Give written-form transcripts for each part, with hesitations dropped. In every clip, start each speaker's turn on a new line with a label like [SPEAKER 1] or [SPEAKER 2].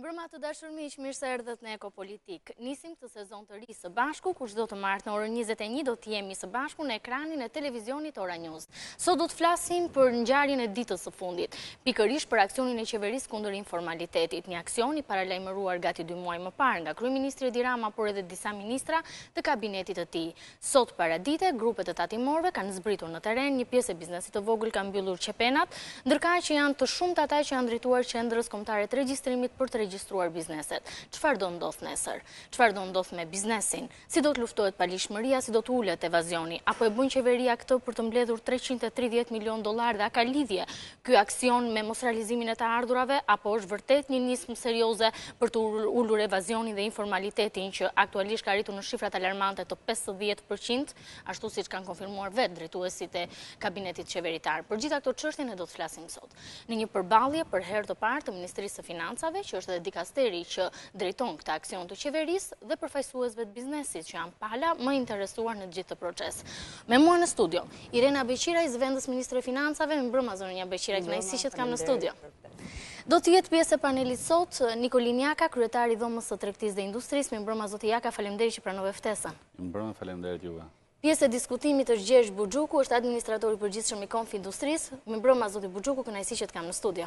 [SPEAKER 1] Mirëmbrëma të dashur miq, mirë se erdhët në Ekopolitik. Nisim të sezon të ri së bashku, ku çdo të martë në orën 21 do të jemi së bashku në ekranin e televizionit Ora News. Sot do të flasim për ngjarjen e ditës së fundit, pikërisht për aksionin e qeverisë kundër informalitetit, një aksion i paralajmëruar gati 2 muaj më parë nga kryeministri Edi Rama, por edhe disa ministra të kabinetit të tij. Sot paradite, grupet e tatimorëve kanë zbritur në terren, një pjesë e biznesit të vogël ka mbyllur qepenat, ndërkaq që janë të shumtë ata që janë drejtuar qendrës kombëtare të regjistrimit për të regjistruar bizneset. Çfarë do ndodh nesër? Çfarë do ndodh me biznesin? Si do të luftohet palishmëria, si do të ulet evazioni? Apo e bën qeveria këtë për të mbledhur 330 milion dollar dhe a ka lidhje ky aksion me mosrealizimin e të ardhurave, apo është vërtet një nismë serioze për të ulur evazionin dhe informalitetin që aktualisht ka arritur në shifrat alarmante të 50%, ashtu siç kanë konfirmuar vetë drejtuesit e kabinetit qeveritar. Për gjitha këto çështje ne do të flasim sot. Në një përballje për herë të parë të Ministrisë së Financave, që është dhe dikasteri që drejton këtë aksion të qeverisë dhe përfaqësuesve të biznesit që janë pala më interesuar në gjithë të proces. Me mua në studio, Irena Beqiraj, zëvendës Ministre e Financave, mbrëma zonja Beqiraj, kënaqësi që të kam në studio. Do të jetë pjesë e panelit sot Nikolin Jaka, kryetari i Dhomës së Tregtisë dhe Industrisë. Mbrëma zoti Jaka, faleminderit që pranove ftesën.
[SPEAKER 2] Mbrëma, faleminderit juve.
[SPEAKER 1] Pjesë e diskutimit është Gjergj Buxhuku, është administratori i përgjithshëm i Konfindustrisë. Mbrëma zoti Buxhuku, kënaqësi që të kam në studio.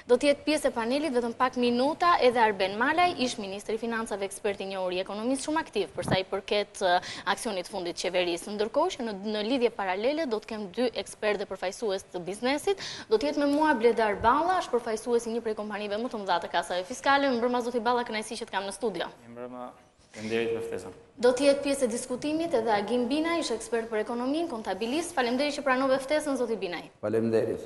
[SPEAKER 1] Do të jetë pjesë e panelit vetëm pak minuta edhe Arben Malaj, ish ministri i Financave, ekspert i njohur i ekonomisë, shumë aktiv për sa i përket aksionit fundit qeverisë. Ndërkohë që në lidhje paralele do të kem 2 ekspertë dhe përfaqësues të biznesit. Do të jetë me mua Bledar Balla, është përfaqësues i një prej kompanive më të mëdha të kasave fiskale. Mbrëma zoti Balla, kënaqësi që të kam në studio.
[SPEAKER 2] Faleminderit për ftesën.
[SPEAKER 1] Do të jetë pjesë e diskutimit edhe Agim Binaj, ish ekspert për ekonominë, kontabilist. Faleminderit që pranove ftesën zoti Binaj.
[SPEAKER 3] Faleminderit.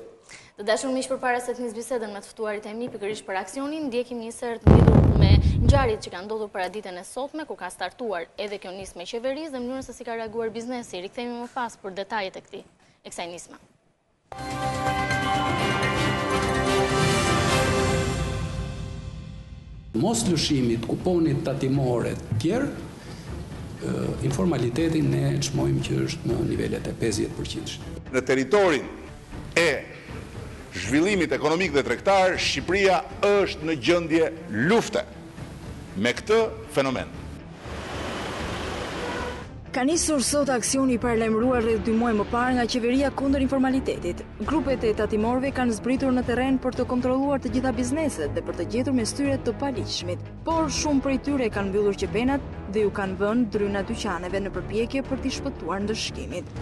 [SPEAKER 1] Të dashur miq, përpara se të nis bisedën me të ftuarit e mi pikërisht për aksionin, ndjekim një sër të lidhur me ngjarjet që kanë ndodhur para ditën e sotme, ku ka startuar edhe kjo nismë e qeverisë dhe mënyrën se si ka reaguar biznesi. Rikthehemi më pas për detajet e kësaj nisme.
[SPEAKER 3] Mos lëshimit kuponit tatimore të tjerë, informalitetin ne çmojmë që është në nivelet e 50%.
[SPEAKER 4] Në territorin e zhvillimit ekonomik dhe tregtar, Shqipëria është në gjendje lufte me këtë fenomen.
[SPEAKER 5] Ka nisur sot aksioni i paralajmëruar rreth 2 muaj më parë nga qeveria kundër informalitetit. Grupet e tatimorëve kanë zbritur në terren për të kontrolluar të gjitha bizneset dhe për të gjetur mestyret të paligjshmit. Por shumë prej tyre kanë mbyllur qepenat dhe ju kanë vënë dryna dyqaneve në përpjekje për t'i shpëtuar ndëshkimit.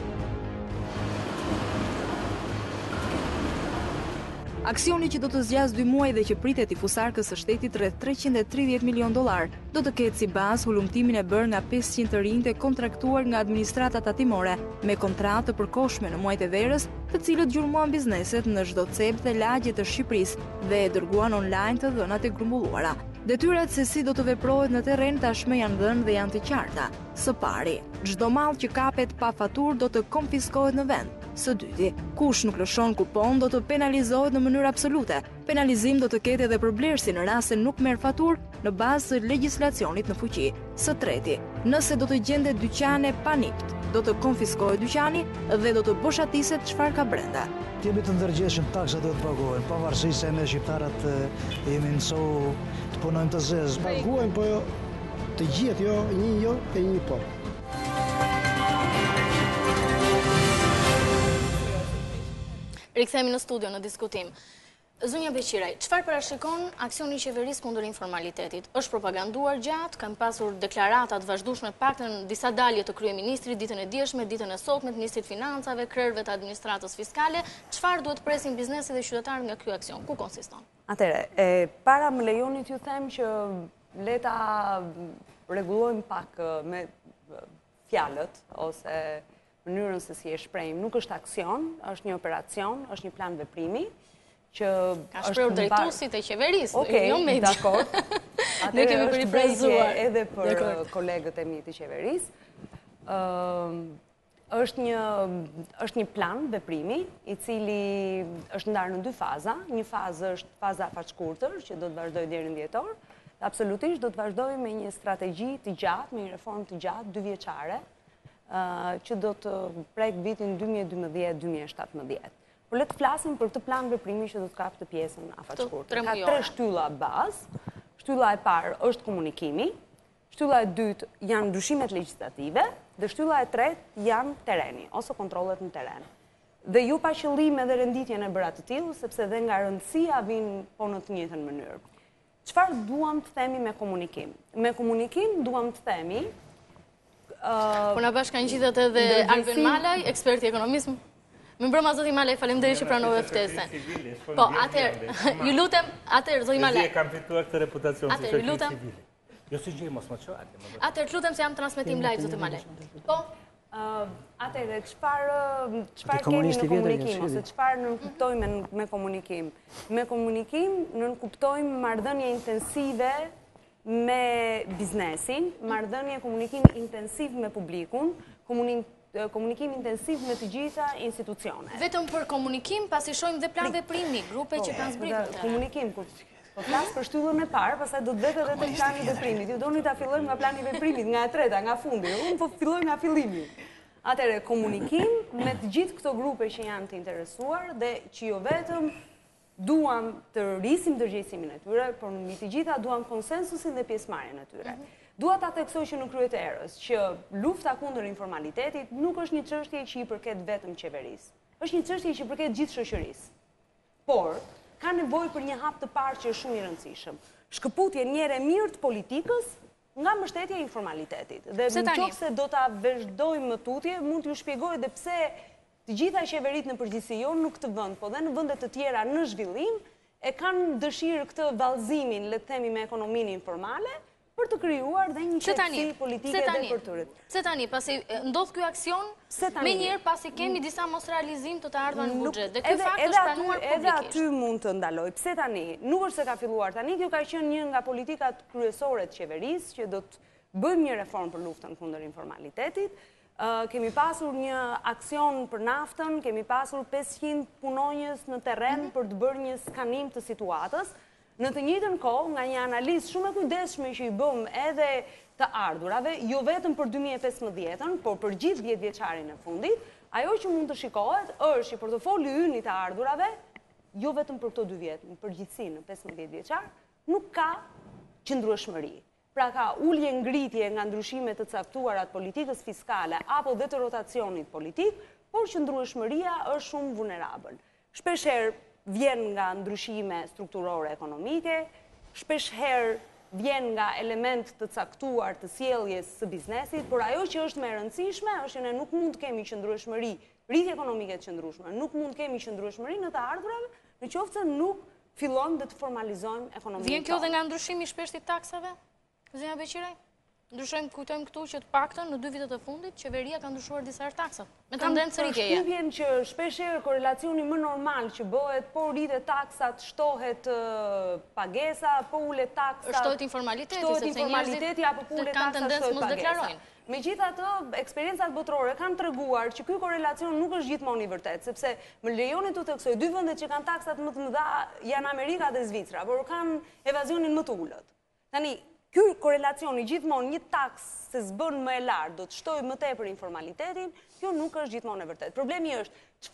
[SPEAKER 5] Aksioni që do të zgjas 2 muaj dhe që pritet i fusarkës së shtetit rreth 330 milion dollar, do të ketë si bazë hulumtimin e bërë nga 500 të rinjtë kontraktuar nga administrata tatimore, me kontratë të përkohshme në muajt e verës, të cilët gjurmuan bizneset në çdo cep dhe lagje të Shqipërisë dhe e dërguan online të dhënat e grumbulluara. Detyrat se si do të veprohet në terren tashmë janë dhënë dhe janë të qarta. Së pari, çdo mall që kapet pa faturë do të konfiskohet në vend. Së dyti, kush nuk lëshon kupon do të penalizohet në mënyrë absolute. Penalizim do të ketë edhe për blerësi në rast se nuk merr faturë në bazë të legjislacionit në fuqi. Së treti, nëse do të gjendet dyqane pa nipt, do të konfiskohet dyqani dhe do të boshatiset çfarë ka brenda.
[SPEAKER 6] Jemi të ndërgjegjshëm, taksat do të paguhen, pavarësisht se ne shqiptarët jemi mësuar të punojmë të zezë. Paguajmë, po të gjithë, jo e një po.
[SPEAKER 1] Rikthehemi në studio në diskutim. Zonja Beqiraj, çfarë parashikon aksioni i qeverisë kundër informalitetit? Është propaganduar gjatë, kanë pasur deklarata të vazhdueshme, paktën disa dalje të kryeministrit ditën e dieshme, ditën e sotme të ministrit financave, krerëve të administratës fiskale. Çfarë duhet presin biznesi dhe qytetarët nga ky aksion? Ku konsiston?
[SPEAKER 7] Atëre, para më lejoni t'ju them që le ta rregullojmë pak me fjalët ose mënyrën se si e shprehim. Nuk është aksion, është një operacion, është një plan veprimi që
[SPEAKER 1] ka shprehur drejtuesit e qeverisë, jo media.
[SPEAKER 7] Dakor.
[SPEAKER 1] Ne kemi periprezuar
[SPEAKER 7] edhe për kolegët e mi të qeverisë. Është një plan veprimi i cili është ndarë në 2 faza. Një fazë është faza faqshkurtër që do të vazhdojë deri në dhjetor. Absolutisht do të vazhdojë me një strategji të gjatë, me një reformë të gjatë, 2 vjeçare, që do të prek vitin 2012-2017. por le të flasim për këtë plan veprimi që do të kapë të pjesën afatshkurtër. Ka 3 shtylla bazë. Shtylla e parë është komunikimi, shtylla e dytë janë ndryshimet legjislative dhe shtylla e tretë janë tereni ose kontrollet në teren. Dhe ju pa qëllim edhe renditjen e bëra të tillë, sepse dhe nga rëndësia vinë po në të njëjtën mënyrë. Çfarë duam të themi me komunikim? Me komunikim duam të themi
[SPEAKER 1] po na bashkan gjithët edhe Albin Malaj, ekspert i ekonomizëm. Më mbrëma zoti Malaj, faleminderit që pranove ftesën. Po, atëherë, ju lutem, atëherë zoti Malaj.
[SPEAKER 8] Ne kam fituar këtë reputacion si shoqëri civile. Jo si gjej mos më çoj.
[SPEAKER 1] Atëherë, lutem se jam transmetim live zoti Malaj. Po.
[SPEAKER 7] Atëherë, çfarë kemi në komunikim ose çfarë nënkuptojmë me komunikim? Me komunikim nënkuptojmë marrëdhënie intensive me biznesin, marrëdhënie komunikim intensiv me publikun, komunikim intensiv me të gjitha institucionet.
[SPEAKER 1] Vetëm për komunikim, pasi shohim dhe plan veprimi, grupe që kanë zbritur.
[SPEAKER 7] Komunikim, po flas për shtyllën e parë, pastaj do të vete edhe tek plani i veprimit. Ju doni ta fillojmë nga plani i veprimit, nga e treta, nga fundi. Unë po filloj nga fillimi. Atëherë, komunikim me të gjithë këto grupe që janë të interesuar dhe që jo vetëm duam të rrisim dërgjesimin e tyre, por mbi të gjitha duam konsensusin dhe pjesëmarrjen e tyre. Dua ta theksoj që në krye të erës që lufta kundër informalitetit nuk është një çështje që i përket vetëm qeverisë. Është një çështje që i përket gjithë shoqërisë. Por ka nevojë për një hap të parë që është shumë i rëndësishëm. Shkëputje njëre mirë të politikës nga mbështetja e informalitetit. Dhe nëse do ta vazhdojmë më tutje, mund t'ju shpjegoj edhe pse të gjitha qeveritë në përgjithësi jo në këtë vend, po dhe në vende të tjera në zhvillim, e kanë dëshirë këtë vallëzimin, le të themi, me ekonominë informale, për të krijuar dhe një qetësi politike dhe për tyret.
[SPEAKER 1] Pse tani, pasi ndodh ky aksion, menjëherë pasi kemi disa mos realizim të ardhur në buxhet. Dhe ky fakt është pranuar publikisht.
[SPEAKER 7] Edhe aty mund të ndaloj. Pse tani? Nuk është se ka filluar tani, kjo ka qenë një nga politikat kryesore të qeverisë që do të bëjmë një reformë për luftën kundër informalitetit. Kemi pasur një aksion për naftën, kemi pasur 500 punonjës në terren për të bërë një skanim të situatës. Në të njëjtën kohë, nga një analizë shumë e kujdesshme që i bëm edhe të ardhurave, jo vetëm për 2015-ën, por për gjithë 10 vjeçarin e fundit, ajo që mund të shikohet është që portofoli ynë i të ardhurave, jo vetëm për këto 2 vjet, në përgjithësi në 15 vjeçar, nuk ka qëndrueshmëri. Pra ka ulje ngritje nga ndryshimet të caktuara të politikës fiskale apo dhe të rotacionit politik, por qëndrueshmëria është shumë vulnerabël. Shpeshherë vjen nga ndryshime strukturore ekonomike, shpeshherë vjen nga element të caktuar të sjelljes së biznesit, por ajo që është më e rëndësishme është që ne nuk mund të kemi qëndrueshmëri, rritje ekonomike të qëndrueshme, nuk mund të kemi qëndrueshmëri në të ardhurave, nëse nuk fillojmë dhe të formalizojmë ekonominë.
[SPEAKER 1] Vjen kjo dhe nga ndryshimi i shpeshtë i taksave? Zënia Beqiraj? Ndryshojmë, kujtojmë këtu që të paktën në 2 vitet e fundit, qeveria ka ndryshuar disa herë taksat. Me tendencë rritjeje.
[SPEAKER 7] Kam përshtypjen që shpeshherë korrelacioni më normal që bëhet, po rritet taksat, shtohet pagesa, po ulet taksat.
[SPEAKER 1] Shtohet informaliteti, sepse njerëzit
[SPEAKER 7] apo po ulet taksat,
[SPEAKER 1] tendencë mos deklarojnë.
[SPEAKER 7] Megjithatë, eksperiencat botërore kanë treguar që ky korrelacion nuk është gjithmonë i vërtetë, sepse më lejoni të theksoj 2 vendet që kanë taksat më të mëdha janë Amerika dhe Zvicra, por kanë evazionin më të ulët. Tani ky korrelacioni gjithmonë një taks se s'bën më e lartë do të shtojë më tepër informalitetin, kjo nuk është gjithmonë e vërtetë. Problemi është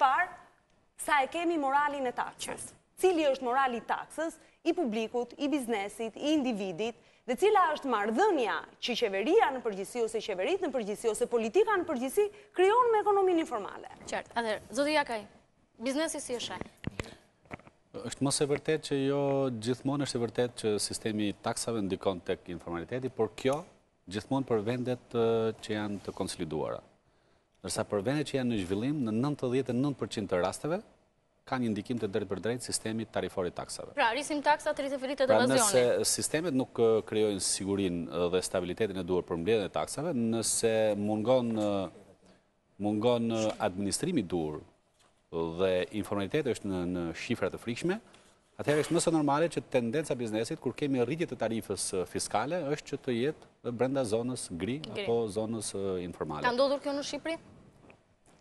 [SPEAKER 7] sa e kemi moralin e taksës. Cili është morali i taksës, i publikut, i biznesit, i individit, dhe cila është marrëdhënia që qeveria në përgjithësi ose qeveritë në përgjithësi ose politika në përgjithësi krijon me ekonominë informale.
[SPEAKER 1] Qartë. Atëherë, zoti Jakaj, biznesi si e sheh?
[SPEAKER 2] Është mos e vërtet që jo gjithmonë është e vërtet që sistemi i taksave ndikon tek informaliteti, por kjo gjithmonë për vendet që janë të konsoliduara. Ndërsa për vendet që janë në zhvillim, në 99% të rasteve ka një ndikim të drejtë për drejtë sistemi tarifor i taksave.
[SPEAKER 1] Pra, rrisim taksat, rrisim fritet e evazioni.
[SPEAKER 2] Nëse sistemet nuk krijojnë sigurinë dhe stabilitetin e duhur për mbledhjen e taksave, nëse mungon administrimi i duhur dhe informaliteti është në shifra të frikshme, atëherë është mëse normale që tendenca biznesit, kur kemi rritje të tarifës fiskale, është që të jetë brenda zonës gri apo zonës informale.
[SPEAKER 1] Ka ndodhur kjo në Shqipëri?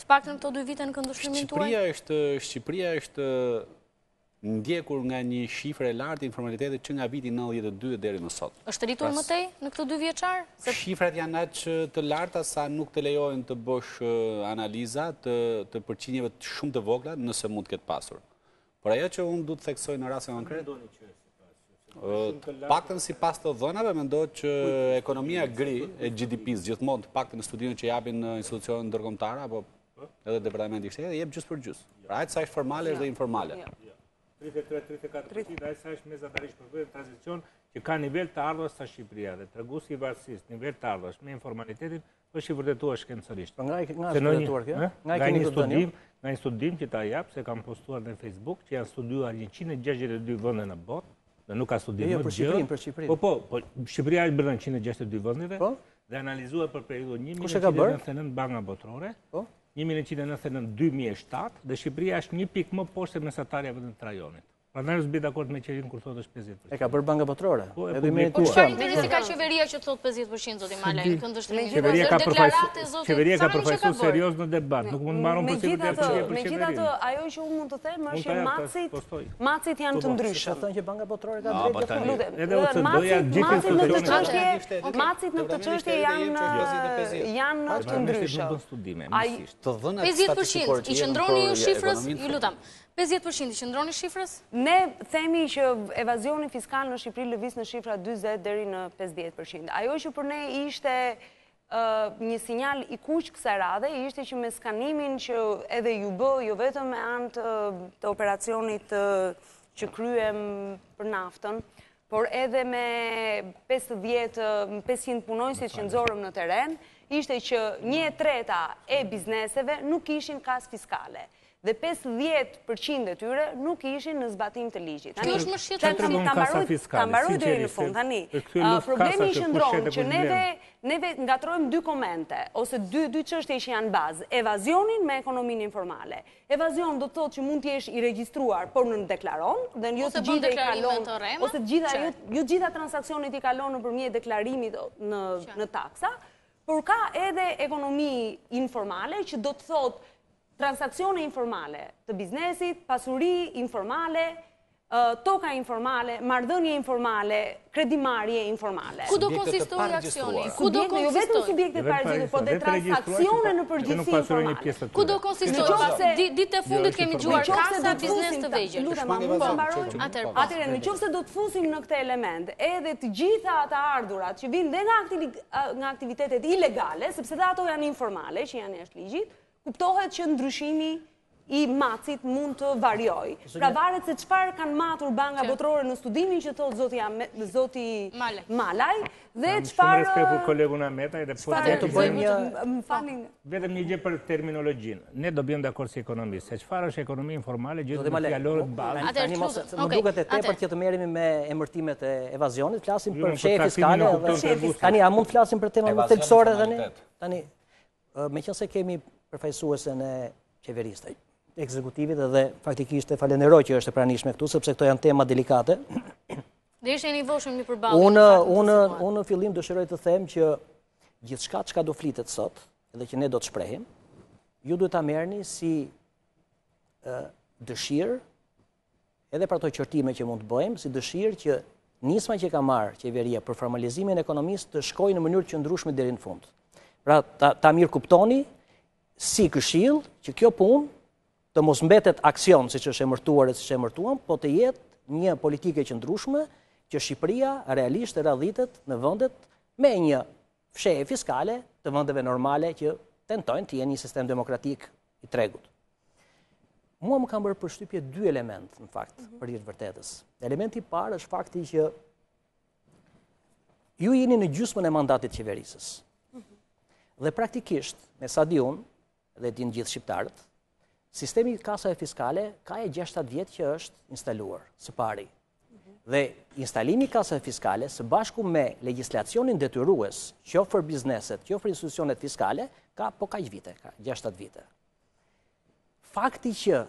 [SPEAKER 1] Të paktën këto 2 vite në këndvështrimin tuaj?
[SPEAKER 2] Shqipëria është ndjekur nga një shifër e lartë informalitetit që nga viti 92 deri më sot.
[SPEAKER 1] Është rritur më tej në këtë 2 vjeçar?
[SPEAKER 2] Shifrat janë aq të larta sa nuk të lejojnë të bësh analiza të përqindjeve shumë të vogla nëse mund të ketë pasur. Por ajo që unë du të theksoj në rastin konkret, paktën sipas të dhënave mendohet që ekonomia gri e GDP-s gjithmonë paktën në studimin që japin institucionet ndërkombëtare apo edhe departamenti i shtetit jep gjys për gjys. Pra aq sa është formale është dhe informale.
[SPEAKER 8] 33-34%, ai sa është mesatarisht për tranzicion që ka nivel të ardhurës sa Shqipëria dhe treguesi i varësisë, nivel të ardhurës me informalitetin është i vërtetuar shkencërisht.
[SPEAKER 9] Nga është vërtetuar kjo?
[SPEAKER 8] Nga një studim që ta jap, se kam postuar në Facebook, që janë studiuar 162 vende në botë, dhe nuk ka studim më
[SPEAKER 9] për Shqipërinë.
[SPEAKER 8] Po, Shqipëria është bërë në 162 vendeve dhe analizuar për periudhën 1999 Banka Botërore, 1999-2007 dhe Shqipëria është një pikë më poshtë se mesatarja vetëm të rajonit. Prandaj s'bie dakord me qeverin kur thotë është 50%.
[SPEAKER 9] E ka bërë Banka Botërore.
[SPEAKER 8] Po
[SPEAKER 1] çfarë interesi ka qeveria që thotë 50% zoti Malaj?
[SPEAKER 8] Qeveria ka përfaqësuar serioz në debat, nuk mund të marrën për çeverin.
[SPEAKER 7] Megjithatë, ajo që unë mund të them është që macit janë të ndryshëm.
[SPEAKER 9] Thënë që Banka Botërore ka drejtë.
[SPEAKER 8] Edhe OCD-ja
[SPEAKER 7] macit në këtë çështje janë të ndryshëm.
[SPEAKER 1] 50% i qëndroni ju shifrës, ju lutam. 50% i qëndroni shifrës?
[SPEAKER 7] Ne themi që evazioni fiskal në Shqipëri lëviz në shifra 20 deri në 50%. Ajo që për ne ishte një sinjal i kuq kësaj radhe, ishte që me skanimin që edhe ju bë, jo vetëm me anë të operacionit që kryem për naftën, por edhe me 500 punojësit që nxorëm në teren, ishte që 1/3 e bizneseve nuk ishin kas fiskale. Dhe 50% e tyre nuk ishin në zbatim të ligjit.
[SPEAKER 1] Kjo është më shqetësim.
[SPEAKER 7] Ta mbaroj deri në fund. Tani, problemi i qëndron që neve ngatrojmë 2 komente, ose 2 çështje që janë bazë. Evazionin me ekonominë informale. Evazion do të thotë që mund të jesh i regjistruar, por nuk deklaron, dhe jo të gjitha i kalon, ose jo gjitha transaksionet i kalon nëpërmjet deklarimit në taksa, por ka edhe ekonomi informale që do të thotë transaksione informale të biznesit, pasuri informale, toka informale, marrëdhënie informale, kredimarrje informale.
[SPEAKER 1] Ku do konsistoj aksioni? Ku do konsistoj?
[SPEAKER 7] Jo vetëm subjekte parazite, por dhe transaksione në përgjithësi informale.
[SPEAKER 1] Ku do konsistoj? Ditë e fundit kemi dëgjuar kasa biznes të vegjël.
[SPEAKER 7] Atëherë, nëse do të fusim në këtë element, edhe të gjitha ata ardhurat që vinë dhe nga aktivitetet ilegale, sepse dhe ato janë informale, që janë jashtë ligjit, kuptohet që ndryshimi i macit mund të varjoj. Pra varet se çfarë kanë matur Banka Botërore në studimin që thotë zoti Malaj dhe çfarë...
[SPEAKER 8] Shumë respekt për kolegun Ahmeta dhe
[SPEAKER 9] të bëjmë
[SPEAKER 8] vetëm një gjë për terminologjinë. Ne do bëjmë dakord si ekonomistë, se çfarë është ekonomi informale gjetur në fjalorët bazë.
[SPEAKER 9] Më duket e tepër që të merremi me emërtimet e evazionit, flasim për fshehje fiskale. Tani a mund të flasim për tema më thelbësore tani? Meqense kemi përfaqësuesen e qeverisë, ekzekutivit dhe faktikisht e falenderoj që është e pranishme këtu, sepse këto janë tema delikate.
[SPEAKER 1] Dhe ishte një voshëm një përballje.
[SPEAKER 9] Unë në fillim dëshiroj të them që gjithçka çka do flitet sot, edhe që ne do të shprehim, ju duhet ta merrni si dëshirë, edhe për ato qortime që mund të bëjmë, si dëshirë që nisma që ka marrë qeveria për formalizimin e ekonomisë të shkojë në mënyrë të qëndrueshme deri në fund. Pra ta mirë kuptoni si këshill që kjo punë të mos mbetet aksion siç është emërtuar e siç e emërtuam, po të jetë një politikë e qëndrueshme që Shqipëria realisht të radhitet në vendet me një fshehje fiskale të vendeve normale që tentojnë të jenë një sistem demokratik i tregut. Mua më kanë bërë përshtypje 2 elementë, në fakt, për të vërtetës. Elementi i parë është fakti që ju jeni në gjysmën e mandatit qeverisës. Dhe praktikisht, me sa di unë, dhe din gjithë shqiptarët, sistemi kasave fiskale ka e 6-7 vjetë që është instaluar, së pari. Dhe instalimi kasave fiskale, së bashku me legislacionin detyrues, qoftë për bizneset, qoftë për institucionet fiskale, ka po kaq vite, ka 6-7 vite. Fakti që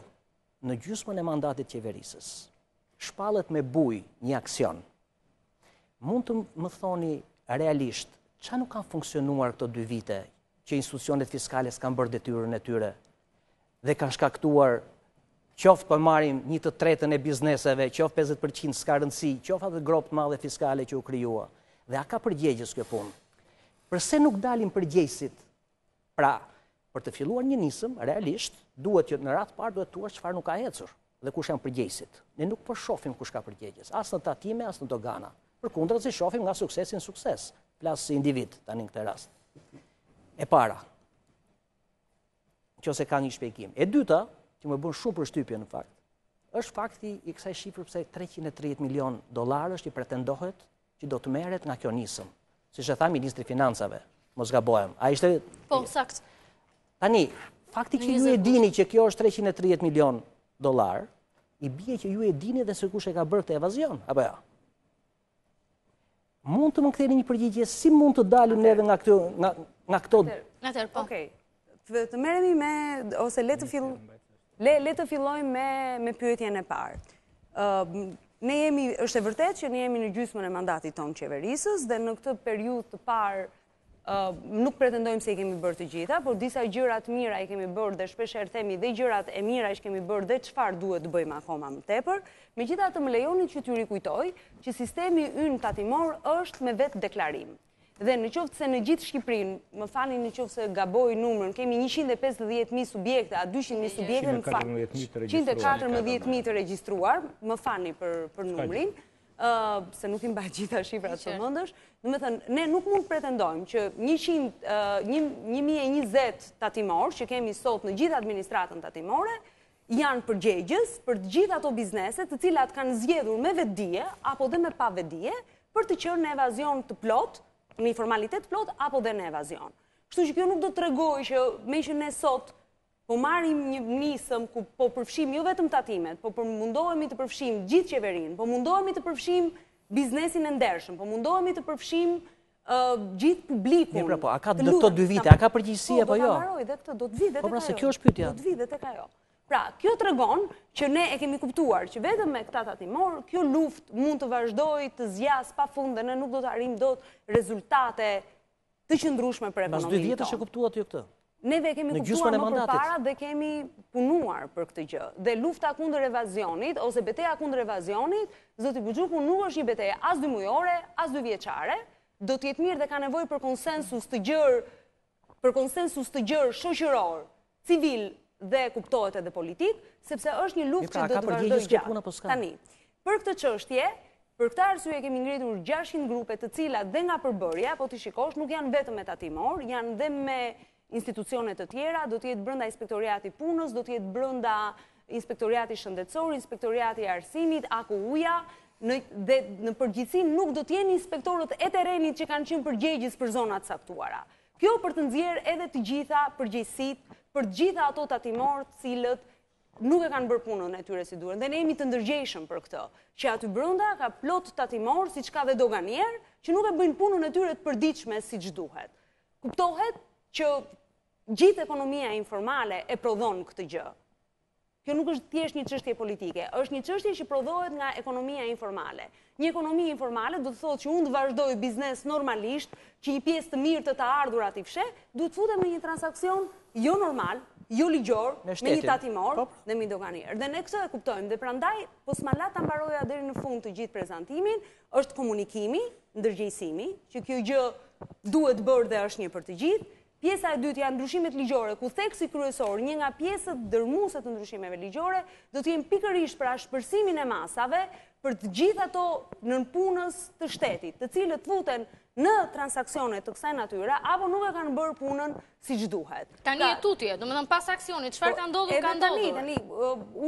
[SPEAKER 9] në gjysmën e mandatit qeverisës shpallet me bujë një aksion, mund të më thoni realisht, çfarë nuk kanë funksionuar këto 2 vite që institucionet fiskale s'kan bërë detyrën e tyre dhe kanë shkaktuar qoftë për marim 1/3 e bizneseve, qoftë 50% s'ka rëndësi, qoftë atë grop të madhe fiskale që u kryua. Dhe a ka përgjegjës kjo punë? Përse nuk dalin përgjegjësit? Pra, për të filluar një nisëm, realisht, duhet që në ratë parë duhet të tuar çfarë nuk ka ecur dhe kush janë përgjegjësit. Ne nuk po shohim kush ka përgjegjës, as në tatime, as në dogana. Përkundër se shohim nga suksesi në sukses, plas si individ tani në këtë rast. E para, nëse ka një shpjegim. E dyta, që më bën shumë përshtypje në fakt, është fakti i kësaj shifrë pse $330 milion që pretendohet që do të merret nga kjo nisëm. Siç e tha ministri i Financave, mos gabohem. Ai ishte
[SPEAKER 1] Po, sakt.
[SPEAKER 9] Tani, fakti që ju e dini që kjo është $330 milion, i bie që ju e dini dhe se kush e ka bërë këtë evazion, apo jo? Mund të më ktheni një përgjigje si mund të dalin neve nga këto
[SPEAKER 1] Atëherë, po.
[SPEAKER 7] Okej. Të merremi me ose le të fillojmë me pyetjen e parë. Është e vërtetë që ne jemi në gjysmën e mandatit tonë qeverisës dhe në këtë periudhë të parë nuk pretendojmë se i kemi bërë të gjitha, por disa gjëra të mira i kemi bërë dhe shpeshherë themi dhe gjërat e mira i kemi bërë dhe çfarë duhet të bëjmë akoma më tepër. Megjithatë më lejoni që t'ju rikujtoj që sistemi ynë tatimor është me vetë deklarim. Dhe në qoftë se në gjithë Shqipërinë, më falni në qoftë se gaboj numrin, kemi 150.000 subjekte, a 200.000 subjekte, 114.000 të regjistruar, më falni për numrin, se nuk i mbaj gjitha shifrat të mëndësh. Dhe me thënë, ne nuk mund pretendojmë që 1020 tatimor që kemi sot në gjithë administratën tatimore, janë përgjegjës për të gjithë ato bizneset të cilat kanë zgjedhur me vetdije apo dhe me pa vetdije për të qenë në evazion të plot, në informalitet plot apo dhe në evazion. Kështu që kjo nuk do të tregoj që me që ne sot po marrim një nisëm ku po përfshim jo vetëm tatimet, po mundohemi të përfshim gjithë qeverinë, po mundohemi të përfshim biznesin e ndershëm, po mundohemi të përfshim gjithë publikun.
[SPEAKER 9] Po, a ka këto 2 vite, a ka përgjegjësi apo jo?
[SPEAKER 7] Po, do ta mbaroj dhe këtë, do të vi dhe tek ajo.
[SPEAKER 9] Po, pra se kjo është pyetja.
[SPEAKER 7] Do të vi dhe tek ajo. Pra, kjo tregon që ne e kemi kuptuar që vetëm me këta tatimor, kjo luftë mund të vazhdojë të zjas pafund dhe ne nuk do të arrijmë dot rezultate të qëndrueshme për ekonominë.
[SPEAKER 9] Mas 2 vjetësh e kuptuat ju këtë?
[SPEAKER 7] Neve kemi kuptuar më përpara dhe kemi punuar për këtë gjë. Dhe lufta kundër evazionit ose betejë kundër evazionit, zoti Buxhuku nuk është një betejë as 2 mujore, as 2 vjeçare, do të jetë mirë dhe ka nevojë për konsensus të gjerë shoqëror, civil dhe kuptohet edhe politik, sepse është një luftë që do të vazhdojë gjatë. Tani, për këtë çështje, për këtë arsye kemi ngritur 600 grupe të cilat dhe nga përbërja, po ti shikosh, nuk janë vetëm me tatimor, janë dhe me institucione të tjera, do të jetë brenda Inspektoriati Punës, do të jetë brenda Inspektoriati Shëndetësor, Inspektoriati Arsimit, AKU-ja, dhe në përgjithësi nuk do të jenë inspektorët e terrenit që kanë qenë përgjegjës për zonat saktuara. Kjo për të nxjerrë edhe të gjitha përgjegjësitë për të gjitha ato tatimor cilët nuk e kanë bërë punën e tyre si duhet. Dhe ne jemi të ndërgjegjshëm për këtë, që aty brenda ka plot tatimor, siç ka dhe doganier, që nuk e bëjnë punën e tyre të përditshme siç duhet. Kuptohet që gjithë ekonomia informale e prodhon këtë gjë. Kjo nuk është thjesht një çështje politike, është një çështje që prodhohet nga ekonomia informale. Një ekonomi informale do të thotë që unë të vazhdoj biznes normalisht, që një pjesë të mirë të ardhurat i fshe, duhet futem në një transakcion jo normal, jo ligjor, me një tatimor dhe me doganier. Dhe ne këtë e kuptojmë dhe prandaj, po s'ma ta mbaroja deri në fund të gjithë prezantimin, është komunikimi, ndërgjegjësimi, që kjo gjë duhet bërë dhe është një për të gjithë. Pjesa e dytë janë ndryshimet ligjore, ku theksi kryesor, një nga pjesët dërmuese të ndryshimeve ligjore, do të jenë pikërisht për ashpërsimin e masave për të gjithë ato nënpunës të shtetit, të cilët futen në transakcione të kësaj natyre, apo nuk e kanë bërë punën siç duhet.
[SPEAKER 1] Tani e tutje, domethënë pas aksionit, çfarë ka ndodhur, ka ndodhur.
[SPEAKER 7] Tani,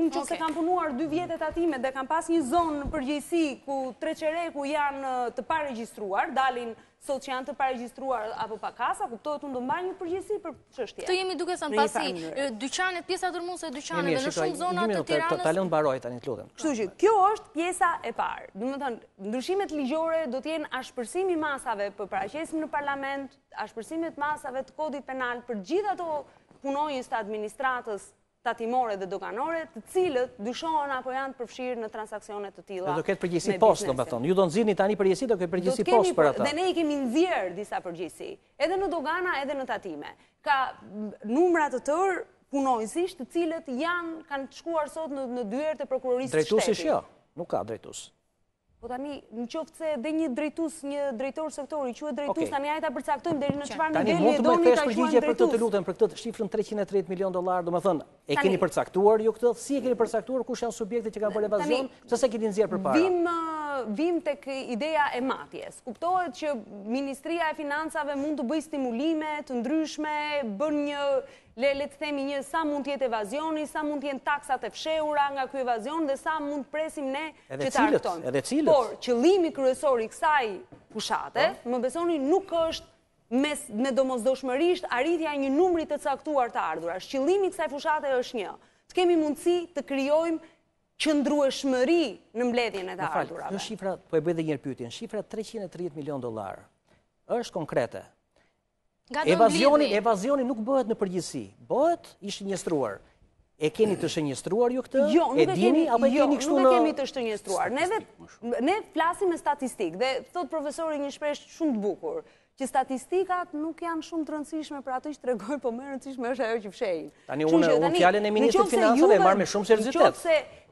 [SPEAKER 7] unë që se kam punuar 2 vjet tatime dhe kam pas një zonë në përgjegjësi ku Treqereku janë të paregjistruar, dalin sot që janë të paregjistruar apo pa kasa, kuptohet unë do mbaj një përgjegjësi për çështje.
[SPEAKER 1] Këtë jemi duke thënë pasi dyqanet, pjesa dërmuese e dyqaneve në shumë zona të Tiranës.
[SPEAKER 9] Ta lëm mbaroj tani, të lutem.
[SPEAKER 7] Kështu që kjo është pjesa e parë. Domethënë, ndryshimet ligjore do të jenë ashpërsimi i masave për paraqesim në parlament, ashpërsimet masave të kodit penal për gjithë ato punonjës të administratës tatimore dhe doganore, të cilët dyshohen apo janë të përfshirë në transakcione të tilla.
[SPEAKER 9] Do ketë përgjegjësi post, domethënë. Ju do nxirrni tani përgjegjësi, do ketë përgjegjësi post për ata.
[SPEAKER 7] Dhe ne i kemi nxjerr disa përgjegjësi, edhe në dogana, edhe në tatime. Ka numra të tërë punojësish të cilët kanë shkuar sot në dyert e prokurorisë shtetit.
[SPEAKER 9] Drejtuesish jo, nuk ka drejtues.
[SPEAKER 7] Po tani, në qoftë se dhe një drejtor sektori, quhet drejtues, tani ajta përcaktojmë deri në çfarë niveli e doni ta quajmë
[SPEAKER 9] për këtë shifrën $330 milion, domethënë, e keni përcaktuar ju këtë? Si e keni përcaktuar, kush janë subjektet që kanë bërë evazion? Pse se keni nxjerrë përpara?
[SPEAKER 7] Vim tek ideja e matjes. Kuptohet që Ministria e Financave mund të bëjë stimulime të ndryshme, bën një le të themi një sa mund të jetë evazioni, sa mund të jenë taksat e fshehura nga ky evazion dhe sa mund të presim ne që ta argëtojmë.
[SPEAKER 9] Edhe cilët.
[SPEAKER 7] Por qëllimi kryesor i kësaj fushate, më besoni, nuk është me domosdoshmërisht arritja e një numri të caktuar të ardhurash. Qëllimi i kësaj fushate është një: të kemi mundësi të krijojmë qëndrueshmëri në mbledhjen e të ardhurave.
[SPEAKER 9] Kjo shifra, po e bëj edhe një pyetje, shifra $330 milion është konkrete. Evazioni nuk bëhet në përgjithësi, bëhet i shënjestruar. E keni të shënjestruar ju këtë?
[SPEAKER 7] Jo, nuk e kemi
[SPEAKER 9] të
[SPEAKER 7] shënjestruar. Ne flasim me statistikë dhe thot profesori një shprehje shumë të bukur, që statistikat nuk janë shumë të rëndësishme për atë që tregojnë, po më e rëndësishme është ajo që fshehin.
[SPEAKER 9] Tani unë fjalën e ministrit të financave e marr me shumë seriozitet.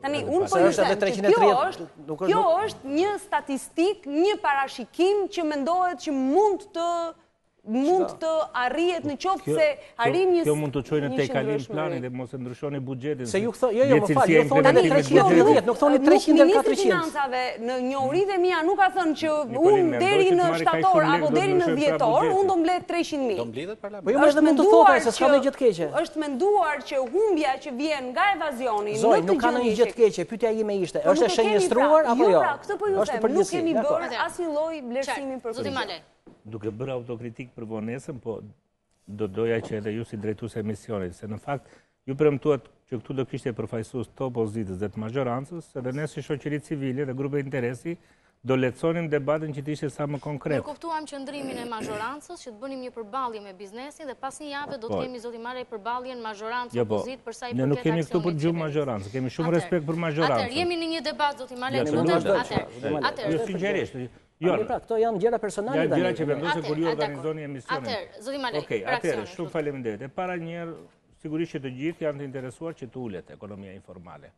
[SPEAKER 7] Tani unë po ju them që kjo është një statistik, një parashikim që mendohet që mund të arrihet në qoftë se arrim një
[SPEAKER 8] Kjo mund të çojë në tejkalim planin dhe mos e ndryshoni buxhetin.
[SPEAKER 9] Se ju më fal, ju thonë edhe 310, nuk thoni 300 dhe 400.
[SPEAKER 7] Ministri i Financave në njohuritë e mia nuk ka thënë që unë deri në shtator apo deri në dhjetor unë do mbledh 300.000.
[SPEAKER 2] Do mbledhet parlament.
[SPEAKER 9] Po ju më mund të thotë se s'ka ndonjë gjë të keqe.
[SPEAKER 7] Është menduar që humbja që vjen nga evazioni
[SPEAKER 9] nuk ka ndonjë gjë të keqe. Pyetja ime ishte, është e shënjestruar apo jo?
[SPEAKER 7] Jo, këtë po ju them, nuk kemi bërë asnjë lloj vlerësimi për këtë.
[SPEAKER 8] Duke bërë autokritik për vonesën, po doja që edhe ju si drejtues e misionit, se në fakt ju premtuat që këtu do kishte përfaqësues të opozitës dhe të majorancës, edhe ne si shoqëri civile dhe grupe interesi do lehtësonim debatin që të ishte sa më konkret.
[SPEAKER 1] Ne kuptuam qëndrimin e majorancës që të bënim një përballje me biznesin dhe pas një jave do të kemi zoti Maraj përballjen majorancë opozit për sa i përket aksionit.
[SPEAKER 8] Ne nuk kemi këtu për gjumë majorancë, kemi shumë respekt për majorancën.
[SPEAKER 1] Atëherë jemi në një debat zoti Maraj.
[SPEAKER 8] Jo sinqerisht.
[SPEAKER 9] Pra, këto janë gjëra personale.
[SPEAKER 8] Janë gjëra që vendosë kur ju organizoni emisionin.
[SPEAKER 1] Atëherë, zoti Malek,
[SPEAKER 8] Okej, atëherë, shumë faleminderit. E para njerë, sigurisht që të gjithë janë të interesuar që të ulet ekonomia informale.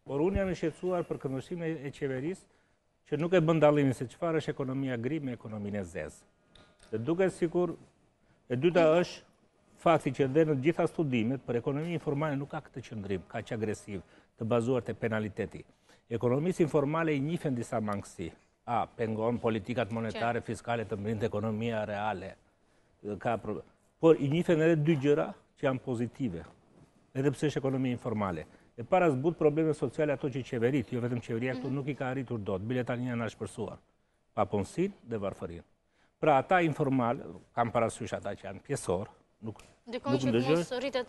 [SPEAKER 8] Por unë jam i shqetësuar për këndvështrimin e qeverisë që nuk e bën dallimin se çfarë është ekonomia gri me ekonominë e zezë. Dhe duket sikur e dyta është fakti që edhe në gjitha studimet për ekonominë informale nuk ka këtë qëndrim, kaq agresiv, të bazuar te penaliteti. Ekonomisë informale i njihen disa mangësi. Pengon politikat monetare, fiskale të mbrojnë ekonomia reale. Por i njihen edhe dy gjëra që janë pozitive, edhe pse është ekonomi informale. E para zbut probleme sociale ato që qeverit, jo vetëm qeveria këtu nuk i ka arritur dot, bile tani janë shpërsuar. Papunësinë dhe varfërinë. Pra ata informal, kam parasysh ata që janë pjesor, nuk ndëgjojnë,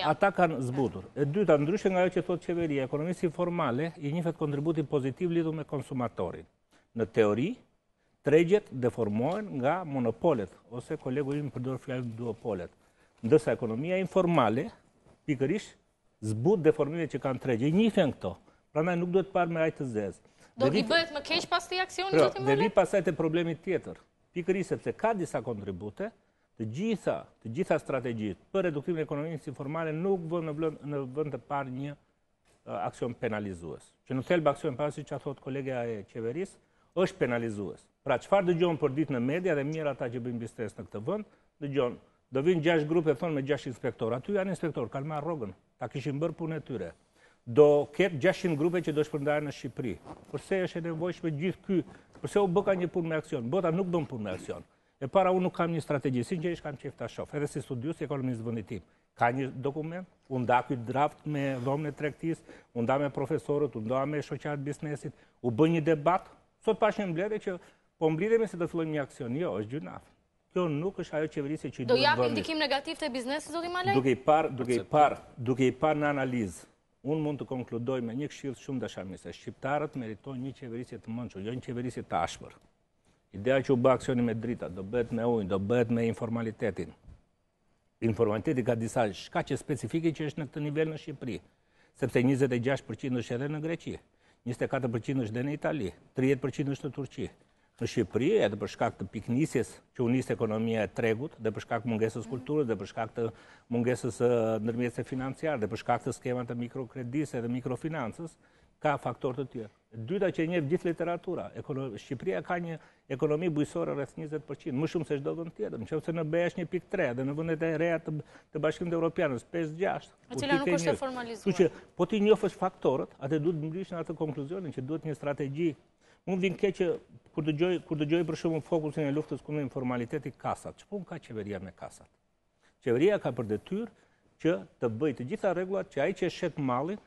[SPEAKER 8] ata kanë zbutur. E dyta, ndryshe nga ajo që thotë qeveria, ekonomisë informale i njihet kontributi pozitiv lidhur me konsumatorin. Në teori, tregjet deformohen nga monopolet, ose kolegu im përdor fjalën duopolet. Ndërsa ekonomia informale, pikërisht, zbut deformimet që kanë tregje. I njihen këto. Prandaj nuk duhet parë me aq të zezë.
[SPEAKER 1] Do i bëhet më keq pas këtij aksioni zoti Malek?
[SPEAKER 8] Dhe vi pasaj te problemi tjetër. Pikërisht sepse ka disa kontribute, të gjitha strategjitë për reduktimin e ekonomisë informale nuk vënë në vend të parë një aksion penalizues. Që në thelb aksion pasi që thot kolegja e qeverisë është penalizues. Pra çfarë dëgjon për ditë në media dhe mirë ata që bëjnë biznes në këtë vend, dëgjon, do vinë 6 grupe thonë me 6 inspektor. Aty janë inspektor, kanë marrë rrogën, ta kishin bërë punën e tyre. Do ketë 600 grupe që do shpërndahen në Shqipëri. Përse është e nevojshme gjithë ky? Përse u bëka një punë me aksion? Bota nuk bën punë me aksion. E para unë nuk kam një strategji, sinqerisht kam qejf ta shoh, edhe si studius i ekonomisë vendit tim. Ka një dokument, u nda ky draft me dhomën e tregtisë, u nda me profesorët, u nda me shoqatë biznesit, u bë një debat. Sot pash një mbledhje që po mblidhemi se do fillojmë një aksion. Jo, është gjynaf. Kjo nuk është ajo qeverisje që i duhet
[SPEAKER 1] bëni. Do jap ndikim negativ te biznesi zoti Malaj?
[SPEAKER 8] Duke i parë në analizë, unë mund të konkludoj me një këshill shumë dashamirëse. Shqiptarët meritojnë një qeverisje të mençur, jo një qeverisje të ashpër. Ideja që u bë aksioni me drita, do bëhet me ujë, do bëhet me informalitetin. Informaliteti ka disa shkaqe specifike që është në këtë nivel në Shqipëri, sepse 26% është edhe në Greqi, 24% është edhe në Itali, 30% është në Turqi. në Shqipëri, edhe për shkak të piknisjes që u nis ekonomia e tregut, dhe për shkak të mungesës kulturës, dhe për shkak të mungesës ndërmjetëse financiare, dhe për shkak të skemat të mikrokredisë dhe mikrofinancës, ka faktorë të tjerë. Dyta që njeh gjithë literatura, Shqipëria ka një ekonomi bujësore rreth 20%, më shumë se çdo vend tjetër. Nëse në BE është 1.3 dhe në vendet e reja të Bashkimit Evropian është 5-6.
[SPEAKER 1] E cila nuk është e formalizuar.
[SPEAKER 8] Kështu që po ti njofësh faktorët, atë duhet mbrysh në atë konkluzionin që duhet një strategji. Unë vjen keq që kur dëgjoj për shembull fokusin e luftës kundër informaliteti kasat. Ç'pun ka qeveria me kasat? Qeveria ka për detyrë që të bëjë të gjitha rregullat që ai që shet mallin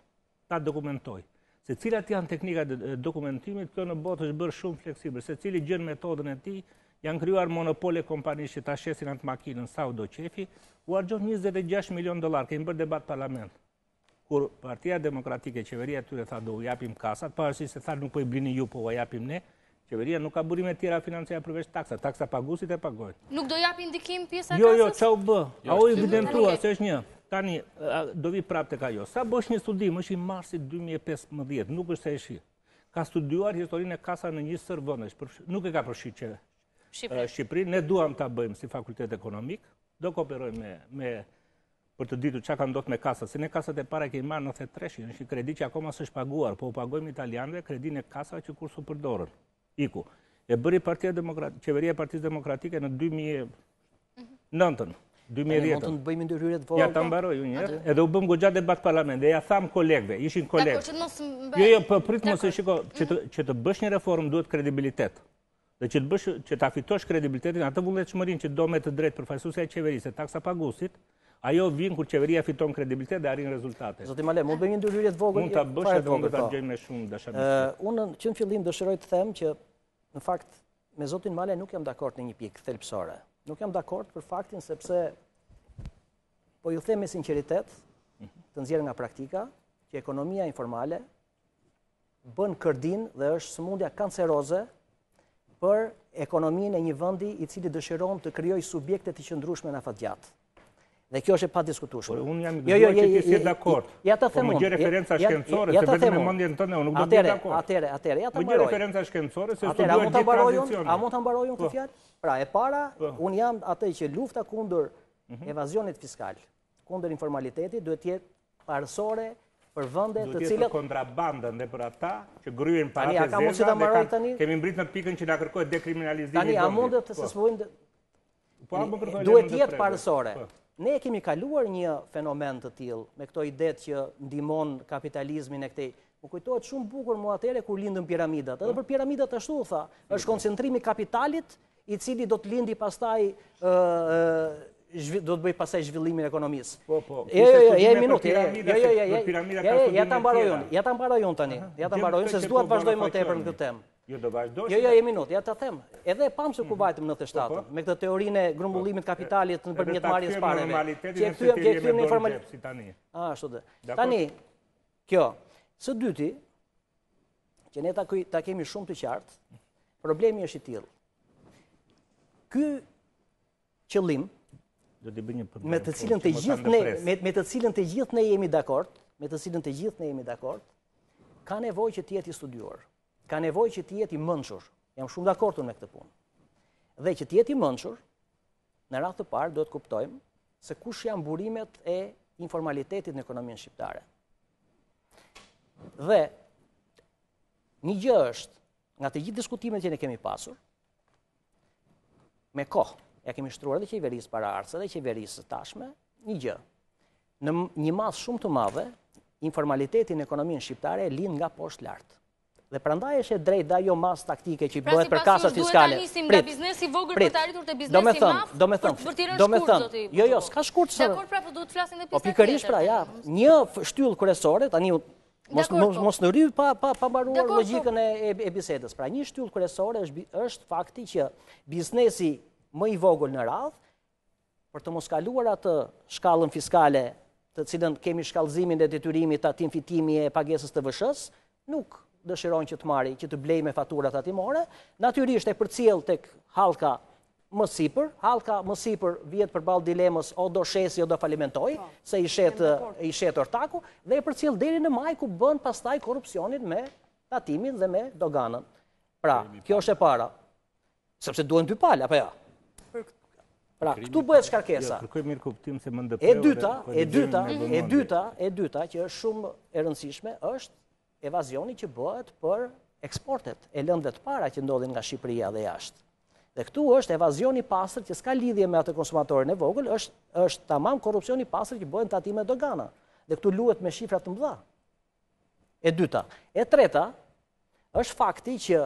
[SPEAKER 8] ta dokumentojë. Se cilat janë teknikat e dokumentimit, kjo në botë është bërë shumë fleksibël. Se cili gjën metodën e tij, janë krijuar monopole kompanisë që ta shesin atë makinën sa u do qefi, u harxhon $26 milion, kemi bërë debat parlament. Kur Partia Demokratike, qeveria tyre tha do u japim kasat, pavarësisht se tha nuk po i blini ju, po u japim ne, qeveria nuk ka burime tjera financiare përveç taksa paguesit e pagojnë.
[SPEAKER 1] Nuk do japin ndikim pjesa e kasës?
[SPEAKER 8] Jo, çau bë. Au evidentua se është një. Tani, do vi prapë tek ajo. Sa bësh një studim, është i marsit 2015, nuk është se e shi. Ka studiuar historinë e kasave në 20 vendesh, nuk e ka përfshirë Shqipërinë. Ne duam ta bëjmë si fakultet ekonomik, do kooperojmë për të ditur çka ka ndodhur me kasat. Se ne kasat e para kemi marrë në 93, është një kredi që akoma s'është paguar, po u pagojmë italianëve kredinë e kasave që kur su përdorën. Iku. E bëri qeveria e Partisë Demokratike në 2009. 2010.
[SPEAKER 9] Mund të bëjmë ndërhyrje të vogla.
[SPEAKER 8] Ja ta mbaroj unë një herë, edhe u bëm goxha debat parlament, dhe ja tham kolegëve, ishin kolegë. Jo, po prit mos e shiko, që të bësh një reformë duhet kredibilitet. Dhe që ta fitosh kredibilitetin, atë vullnetshmërinë që do me të drejtë përfaqësuesja e qeverisë, taksa paguesit, ajo vjen kur qeveria fiton kredibilitet dhe arrin rezultate.
[SPEAKER 9] Zoti Male, mund të bëjmë një ndërhyrje të vogël?
[SPEAKER 8] Mund ta bësh edhe mund ta gjejmë me shumë dashamirësi.
[SPEAKER 9] Unë që në fillim dëshiroj të them që në fakt me zotin Male nuk jam dakord në një pikë thelbësore. Nuk jam dakord për faktin sepse po ju them me sinqeritet, të nxjerrë nga praktika, që ekonomia informale bën kërdin dhe është sëmundja kanceroze për ekonominë e një vendi i cili dëshiron të krijojë subjekte të qëndrueshme në afatgjat. Dhe kjo është e padiskutueshme.
[SPEAKER 8] Unë jam i dëgjuar që ti je dakord.
[SPEAKER 9] Ja ta them unë.
[SPEAKER 8] Po më gjë referenca shkencore se vetëm me mendjen tënde unë nuk do të jem dakord.
[SPEAKER 9] Atëre, ja ta mbaroj.
[SPEAKER 8] Më gjë referenca shkencore se studiuar gjithë tranzicionin.
[SPEAKER 9] A mund ta mbaroj unë këtë fjalë? Pra, e para, unë jam atë që lufta kundër evazionit fiskal, kundër informalitetit duhet të jetë parësore për vende të cilat
[SPEAKER 8] duhet të jetë kontrabandën dhe për ata që gryhen para të zeza. Kemi mbrit në pikën që na kërkohet dekriminalizimi.
[SPEAKER 9] Tani a mundet të s'vojnë duhet të jetë parësore. Ne kemi kaluar një fenomen të tillë me këto idet që ndihmon kapitalizmin e këtej. Më kujtohet shumë bukur mua atëre kur lindën piramidat. Edhe për piramidat ashtu u tha, është koncentrimi i kapitalit i cili do të lindi pastaj do të bëj pasaj zhvillimin e ekonomisë.
[SPEAKER 8] Po.
[SPEAKER 9] Ja minutë. Ja ta mbaroj unë tani. Ja ta mbaroj unë se s'dua të vazhdoj më tepër në këtë temë.
[SPEAKER 8] Jo do vazhdosh.
[SPEAKER 9] Jo, një minutë, ja ta them. Edhe pam se ku vajtëm në 97 me këtë teorinë e grumbullimit kapitalit nëpërmjet marrjes parave. Që kthyer në informalitet
[SPEAKER 8] si tani.
[SPEAKER 9] Ashtu dhe. Tani kjo, së dyti, që ne ta kemi shumë të qartë, problemi është i tillë. Ky qëllim me të cilën të gjithë ne jemi dakord, ka nevojë që të jetë i studiuar. Ka nevojë që të jetë i mençur. Jam shumë dakord me këtë punë. Dhe që të jetë i mençur, në radhë të parë duhet kuptojmë se kush janë burimet e informalitetit në ekonominë shqiptare. Dhe një gjë është, nga të gjithë diskutimet që ne kemi pasur, me kohë, ja kemi shtruar edhe qeverisë paraardhëse dhe qeverisë tashme, një gjë. Në një masë shumë të madhe, informaliteti në ekonominë shqiptare lind nga poshtë lart. Dhe prandaj është e drejtë ajo masë taktike që bëhet për kasat fiskale.
[SPEAKER 1] Pra si duhet ta nisim nga biznesi i vogël për të arritur te biznesi i madh. Për të rënë shkurt zoti.
[SPEAKER 9] Jo, s'ka shkurt.
[SPEAKER 1] Dakor, pra po duhet të flasin edhe pjesë.
[SPEAKER 9] Po pikërisht pra, ja, një shtyllë kryesore, tani mos në rry pa mbaruar logjikën e bisedës. Pra një shtyllë kryesore është fakti që biznesi më i vogël në radhë, për të mos kaluar atë shkallën fiskale, të cilën kemi shkallëzimin e detyrimit, tatim fitimi e pagesës të VSH-s, nuk dëshiron që të marri, që të blej me faturat atimore, natyrisht e përcjell tek hallka më sipër, hallka më sipër vjet përballë dilemës o do shesi o do falimentoj, se i shet ortaku, dhe e përcjell deri në maj ku bën pastaj korrupsionin me tatimin dhe me doganën. Pra, kjo është e para. Sepse duhen dy palë, apo ja? Pra, këtu bëhet shkarkesa.
[SPEAKER 8] Kërkoj mirë kuptim se më
[SPEAKER 9] E dyta, që është shumë e rëndësishme, është evazioni që bëhet për eksportet e lëndëve të para që ndodhin nga Shqipëria dhe jashtë. Dhe këtu është evazioni pastër që s'ka lidhje me atë konsumatorin e vogël, është tamam korrupsioni pastër që bëhen tatime dogana. Dhe këtu luhet me shifra të mëdha. E dyta. E treta është fakti që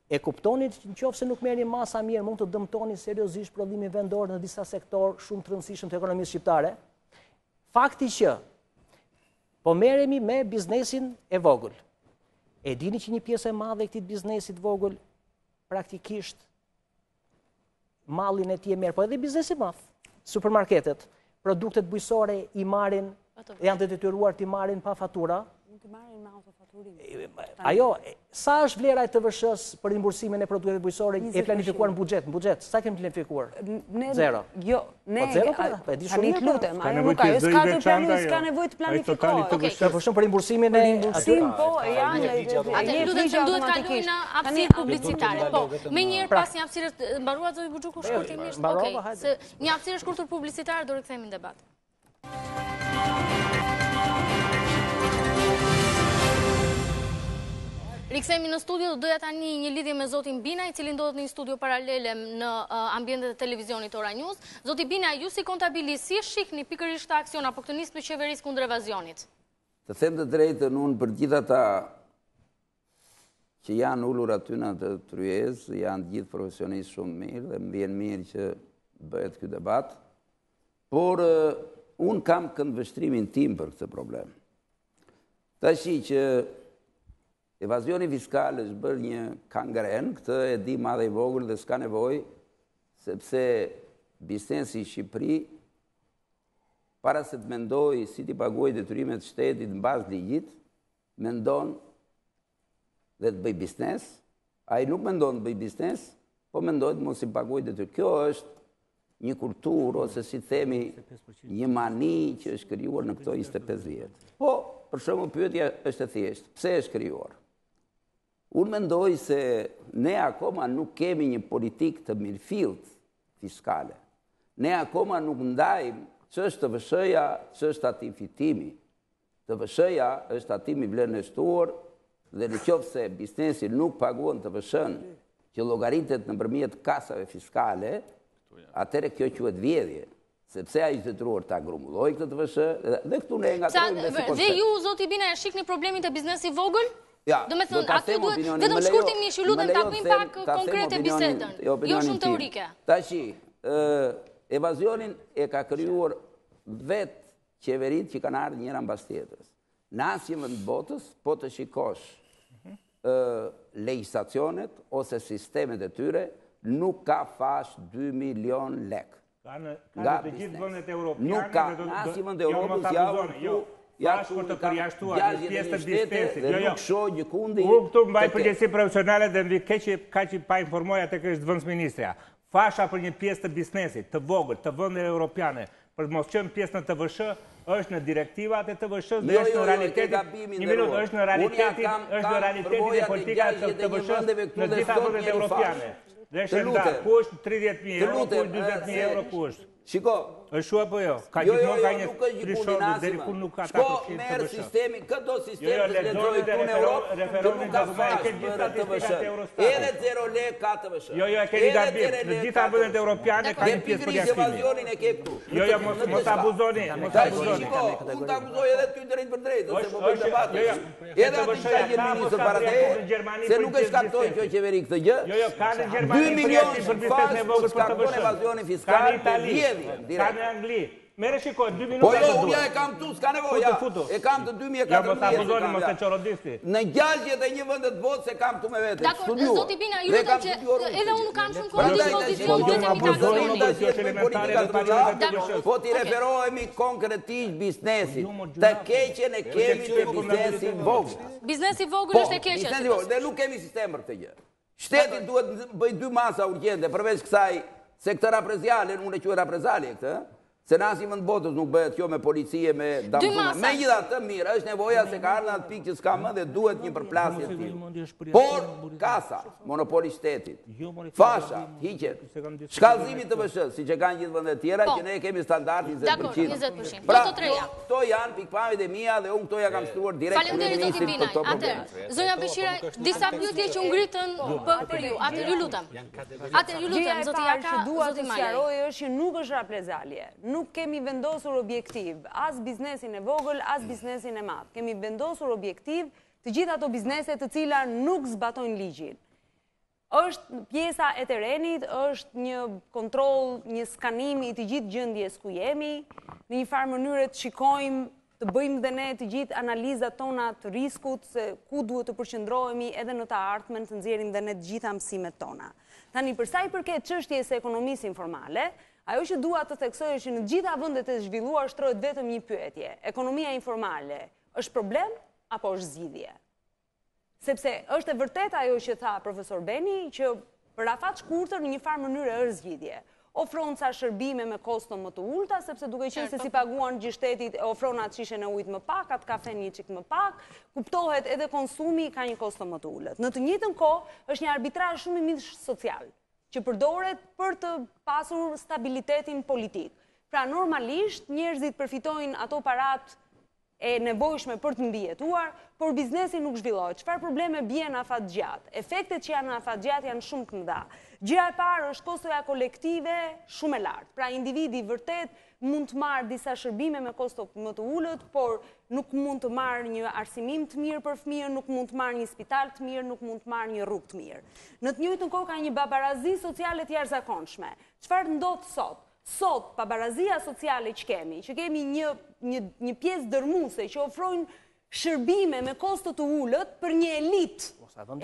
[SPEAKER 9] e kuptoni që nëse nuk merrni masa mirë, mund të dëmtoni seriozisht prodhimin vendor në disa sektor shumë të rëndësishëm të ekonomisë shqiptare. Fakti që po merremi me biznesin e vogël. E dini që një pjesë e madhe e këtij biznesit vogël praktikisht mallin e tij e merr, po edhe biznesi i madh. Supermarketet, produktet bujqësore i marrin, janë të detyruar t'i marrin pa fatura. Ajo, sa është vlera e TVSH-s për rimbursimin e produkteve bujqësore e planifikuar në buxhet? Sa kemi planifikuar? Zero.
[SPEAKER 7] Jo, ne e di shumë mirë. Lutem, ajo nuk ajo s'ka të planifikojë, s'ka nevojë të planifikohet.
[SPEAKER 9] Për shumë për rimbursimin e
[SPEAKER 7] po, janë.
[SPEAKER 1] Atë lutem se duhet kaloj në hapësirë publicitare. Po, më njëherë pas një hapësire mbaruat zoti Buxhuku shkurtimisht. Okej, se një hapësirë shkurtër publicitare do rikthehemi në debat. Rikthehemi në studio, do doja tani një lidhje me zotin Bina, i cili ndodhet në një studio paralele në ambientet e televizionit Ora News. Zoti Bina, ju si kontabilist, si shihni pikërisht këtë aksion apo këtë nismë të qeverisë kundër evazionit?
[SPEAKER 10] Të them të drejtën, unë për gjithë ata që janë ullur aty në të tryez, janë gjithë profesionistë shumë mirë dhe më vjen mirë që bëhet ky debat, por unë kam këndvështrimin tim për këtë problem. Tashi që evazioni fiskal është bërë një kangren, këtë e di madhe i vogël dhe s'ka nevojë, sepse biznesi i Shqipëri, para se të mendoj si t'i paguaj detyrimet shtetit në bazë ligjit, mendon dhe të bëj biznes, ai nuk mendon të bëj biznes, po mendoj të mos i paguaj detyrimet. Kjo është një kulturë, ose si themi, një mani që është krijuar në këto 25 vjet. Po, për shembull, pyetja është e thjeshtë, pse është krijuar? Unë mendoj se ne akoma nuk kemi një politikë të mirëfillt fiskale. Ne akoma nuk ndajmë ç'është TVSH-ja, ç'është ati fitimi. TVSH-ja është atimi vlerën e shtuar dhe në qoftë se biznesi nuk paguan TVSH-n që llogaritet nëpërmjet kasave fiskale, atëherë kjo quhet vjedhje. Sepse ai është detyruar ta grumullojë këtë TVSH dhe këtu ne ngatrojmë me sikur.
[SPEAKER 1] Dhe ju, zoti Bina, e shihni problemin të biznesi vogël?
[SPEAKER 10] Ja,
[SPEAKER 1] do me thënë, aty duhet vetëm shkurtimisht, ju lutem ta bëjmë pak konkrete bisedën, jo shumë teorike.
[SPEAKER 10] Tashi, evazionin e ka krijuar vetë qeveritë që kanë ardhur njëra mbas tjetrës. Në asnjë vend të botës, po të shikosh legjislacionet ose sistemet e tyre, nuk ka fash 2 milion lek.
[SPEAKER 8] Ka të gjithë vendet europiane.
[SPEAKER 10] Nuk ka, në asnjë vend të Europës
[SPEAKER 8] Fash për të përjashtuar një pjesë të biznesit.
[SPEAKER 10] Dhe nuk shoh gjë kundi.
[SPEAKER 8] Unë këtu mbaj përgjegjësi profesionale dhe mbi kaq pa informoja tek është zëvendësministrja. Fasha për një pjesë të biznesit, të vogël, të vendeve europiane, për të mos qenë pjesë në TVSH, është në direktivat e TVSH-s dhe është në realitetin. Një minutë, është në realitetin e politikave të TVSH-s në gjitha vendet europiane. Dhe është nda, ku është 30.000 euro, ku është 20.000 euro, ku është?
[SPEAKER 10] Shiko.
[SPEAKER 8] është shua po jo? Ka gjithmonë ka një trishodë deri ku nuk ka ta
[SPEAKER 10] përfshirë të vëshë. Sistemi, këto sistemi të lexoj këtu në Europë, që nuk ka fash për të vëshë. Edhe 0 lek ka të vëshë.
[SPEAKER 8] Jo, e keni gabim. Në gjitha vendet europiane ka një pjesë përjashtimi. Jo, mos abuzoni, mos abuzoni.
[SPEAKER 10] Unë të abuzoj edhe ty drejt për drejt, ose po bëj debat. Edhe aty që jenë ministër para te, se nuk e shkaktoj kjo qeveri këtë gjë.
[SPEAKER 8] Jo, ka në Gjermani
[SPEAKER 10] 2 milion fash për të vëshë. Evazioni fiskal të vjedhje.
[SPEAKER 8] Ka në Angli. Mere shikoj, 2 minuta
[SPEAKER 10] po jo, unë ja e kam tu, s'ka nevoja. E kam të 2014.
[SPEAKER 8] Ja, mos abuzoni, mos e qorodisti.
[SPEAKER 10] Në 61 vendet botë se kam tu me vete.
[SPEAKER 1] Dakor, zoti Bina, ju lutem që edhe unë kam shumë kohë dispozicion të kemi
[SPEAKER 10] po ti referohemi konkretisht biznesit. Të keqen e kemi të biznesi vogël.
[SPEAKER 1] Biznesi vogël është e keqen.
[SPEAKER 10] Dhe nuk kemi sistem për këtë gjë. Shteti duhet bëj 2 masa urgjente, përveç kësaj se këtë rapreziale, unë e quaj raprezalie këtë, Se në asim në botës nuk bëhet kjo me policie, me damzume. Me gjitha të mirë, është nevoja se ka ardhë atë pikë që s'ka më dhe duhet një përplasje të tillë. Por, kasa, monopoli shtetit, fasha, hiqet, shkallëzimi të vëshës, si që kanë gjithë vëndet tjera, që ne kemi standart 20%. Pra, këto janë pikpamjet e mia dhe unë këto ja kam shtruar direkt në ministrin për këto probleme.
[SPEAKER 1] Zonja Beshira, disa pyetje që ngritën për ju. Atëherë ju lutem. Zoti Jaka, zoti Malaj.
[SPEAKER 7] Është që nuk është raplezalje. Nuk kemi vendosur objektiv, as biznesin e vogël, as biznesin e madh. Kemi vendosur objektiv të gjitha ato biznese të cilat nuk zbatojnë ligjin. Është pjesa e terrenit, është një kontroll, një skanim i të gjithë gjendjes ku jemi, në një farë mënyrë të shikojmë, të bëjmë dhe ne të gjithë analizat tona të riskut, se ku duhet të përqendrohemi edhe në të ardhmen të nxjerrim dhe ne të gjitha mësimet tona. Tani për sa i përket çështjes së ekonomisë informale, ajo që dua të theksoj është që në gjitha vendet e zhvilluar shtrohet vetëm një pyetje. Ekonomia informale është problem apo është zgjidhje? Sepse është e vërtetë ajo që tha profesor Beni, që për afat shkurtër në një farë mënyrë është zgjidhje. Ofron ca shërbime me kosto më të ulta, sepse duke qenë se si paguan gjithë shtetit, ofron atë shishen e ujit më pak, atë kafen një çik më pak, kuptohet edhe konsumi ka një kosto më të ulët. Në të njëjtën kohë është një arbitrazh shumë i mirë social, që përdoret për të pasur stabilitetin politik. Pra normalisht njerëzit përfitojnë ato parat e nevojshme për të mbijetuar, por biznesi nuk zhvillohet. Çfarë probleme bien afatgjatë? Efektet që janë afatgjatë janë shumë të mëdha. Gjëja e parë është kostoja kolektive shumë e lartë. Pra individi vërtet mund të marrë disa shërbime me kosto më të ulët, por nuk mund të marrë një arsimim të mirë për fëmijën, nuk mund të marrë një spital të mirë, nuk mund të marrë një rrugë të mirë. Në të njëjtën kohë ka një babarazi sociale të jashtëzakonshme. Çfarë ndodh sot? Sot, pabarazia sociale që kemi një pjesë dërmuese që ofrojnë shërbime me kosto të ulët për një elitë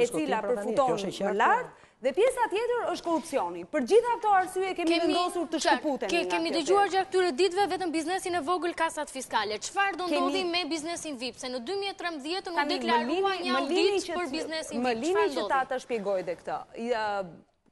[SPEAKER 7] e cila përfuton më lart, dhe pjesa tjetër është korrupsioni. Për gjitha këto arsye kemi vendosur të shkëputemi.
[SPEAKER 1] Kemi dëgjuar gjatë këtyre ditëve vetëm biznesin e vogël kasat fiskale. Çfarë do ndodhi me biznesin VIP? Se në 2013 nuk deklarua një audit për biznesin VIP.
[SPEAKER 7] Më lini që ta shpjegoj edhe këtë.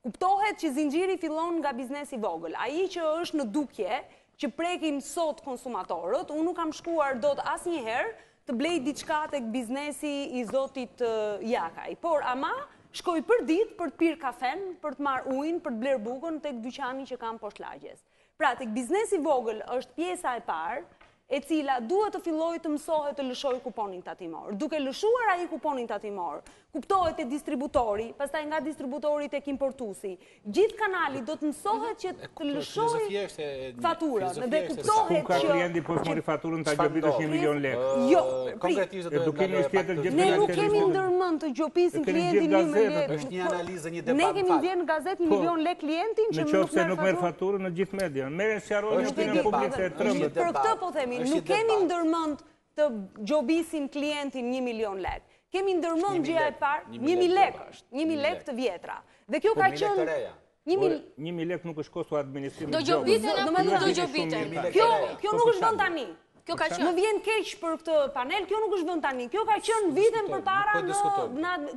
[SPEAKER 7] Kuptohet që zinxhiri fillon nga biznesi vogël. Ai që është në dukje, që prekin sot konsumatorët, unë nuk kam shkuar dot asnjëherë të blej diçka tek biznesi i zotit Jakaj. Por ama shkoj për ditë për të pirë kafen, për të marrë ujin, për të bler bukën tek dyqani që kam poshtë lagjes. Pra tek biznesi vogël është pjesa e parë, e cila duhet të fillojë të mësohet të lëshojë kuponin tatimor. Duke lëshuar ai kuponin tatimor, kuptohet te distributori, pastaj nga distributori tek importuesi. Gjithë kanali do të mësohet që të lëshojë faturën dhe kuptohet
[SPEAKER 8] që klienti po mori faturën ta gjobitësh 1 milion lekë.
[SPEAKER 7] Jo,
[SPEAKER 2] konkretisht do
[SPEAKER 8] të tjetër gjithë.
[SPEAKER 7] Ne nuk kemi ndërmend të gjopisim klientin 1 milion lekë.
[SPEAKER 2] Është një analizë, një debat.
[SPEAKER 7] Ne kemi vënë në gazetë 1 milion lekë klientin që
[SPEAKER 8] nuk merr faturën në gjithë media. Merren sqarojnë opinion publik se trembët.
[SPEAKER 7] Për këtë po themi, nuk kemi ndërmend të gjobisim klientin 1 milion lekë. Kemi ndërmend gjëja e parë, 1.000 lekë është, 1.000 lekë të vjetra. Dhe kjo ka qenë
[SPEAKER 8] 1.000 lekë nuk është kosto administrimi.
[SPEAKER 1] Do gjobiten.
[SPEAKER 7] Kjo nuk është vënë tani. Më vjen keq për këtë panel, kjo nuk është vënë tani. Kjo ka qenë vitën përpara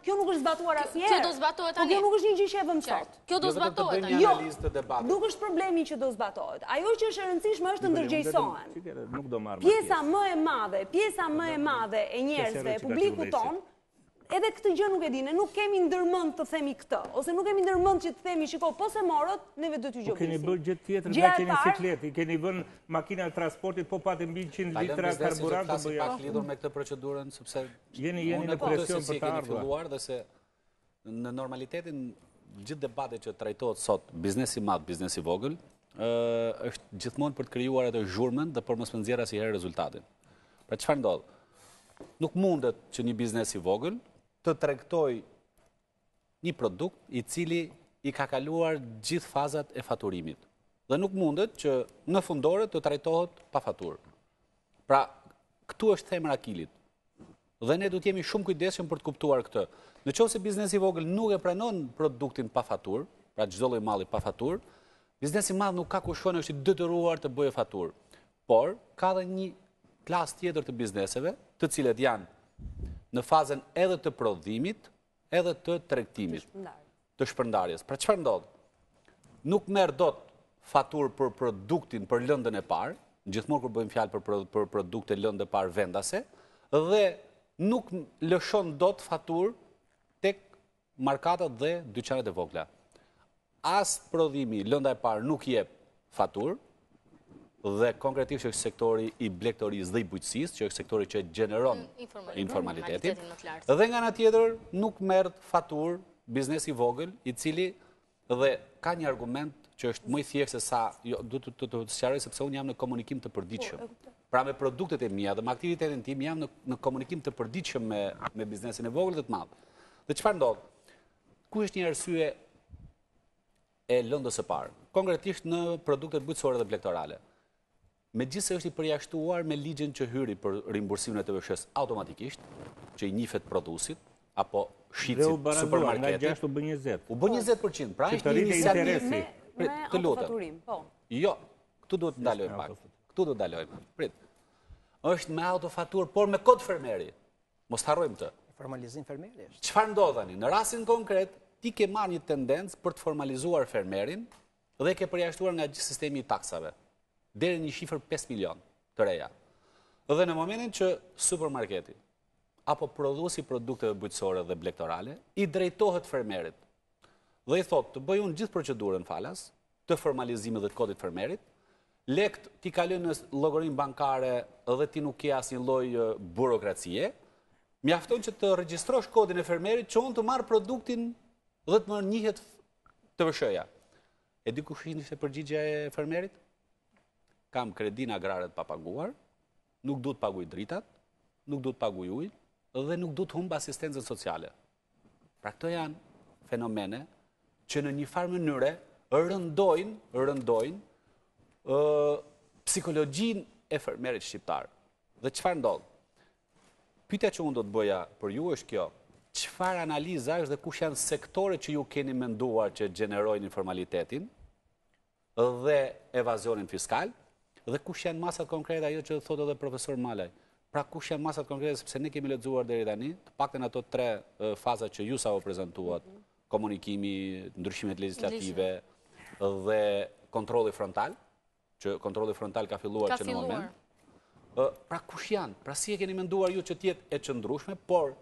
[SPEAKER 7] kjo nuk është zbatuar asnjëherë.
[SPEAKER 1] Kjo do zbatohet tani.
[SPEAKER 7] Kjo nuk është një gjë që e vëmë sot.
[SPEAKER 1] Kjo do zbatohet tani.
[SPEAKER 7] Jo, nuk është problemi që do zbatohet. Ajo që është e rëndësishme është të ndërgjegjësohen. Pjesa më e madhe e njerëzve, publiku ton, edhe këtë gjë nuk e dinë, nuk kemi ndërmend të themi këtë, ose nuk kemi ndërmend që të themi, shiko, po se morët, neve do t'ju gjobisim.
[SPEAKER 8] Keni bërë gjë tjetër nga keni cikleti, keni vënë makina e transportit, po patë mbi 100 litra karburant të bëja.
[SPEAKER 2] Pak lidhur me këtë procedurën, sepse
[SPEAKER 8] jeni në presion për të
[SPEAKER 2] ardhuar dhe se në normalitetin gjithë debatet që trajtohet sot, biznesi madh, biznesi vogël, është gjithmonë për të krijuar atë zhurmën dhe për mos më nxjerrë asnjëherë rezultatin. Pra çfarë ndodh? Nuk mundet që një biznes i vogël të tregtoj një produkt i cili i ka kaluar gjithë fazat e faturimit. Dhe nuk mundet që në fundore të trajtohet pa faturë. Pra, këtu është themra akilit. Dhe ne du t'jemi shumë kujdesshëm për të kuptuar këtë. Në qoftë se biznesi i vogël nuk e pranon produktin pa faturë, pra çdo lloj malli pa faturë, biznesi i madh nuk ka kushton, është i detyruar të bëjë faturë. Por ka edhe një klasë tjetër të bizneseve, të cilët janë në fazën edhe të prodhimit, edhe të tregtimit, të shpërndarjes. Pra çfarë ndodh? Nuk merr dot faturë për produktin për lëndën e parë, gjithmonë kur bëjmë fjalë për produkte lëndë e parë vendase, dhe nuk lëshon dot faturë tek markatat dhe dyqanet e vogla. As prodhimi lënda e parë nuk jep faturë, dhe konkretisht është sektori i blegtorisë dhe i bujqësisë, që është sektori që gjeneron informalitetin, dhe nga ana tjetër nuk merr faturë biznesi i vogël, i cili dhe ka një argument që është më i thjeshtë se sa, du të sqaroj sepse unë jam në komunikim të përditshëm. Pra me produktet e mia dhe me aktivitetin tim jam në komunikim të përditshëm me biznesin e vogël dhe të madh. Dhe çfarë ndodh? Ku është një arsye e lëndës së parë? Konkretisht në produktet bujqësore dhe blegtorale. Megjithëse është i përjashtuar me ligjin që hyri për rimbursimin e TVSH-s automatikisht, që i njihet prodhuesit apo shitësit supermarketit.
[SPEAKER 8] Nga 6 u bë 20.
[SPEAKER 2] U bë 20%, pra është një
[SPEAKER 8] iniciativë.
[SPEAKER 7] Me autofaturim, po.
[SPEAKER 2] Jo, këtu duhet ndalojmë pak. Këtu duhet ndalojmë. Prit. Është me autofaturë, por me kod fermeri. Mos harrojmë të.
[SPEAKER 9] Formalizim fermeri është.
[SPEAKER 2] Çfarë ndodh tani? Në rastin konkret, ti ke marrë një tendencë për të formalizuar fermerin dhe ke përjashtuar nga gjithë sistemi i taksave deri një shifër 5 milion të reja. Dhe në momentin që supermarketi apo prodhuesi produkteve bujqësore dhe blegtorale i drejtohet fermerit dhe i thotë të bëj unë gjithë procedurën falas të formalizimit dhe të kodit fermerit, lekt ti kalon në llogarinë bankare dhe ti nuk ke asnjë lloj burokracie, mjafton që të regjistrosh kodin e fermerit që unë të marr produktin dhe të më njihet TVSH-ja. E di kush ishte përgjigjja e fermerit? Kam kredin agrare të papaguar, nuk du të paguaj dritat, nuk du të paguaj ujë, dhe nuk du të humb asistencën sociale. Pra këto janë fenomene që në një farë mënyre rëndojnë psikologjinë e fermerit shqiptar. Dhe çfarë ndodh? Pyetja që unë do të bëja për ju është kjo: çfarë analiza është dhe kush janë sektorët që ju keni menduar që gjenerojnë informalitetin dhe evazionin fiskal? Dhe kush janë masat konkrete, ajo që thotë edhe profesor Malaj. Pra kush janë masat konkrete, sepse ne kemi lexuar deri tani, të paktën ato 3 faza që ju sapo prezantuat, komunikimi, ndryshimet legislative dhe kontrolli frontal, që kontrolli frontal ka filluar që në moment. Pra kush janë? Pra si e keni menduar ju që të jetë e qëndrueshme, por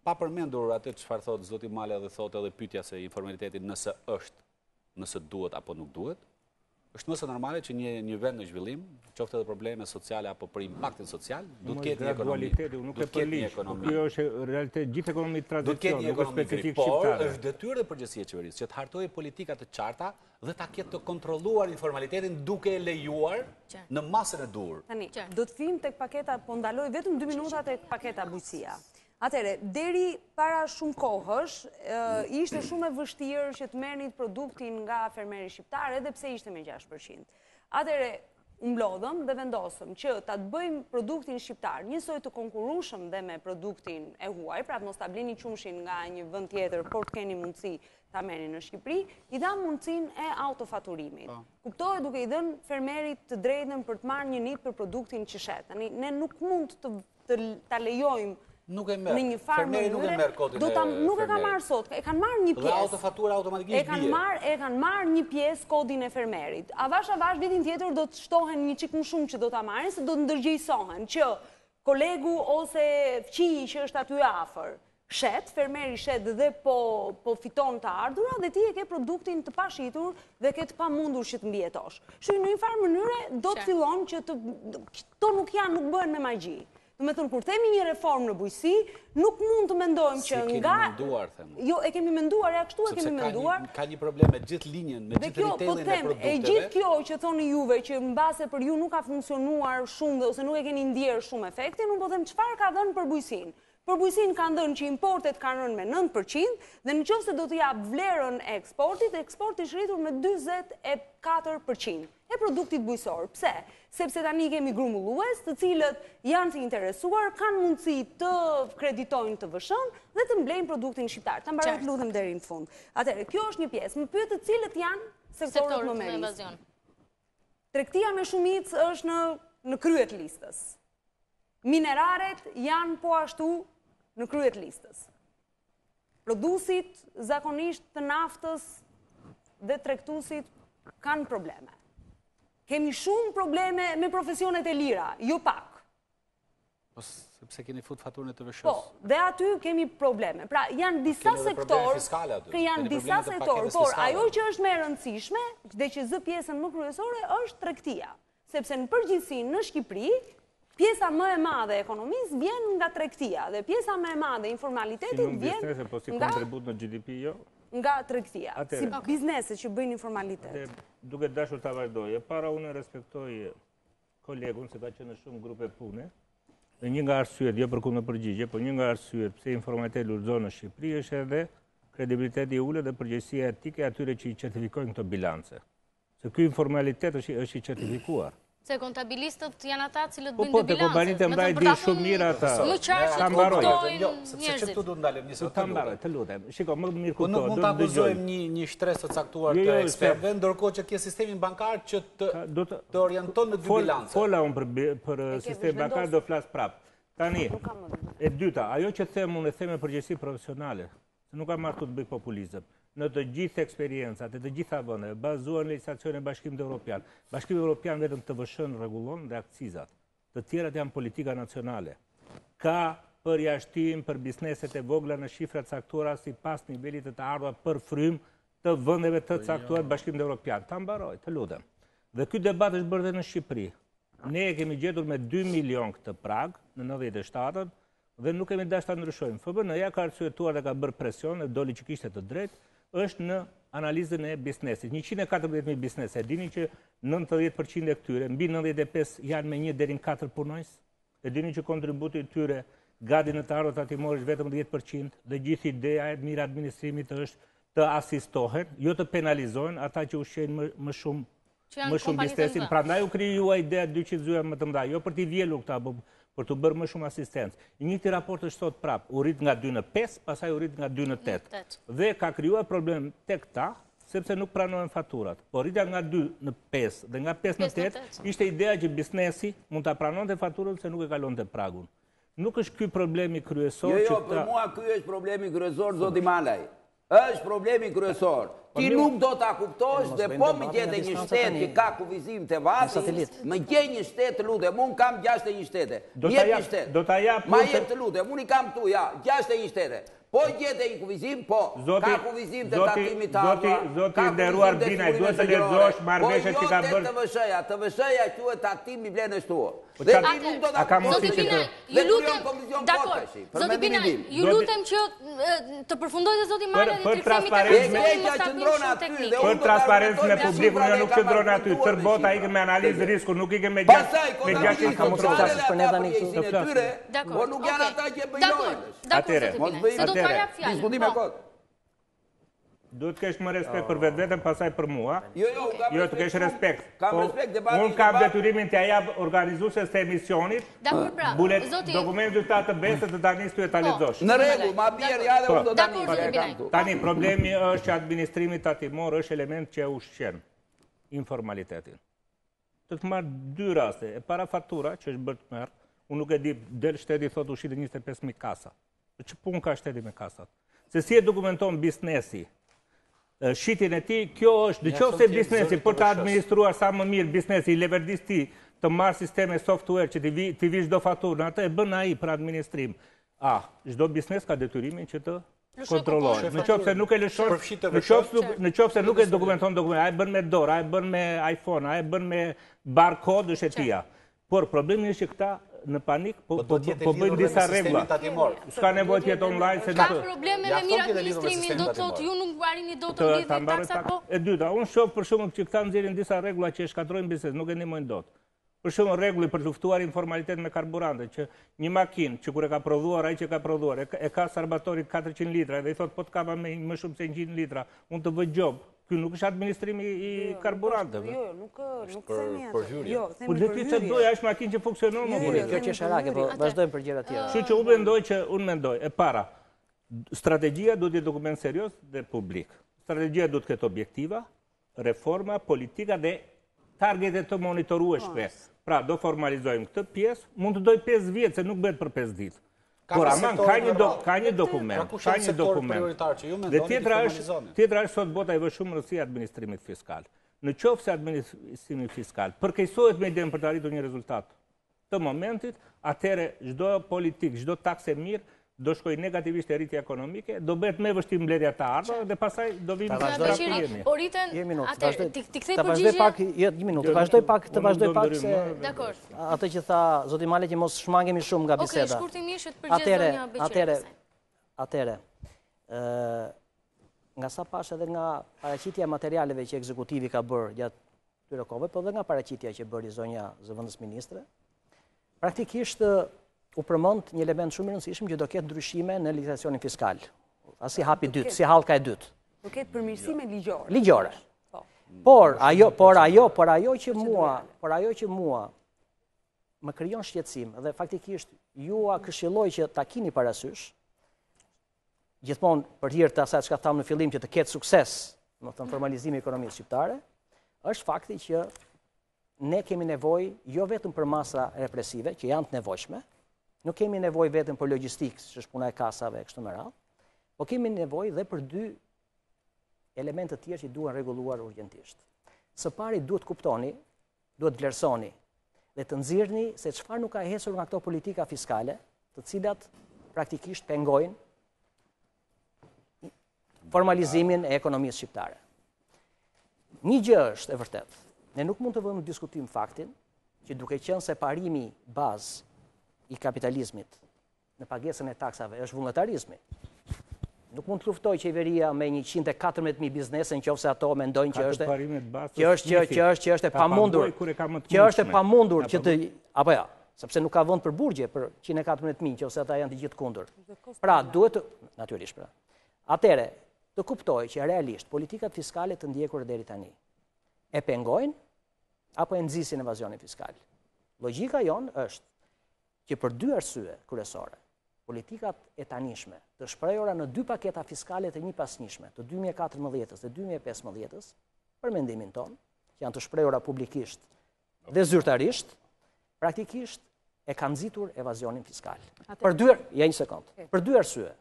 [SPEAKER 2] pa përmendur atë çfarë thotë zoti Malaj dhe thotë edhe pyetja se informaliteti nëse duhet apo nuk duhet. Është mëse normale që një vend në zhvillim, qoftë edhe probleme sociale apo për impaktin social, duhet të ketë një ekonomi.
[SPEAKER 8] Nuk e përlish. Kjo është realitet gjithë ekonomitë tradicion, nuk është specifik shqiptare.
[SPEAKER 2] Por është detyrë dhe përgjegjësia e qeverisë që të hartojë politika të qarta dhe ta ketë të kontrolluar informalitetin duke e lejuar në masën e dur.
[SPEAKER 7] Tani, do të vim tek paketa, po ndaloj vetëm 2 minuta tek paketa bujqësia. Atëre, deri para shumë kohësh, ishte shumë e vështirë që të merrnit produktin nga fermeri shqiptar, edhe pse ishte me 6%. Atëre, mblodhëm dhe vendosëm që ta të bëjmë produktin shqiptar njësoj të konkurueshëm dhe me produktin e huaj, pra të mos ta blini qumshin nga një vend tjetër, por të keni mundësi ta merrni në Shqipëri, i dha mundësinë e autofaturimit. Kuptohet duke i dhënë fermerit të drejtën për të marrë një nit për produktin që shet. Tani, ne nuk mund ta lejojmë
[SPEAKER 2] Nuk e merr.
[SPEAKER 7] Në një farë
[SPEAKER 2] Fermeri nuk e merr kodin e fermerit.
[SPEAKER 7] Nuk e ka marrë sot, e kanë marrë një pjesë.
[SPEAKER 2] Dhe autofatura automatikisht bie.
[SPEAKER 7] E kanë marrë një pjesë kodin e fermerit. Avash vitin tjetër do të shtohen një çik më shumë që do ta marrin, se do të ndërgjegjësohen që kolegu ose fqiji që është aty afër shet, fermeri shet dhe po fiton të ardhura dhe ti e ke produktin të pashitur dhe ke të pamundur që të mbijetosh. Kështu në një farë mënyre do të fillon që to nuk bëhen me magji. Do të thënë, kur themi një reformë në bujqësi, nuk mund të mendojmë që nga...
[SPEAKER 2] Si kemi menduar, them.
[SPEAKER 7] Jo, e kemi menduar, ja kështu e kemi menduar.
[SPEAKER 2] Ka një problem me gjithë linjën, me gjithë retailin e produkteve.
[SPEAKER 7] E gjithë kjo që thoni juve, që mbase për ju nuk ka funksionuar shumë ose nuk e keni ndjerë shumë efektin, unë po them çfarë ka dhënë për bujqësinë. Për bujqësinë kanë dhënë që importet kanë rënë me 9% dhe nëse do të jap vlerën e eksportit, eksporti është rritur me 44% e produktit bujqësor. Pse? Sepse tani kemi grumbullues, të cilët janë të interesuar, kanë mundësi të kreditojnë TVSH-n dhe të mblejnë produktin shqiptar. Ta mbaroj lutem deri në fund. Atëherë, kjo është një pjesë. Më pyet të cilët janë sektorët më meris. Tregtia me shumicë është në krye të listës. Mineraret janë po ashtu në krye të listës. Produsit zakonisht të naftës dhe tregtuesit kanë probleme. Kemi shumë probleme me profesionet e lira, jo pak.
[SPEAKER 2] Po, sepse keni fut faturën e të vëshës.
[SPEAKER 7] Po, dhe aty kemi probleme. Pra, janë disa sektorë, por ajo që është me rëndësishme, dhe që zë pjesën më kryesore, është tregtia. Sepse në përgjithësi në Shqipëri, pjesa më e madhe e ekonomisë vjen nga tregtia, dhe pjesa më e madhe e informalitetit vjen
[SPEAKER 8] po si kontribut në GDP, jo?
[SPEAKER 7] Nga tregtia, si bizneset që bëjnë informalitet.
[SPEAKER 8] Duke dashur të vazhdoj, para unë respektoj kolegun, se ka që në shumë grupe pune, dhe një nga arsyet, jo për ku me përgjigje, po një nga arsyet pëse informalitet lurëzonë në Shqipëri është edhe kredibiliteti i ulët dhe përgjegjësia etike atyre që i certifikojnë këto bilance. Se ky informalitet është i certifikuar.
[SPEAKER 1] Se kontabilistët janë ata cilët bëjnë
[SPEAKER 8] Po,
[SPEAKER 1] dhe
[SPEAKER 8] të kompanitë e mbaj di shumë mirë ata.
[SPEAKER 1] Më qarë që të kuptojnë
[SPEAKER 2] sepse që këtu du të ndalem një
[SPEAKER 8] sot të mbaroj, të lutem. Shiko, më mirë kuptoj.
[SPEAKER 2] Nuk mund të abuzojmë një shtresë të caktuar të ekspertëve, ndërkohë që kje sistemin bankar që të orienton në dy bilance.
[SPEAKER 8] Fola unë për sistemin bankar do flas prapë. Tani, e dyta, ajo që them unë e them me përgjegjësi profesionale, se nuk kam marrë të bëj populizëm. Në të gjithë eksperiencat e të gjitha vende, bazuar në legjislacionin e Bashkimit Evropian. Bashkimi Evropian vetëm të vëshën rregullon dhe akcizat. Të tjerat janë politika nacionale. Ka përjashtim për bizneset e vogla në shifra të caktuara sipas nivelit të ardhur për frym të vendeve të caktuara Bashkimit Evropian. Ta mbaroj, të lutem. Dhe ky debat është bërë edhe në Shqipëri. Ne e kemi gjetur me 2 milion këtë prag në 97-ën dhe nuk kemi dashur ta ndryshojmë. FBN-ja ka arsyetuar dhe ka bërë presion, e doli që kishte të drejtë, është në analizën e biznesit. 114.000 biznese. E dini që 90% e këtyre, mbi 95 janë me 1 deri në 4 punojnës. E dini që kontributi i tyre gati në të ardhur tatimor është vetëm 10% dhe gjithë ideja e mirë administrimit është të asistohen, jo të penalizohen ata që ushqejnë më shumë biznesin. Prandaj u krijua ideja 200 zyra më të mëdha, jo për t'i vjelur këta, për të bërë më shumë asistencë. Njëti raport është sot prapë, u rrit nga 2 në 5, pastaj u rrit nga 2 në 8. Dhe ka krijuar problem tek ta, sepse nuk pranohen faturat. Po rritja nga 2 në 5 dhe nga 5 në 8, ishte ideja që biznesi mund ta pranonte faturën se nuk e kalonte pragun. Nuk është ky problemi kryesor që
[SPEAKER 10] Jo, për mua ky është problemi kryesor, zoti Malaj. Është problemi kryesor. Ti nuk do ta kuptosh dhe po më gjete një shtet që ka kufizim të vati, më gjej një shtet të lutem, unë kam 61 shtete. Jep një shtet. Ma jep të lutem, unë i kam këtu, ja, 61 shtete. Po gjete një kufizim, po, ka kufizim të tatimit të ardhua.
[SPEAKER 8] Zoti nderuar Binaj, duhet të lexosh marrëveshjet që ka bërë.
[SPEAKER 10] Po jo të TVSH-ja quhet tatimi blenës tua. Dhe ti nuk do ta kuptosh.
[SPEAKER 1] Zoti Binaj, ju lutem, dakor. Zoti Binaj, ju lutem që të përfundojë zoti Marë dhe të kthehemi
[SPEAKER 8] për transparencën e publikut, jo nuk qëndron aty. Tër bota ikën me analizë risku, nuk ikën me gjashtë kontroll.
[SPEAKER 10] Po nuk janë ata që bëjnë. Diskutime kot.
[SPEAKER 8] Duhet të kesh më respekt për vetveten, pastaj për mua. Jo, të kesh respekt.
[SPEAKER 10] Kam respekt debatin.
[SPEAKER 8] Unë kam detyrimin të jap organizueses të emisionit. Bulet dokumentin të besë të tani ty ta lexosh.
[SPEAKER 10] Në rregull, ma bjerë ja dhe unë do tani kam këtu.
[SPEAKER 8] Tani problemi është që administrimi tatimor është element që ushqen informalitetin. Të marr 2 raste. E para fatura që është bërë të merr. Unë nuk e di, del shteti thotë ushqit 25.000 kasa. Që pun ka shteti me kasat? Se si e dokumenton biznesi shitjen e tij, kjo është, nëse biznesi për të administruar sa më mirë biznesi i leverdisti të marrë sisteme software që t'i vi çdo faturë, atë e bën ai për administrim. Çdo biznes ka detyrimin që të kontrollojë. Nëse nuk e lëshon, nëse nuk e dokumenton dokument, ai bën me dorë, ai bën me iPhone, ai bën me barcode e tia. Por problemi është që këta në panik po bëjnë disa rregulla. S'ka nevojë të jetë online se
[SPEAKER 1] ka probleme me mirë administrimin, do të thotë ju nuk arrini dot të lidhni taksa po.
[SPEAKER 8] E dyta, unë shoh për shembull që këta nxjerrin disa rregulla që e shkatrojnë biznes, nuk e ndihmojnë dot. Për shembull rregulli për të ftuar informalitet me karburante, që një makinë që kur e ka prodhuar ai që ka prodhuar, e ka serbatori 400 litra dhe i thotë po të kapa me më shumë se 100 litra, unë të vë job. Ky nuk është administrimi i karburanteve.
[SPEAKER 7] Jo, nuk themi atë. Jo, themi
[SPEAKER 8] për hyrje. Po doja është makinë që funksionon më mirë.
[SPEAKER 9] Kjo që është harake, po vazhdojmë për gjëra tjera.
[SPEAKER 8] Kështu që unë mendoj, e para, strategjia duhet të jetë dokument serioz dhe publik. Strategjia duhet të ketë objektiva, reforma, politika dhe targete të monitorueshme. Pra, do formalizojmë këtë pjesë, mund të doj 5 vjet, se nuk bëhet për 5 ditë. Por aman, ka një dokument, dhe tjetra është sot bota i vë shumë rëndësi administrimit fiskal. në qoftë se administrimi fiskal përkeqësohet me idenë për të arritur një rezultat të momentit, atëherë çdo politik, çdo taksë mirë do shkoj negativisht e rritje ekonomike, do bëhet me vështirë mbledhja të ardhurave dhe pastaj do vim
[SPEAKER 1] Po rriten, atë ti kthej
[SPEAKER 9] përgjigje. Të vazhdoj pak se
[SPEAKER 1] Dakor.
[SPEAKER 9] Atë që tha zoti Male që mos shmangemi shumë nga biseda.
[SPEAKER 1] Okej, shkurtimisht përgjigj zonja Beqiri.
[SPEAKER 9] Atëre, nga sa pash edhe nga paraqitja e materialeve që ekzekutivi ka bërë gjatë këtyre kohëve, po edhe nga paraqitja që bëri zonja zëvendës ministre, praktikisht u përmend një element shumë i rëndësishëm që do ketë ndryshime në legjislacionin fiskal. Si hapi dytë, si hallka e dytë.
[SPEAKER 7] Do ketë përmirësime ligjore.
[SPEAKER 9] Ligjore. Por ajo që mua më krijon shqetësim dhe faktikisht ju a këshilloj që ta keni parasysh gjithmonë për hir të asaj çka thamë në fillim që të ketë sukses, do të thënë formalizimi i ekonomisë shqiptare, është fakti që ne kemi nevojë jo vetëm për masa represive që janë të nevojshme, nuk kemi nevojë vetëm për logjistikë, që është puna e kasave e kështu me radhë, po kemi nevojë dhe për dy elemente të tjerë që duhen rregulluar urgjentisht. Së pari duhet kuptoni, duhet vlerësoni dhe të nxirrni se çfarë nuk ka hecur nga këto politika fiskale, të cilat praktikisht pengojnë formalizimin e ekonomisë shqiptare. Një gjë është e vërtetë. Ne nuk mund të vëmë në diskutim faktin që duke qenë se parimi bazë i kapitalizmit në pagesën e taksave është vullnetarizmi. Nuk mund të luftoj qeveria me 114.000 biznese nëse ato mendojnë që është e pamundur. Që është e pamundur që të apo ja, sepse nuk ka vend për burgje për 114.000 nëse ata janë të gjithë kundër. Pra duhet natyrisht pra. Atëre, të kuptoj që realisht politikat fiskale të ndjekur deri tani e pengojnë apo e nxisin evazionin fiskal. Logjika jonë është që për dy arsye kryesore, politikat e tanishme të shprehura në dy paketa fiskale të njëpasnjshme, të 2014-s dhe 2015-s, për mendimin tonë, që janë të shprehura publikisht dhe zyrtarisht, praktikisht e kanë nxitur evazionin fiskal. Për dy arsye,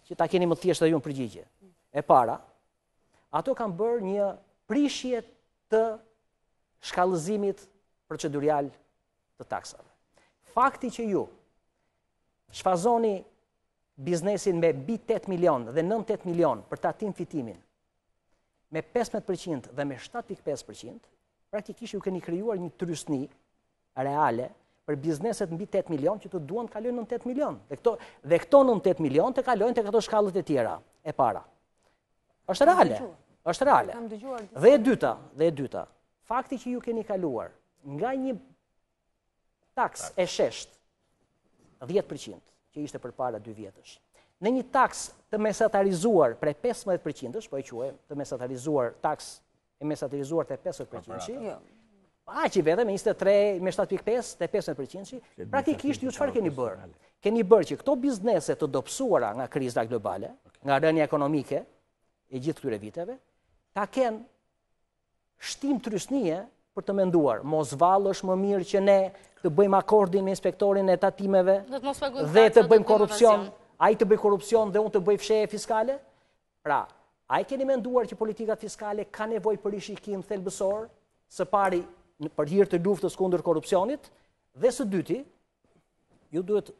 [SPEAKER 9] që ta keni më thjesht dhe ju në përgjigje. E para, ato kanë bërë një prishje të shkallëzimit procedurial të taksave. Fakti që ju shfazoni biznesin me mbi 8 milion dhe 9-8 milion për ta tim fitimin me 15% dhe me 7.5%, praktikisht ju keni krijuar një trysni reale për bizneset mbi 8 milion që të duan të kalojnë 9-8 milion. Dhe këto 9-8 milion të kalojnë tek ato shkallët e tjera. E para. Është reale. Dhe e dyta, fakti që ju keni kaluar nga një taks e shesht 10% që ishte përpara 2 vjetësh. Në një taks të mesatarizuar prej 15%, po e quajmë të mesatarizuar taks e mesatarizuar te 50%. Që vetëm me 23, me 7.5 te 15%, praktikisht ju çfarë keni bërë? Keni bërë që këto biznese të dobësuara nga kriza globale, nga rënja ekonomike e gjithë këtyre viteve, ta kenë shtim trysnie për të menduar, mos vallësh më mirë që ne të bëjmë akordin me inspektorin e tatimeve dhe të bëjmë korrupsion, ai të bëj korrupsion dhe unë të bëj fshehje fiskale? Pra, ai keni menduar që politikat fiskale ka nevojë për rishikim thelbësor, së pari për hir të luftës kundër korrupsionit, dhe së dyti, ju duhet,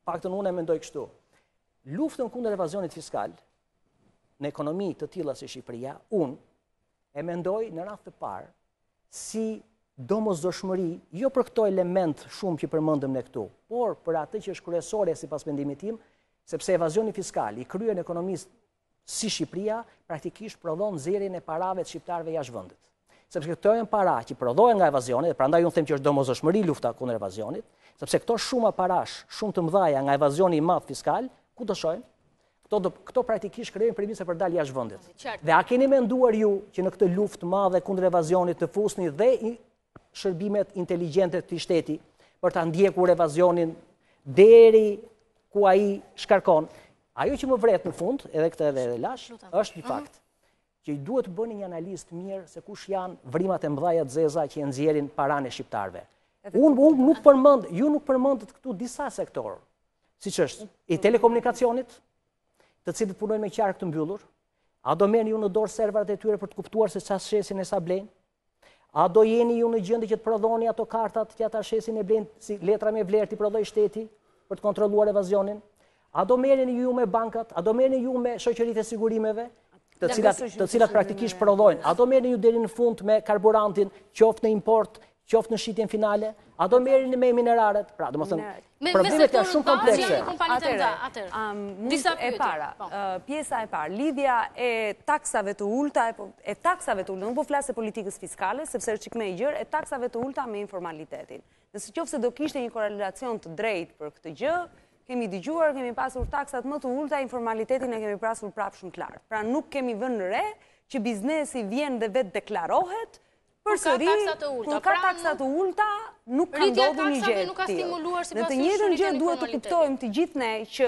[SPEAKER 9] paktën unë e mendoj kështu, luftën kundër evazionit fiskal në ekonomi të tilla si Shqipëria, unë e mendoj në radhë të parë si domosdoshmëri, jo për këto element shumë që përmendëm ne këtu, por për atë që është kryesore sipas mendimit tim, sepse evazioni fiskal i kryer në ekonomisë si Shqipëria praktikisht prodhon nxjerrjen e parave të shqiptarëve jashtë vendit. Sepse këto janë para që prodhohen nga evazioni, dhe prandaj unë them që është domosdoshmëri lufta kundër evazionit, sepse këto shuma parash, shumë të mëdha nga evazioni i madh fiskal, ku do shojnë? Këto praktikisht krijojnë premise për dalë jashtë vendit. Dhe a keni menduar ju që në këtë luftë madhe kundër evazionit të fusni dhe shërbimet inteligjente të shteti për ta ndjekur evazionin deri ku ai shkarkon? Ajo që më vret në fund, edhe këtë edhe lash, është një fakt që duhet të bëni një analizë të mirë se kush janë vrimat e mëdha të zeza që e nxjerrin paranë e shqiptarëve. Unë nuk përmend, ju nuk përmendet këtu disa sektorë, siç është i telekomunikacionit, të cilët punojnë me qark të mbyllur, a do merrni ju në dorë serverat e tyre për të kuptuar se çfarë shesin e sa blejnë? A do jeni ju në gjendje që të prodhoni ato kartat që ata shesin e blen si letra me vlerë të prodhoj shteti për të kontrolluar evazionin? A do merreni ju me bankat? A do merreni ju me shoqëritë e sigurimeve? Të cilat praktikisht prodhojnë? A do merreni ju deri në fund me karburantin, qoftë në import, qoftë në shitjen finale? A do merreni me mineraret? Pra, domethënë, problemet janë shumë komplekse.
[SPEAKER 7] Pjesa e parë, lidhja e taksave të ulta, nuk po flas e politikës fiskale, sepse është çik më e gjerë, e taksave të ulta me informalitetin. Nëse qoftë se do kishte një korelacion të drejtë për këtë gjë, kemi dëgjuar, kemi pasur taksat më të ulta, informalitetin e kemi pasur prapë shumë clarë. Pra nuk kemi vënë re që biznesi vjen dhe vetë deklarohet, përsëri, kur ka taksa të ulta, nuk ka ndodhur një gjë të tillë. Në të njëjtën gjë duhet të kuptojmë të gjithë ne që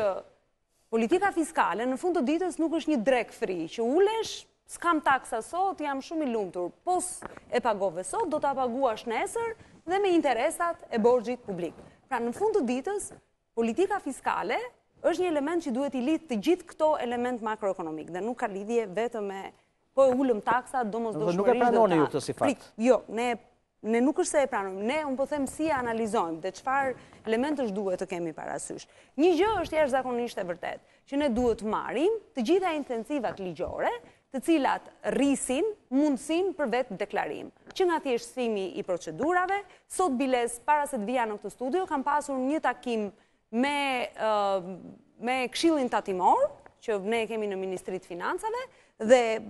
[SPEAKER 7] politika fiskale në fund të ditës nuk është një drek free, që ulesh, s'kam taksa sot, jam shumë i lumtur, pos e pagove sot, do ta paguash nesër dhe me interesat e borxhit publik. Pra në fund të ditës, politika fiskale është një element që duhet i lidh të gjithë këto element makroekonomik dhe nuk ka lidhje vetëm me po e ulëm taksat, domosdoshmërisht.
[SPEAKER 9] Nuk e pranoni ju këtë si fakt?
[SPEAKER 7] Jo, ne nuk është se e pranojmë, ne unë po them si e analizojmë dhe çfarë elementësh duhet të kemi parasysh. Një gjë është jashtëzakonisht e vërtetë, që ne duhet të marrim të gjitha intensivat ligjore, të cilat rrisin mundësinë për vetë deklarim. Që nga thjeshtësimi i procedurave, sot biles para se të vija në këtë studio, kam pasur një takim me Këshillin Tatimor, që ne kemi në Ministritë Financave, dhe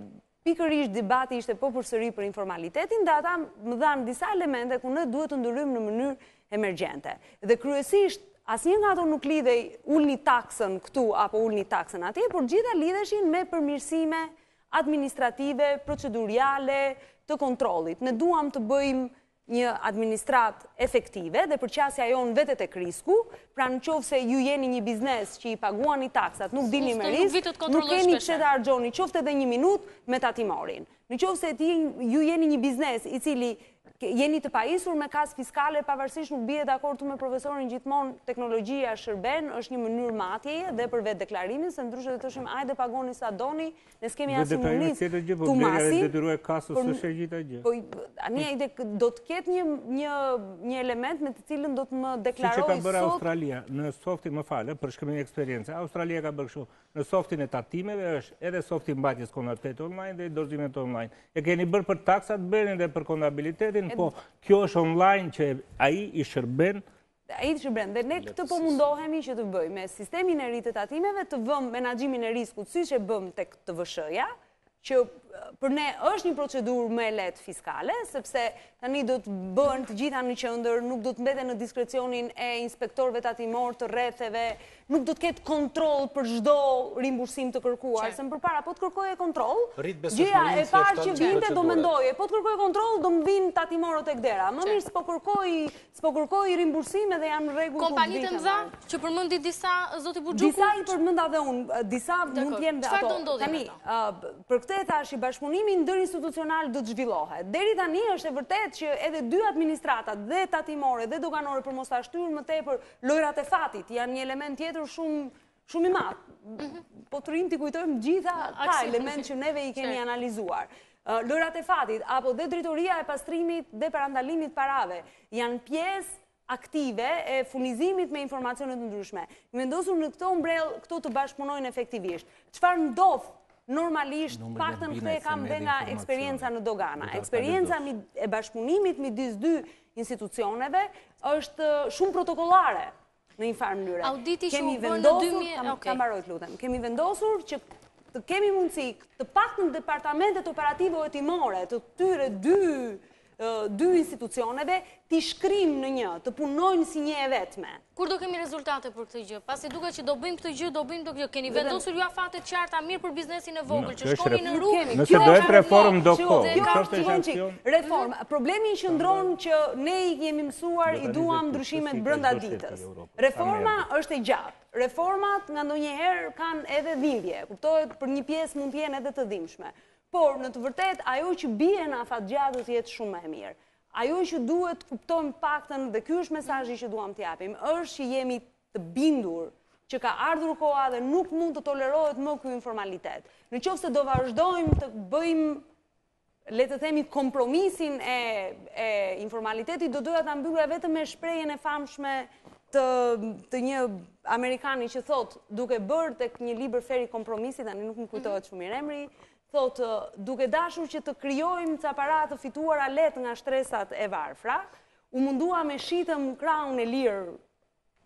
[SPEAKER 7] pikërisht debati ishte po përsëri për informalitetin, dhe ata më dhanë disa elemente ku ne duhet të ndryshojmë në mënyrë emergjente. Dhe kryesisht, asnjë nga ato nuk lidhej ulni taksën këtu apo ulni taksën atje, por gjitha lidheshin me përmirësime administrative, proceduriale, të kontrollit. Ne duam të bëjmë një administrat efektive dhe përqasja jonë vetet e krisku, pra në qovë se ju jeni një biznes që i paguani taksat, nuk dini me risk, nuk keni pse të argjoni qoftë edhe një minut me tatimorin. Në qovë se ju jeni një biznes i cili jeni të pajisur me kas fiskale, pavarësisht nuk bie dakord me profesorin gjithmonë, teknologjia shërben, është një mënyrë matjeje dhe për vetë deklarimin, se ndryshe dhe të thëshim ajde pagoni sa doni, ne s'kemi asnjë mundësi tu masin. Do të ketë një element me të cilën do të më deklaroj sot.
[SPEAKER 8] Si që ka bërë Australia, në softin më falë, për shkëmbim eksperiencë, Australia ka bërë kështu, në softin e tatimeve është edhe softin mbajtjes kontabilitet online dhe dorëzimet online. E keni bërë për taksat, bëni dhe për kontabilitetin, po kjo është online që ai i shërben.
[SPEAKER 7] Ai i shërben, dhe ne këtë po mundohemi që të bëjmë me sistemin e ri të tatimeve, të vëmë menaxhimin e riskut siç e bëm tek TVSH-ja, që për ne është një procedurë më e lehtë fiskale, sepse tani do të bëhen të gjitha në qendër, nuk do të mbeten në diskrecionin e inspektorëve tatimor të rretheve, nuk do të ketë kontroll për çdo rimbursim të kërkuar, se më përpara po të kërkoje kontroll, gjëja e parë që vinte do mendoje, po të kërkoje kontroll do më vinë tatimorët tek dera. Më mirë s'po kërkoj rimbursime dhe janë në rregull.
[SPEAKER 1] Kompanitë e mëdha që përmendi disa zoti Buxhuku.
[SPEAKER 7] Disa i përmenda dhe unë, disa mund të jenë ato. Tani, për këtë thash i bashkëpunimi ndërinstitucional do të zhvillohet. Deri tani është e vërtetë që edhe dy administratat, dhe tatimore dhe doganore, për mos ta shtyrë më tepër lojrat e fatit, janë një element tjetër shumë i madh. Po të rinë t'i kujtojmë gjitha ka element që neve i kemi analizuar. Lojrat e fatit, apo dhe drejtoria e pastrimit dhe parandalimit parave, janë pjesë aktive e furnizimit me informacionet të ndryshme. Vendosur në këto umbrell, këto të bashkëpunojnë efektivisht. Çfarë ndodh normalisht, paktën këtë e kam dhe nga eksperienca në dogana. Eksperienca e bashkëpunimit midis dy institucioneve është shumë protokollare në një farë mënyrë.
[SPEAKER 1] Auditi shumë bërë në 2000...
[SPEAKER 7] Kam mbarojt, lutem. Kemi vendosur që të kemi mundësi të paktën departamentet operative o hetimore të këtyre dy institucioneve t'i shkrim në një, të punojnë si një e vetme.
[SPEAKER 1] Kur do kemi rezultate për këtë gjë? Pasi duket që do bëjmë këtë gjë, do bëjmë këtë gjë. Keni vendosur ju afate të qarta mirë për biznesin e vogël, që shkoni në rrugë.
[SPEAKER 8] Nëse dohet reformë do kohë.
[SPEAKER 7] Reformë. Problemi qëndron që ne i kemi mësuar, i duam ndryshimet brenda ditës. Reforma është e gjatë. Reformat nga ndonjëherë kanë edhe dhimbje. Kuptohet, për një pjesë mund të jenë edhe të dhimbshme. Por, në të vërtet, ajo që bie në afat gjatë do të jetë shumë më e mirë. Ajo që duhet kuptojmë paktën, dhe ky është mesazhi që duam të japim, është që jemi të bindur që ka ardhur koha dhe nuk mund të tolerohet më ky informalitet. Në qoftë se do vazhdojmë të bëjmë le të themi, kompromisin e informalitetit, do doja ta mbyllja vetëm me shprehjen e famshme të një Amerikani që thot, duke bërë tek një libër Feri Kompromisit, tani nuk më kujtohet shumë mirë emri, thot, duke dashur që të krijojmë ca para të fituara let nga shtresat e varfra, u mundua me shitëm kraun e lirë,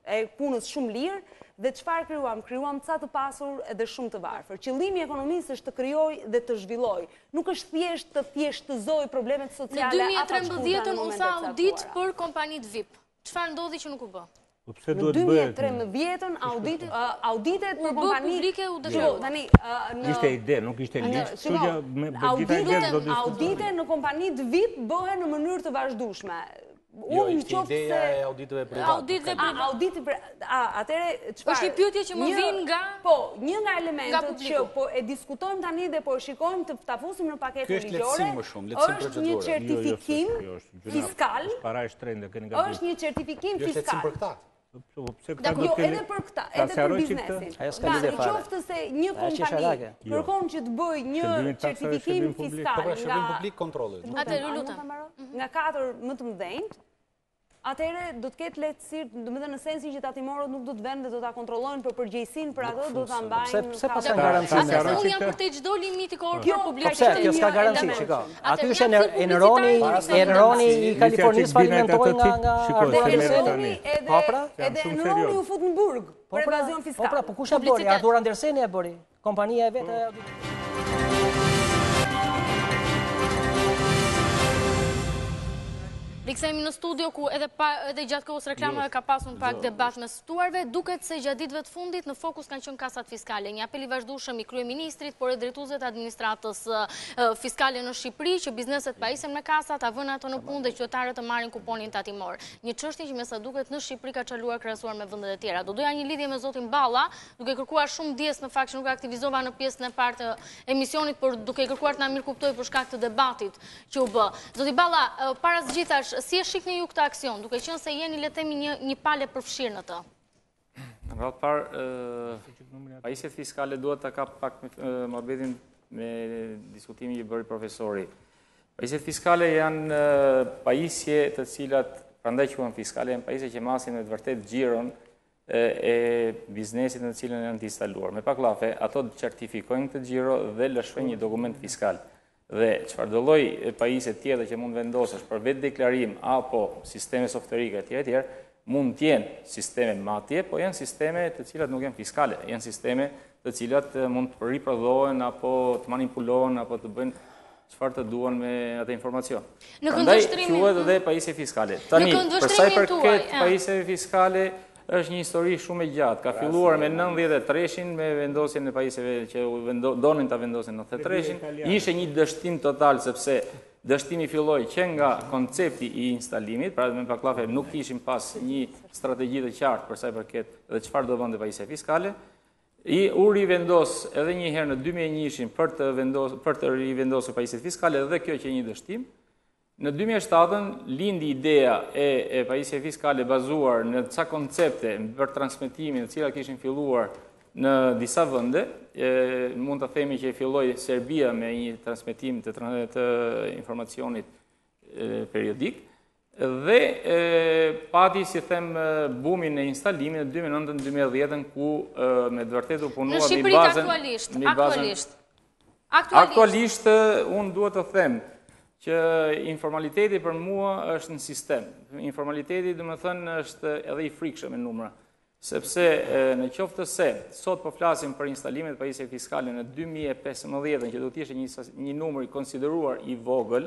[SPEAKER 7] e punës shumë lirë, dhe çfarë krijuam? Krijuam ca të pasur edhe shumë të varfër. Qëllimi i ekonomisë është të krijojë dhe të zhvillojë. Nuk është thjesht të thjeshtëzojë problemet sociale
[SPEAKER 1] apo në 2013 u tha audit për kompanitë VIP. Çfarë ndodhi që nuk u bë?
[SPEAKER 7] Në 2013 auditet për kompanitë
[SPEAKER 1] publike u deklaruan.
[SPEAKER 7] Tani
[SPEAKER 8] ishte ide, nuk ishte listë.
[SPEAKER 7] Auditet në kompanitë VIP bëhen në mënyrë të vazhdueshme.
[SPEAKER 2] Jo, ishte ideja e auditeve private.
[SPEAKER 7] Atëre, çfarë?
[SPEAKER 1] Është një pyetje që më vjen nga...
[SPEAKER 7] Po, një nga elementet që po e diskutojmë tani dhe po e shikojmë të ta fusim në paketën ligjore, është një certifikim fiskal. Është një certifikim fiskal. Jo, edhe për këta, edhe për biznesin. Në qoftë se një kompani kërkon që të bëj një certifikim fiskal nga 4 më të mëdhenjt, atëherë do të ketë lehtësirë, domethënë në sensin që tatimorët nuk do të vënë dhe do ta kontrollojnë për përgjegjësinë për ato, do ta mbajnë.
[SPEAKER 9] Pse pas ka garanci?
[SPEAKER 1] Unë jam për të çdo limiti korror publik.
[SPEAKER 9] Pse kjo s'ka garanci, shiko. Aty është Enroni i Kalifornisë falimentoi nga
[SPEAKER 7] edhe Enroni u fut në burg për evazion fiskal.
[SPEAKER 9] Po kush e bëri? Artur Anderseni e bëri. Kompania e vetë.
[SPEAKER 1] Riksemi në studio ku edhe gjatë kohës reklamave ka pasur në pak debat me ftuarve, duket se gjatë ditëve të fundit në fokus kanë qenë kasat fiskale. Një apel i vazhdueshëm i kryeministrit, por edhe drejtuesve të administratës fiskale në Shqipëri që bizneset pajisen me kasat, ta vënë ato në punë dhe qytetarët të marrin kuponin tatimor. Një çështje që me sa duket në Shqipëri ka çaluar krahasuar me vendet e tjera. Do doja një lidhje me zotin Balla, duke kërkuar shumë ndjes në fakt që nuk aktivizova në pjesën e parë të emisionit, por duke kërkuar të na mirëkuptoj për shkak të debatit që u bë. Zoti Balla, para së gjithash, si e shikni ju këtë aksion, duke qenë se jeni le të themi një palë përfshirë në të?
[SPEAKER 11] Në radhë parë, pajisjet fiskale duhet të kap pak mohabetin me diskutimin që bëri profesori. Pajisjet fiskale janë pajisje të cilat, prandaj quhen fiskale, janë pajisje që masin me të vërtet xhiron e biznesit në cilën janë të instaluar. Me pak llafe, ato certifikojnë këtë xhiro dhe lëshojnë një dokument fiskal. Dhe çfarë do lloj pajisje tjetër që mund vendosësh për vetë deklarim apo sisteme softverike etj. Mund të jenë sisteme matje, po janë sisteme të cilat nuk janë fiskale, janë sisteme të cilat mund të riprodhohen apo të manipulohen apo të bëjnë çfarë të duan me atë informacion. Prandaj quhet edhe pajisje fiskale. Tani, për sa i përket pajisjeve fiskale, është një histori shumë e gjatë. Ka filluar me 93-shin, me vendosjen e pajisjeve që donin ta vendosin 93-shin. Ishte një dështim total, sepse dështimi filloi që nga koncepti i instalimit, pra me pak llafe nuk kishim pas një strategji të qartë për sa i përket dhe çfarë do bënte pajisja fiskale. U rivendos edhe një herë në 2001-shin për të rivendosur pajisjet fiskale dhe kjo që një dështim. Në 2007 lindi ideja e pajisje fiskale bazuar në ca koncepte për transmetimin të cilat kishin filluar në disa vende. Mund të themi që filloi Serbia me një transmetim të informacionit periodik dhe pati, si them, bumin e instalimit në 2009-2010 ku me të vërtetë u punua
[SPEAKER 1] në Shqipëri
[SPEAKER 11] aktualisht unë duhet të them që informaliteti për mua është në sistem. Informaliteti, dhe më thënë, është edhe i frikshëm e numra. Sepse në qoftë se, sot po flasim për instalimet pajisje fiskale në 2015, që do të ishte një numër i konsideruar i vogël,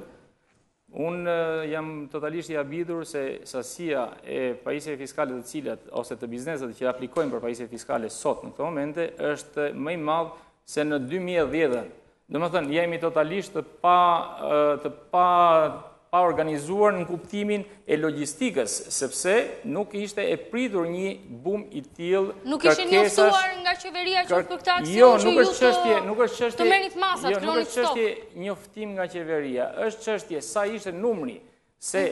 [SPEAKER 11] unë jam totalisht i habitur se sasia e pajisje fiskale të cilat, ose të bizneset që aplikojnë për pajisje fiskale sot në këto momente, është më i madh se në 2010. Dhe më thënë, jemi totalisht të pa organizuar në kuptimin e logjistikës, sepse nuk ishte e pritur një bum i tillë.
[SPEAKER 1] Nuk ishe njoftuar nga qeveria që për këtë aksion që ju të merrit masat, kronit stop.
[SPEAKER 11] Nuk është çështje njoftim nga qeveria, është çështje sa ishte numri, se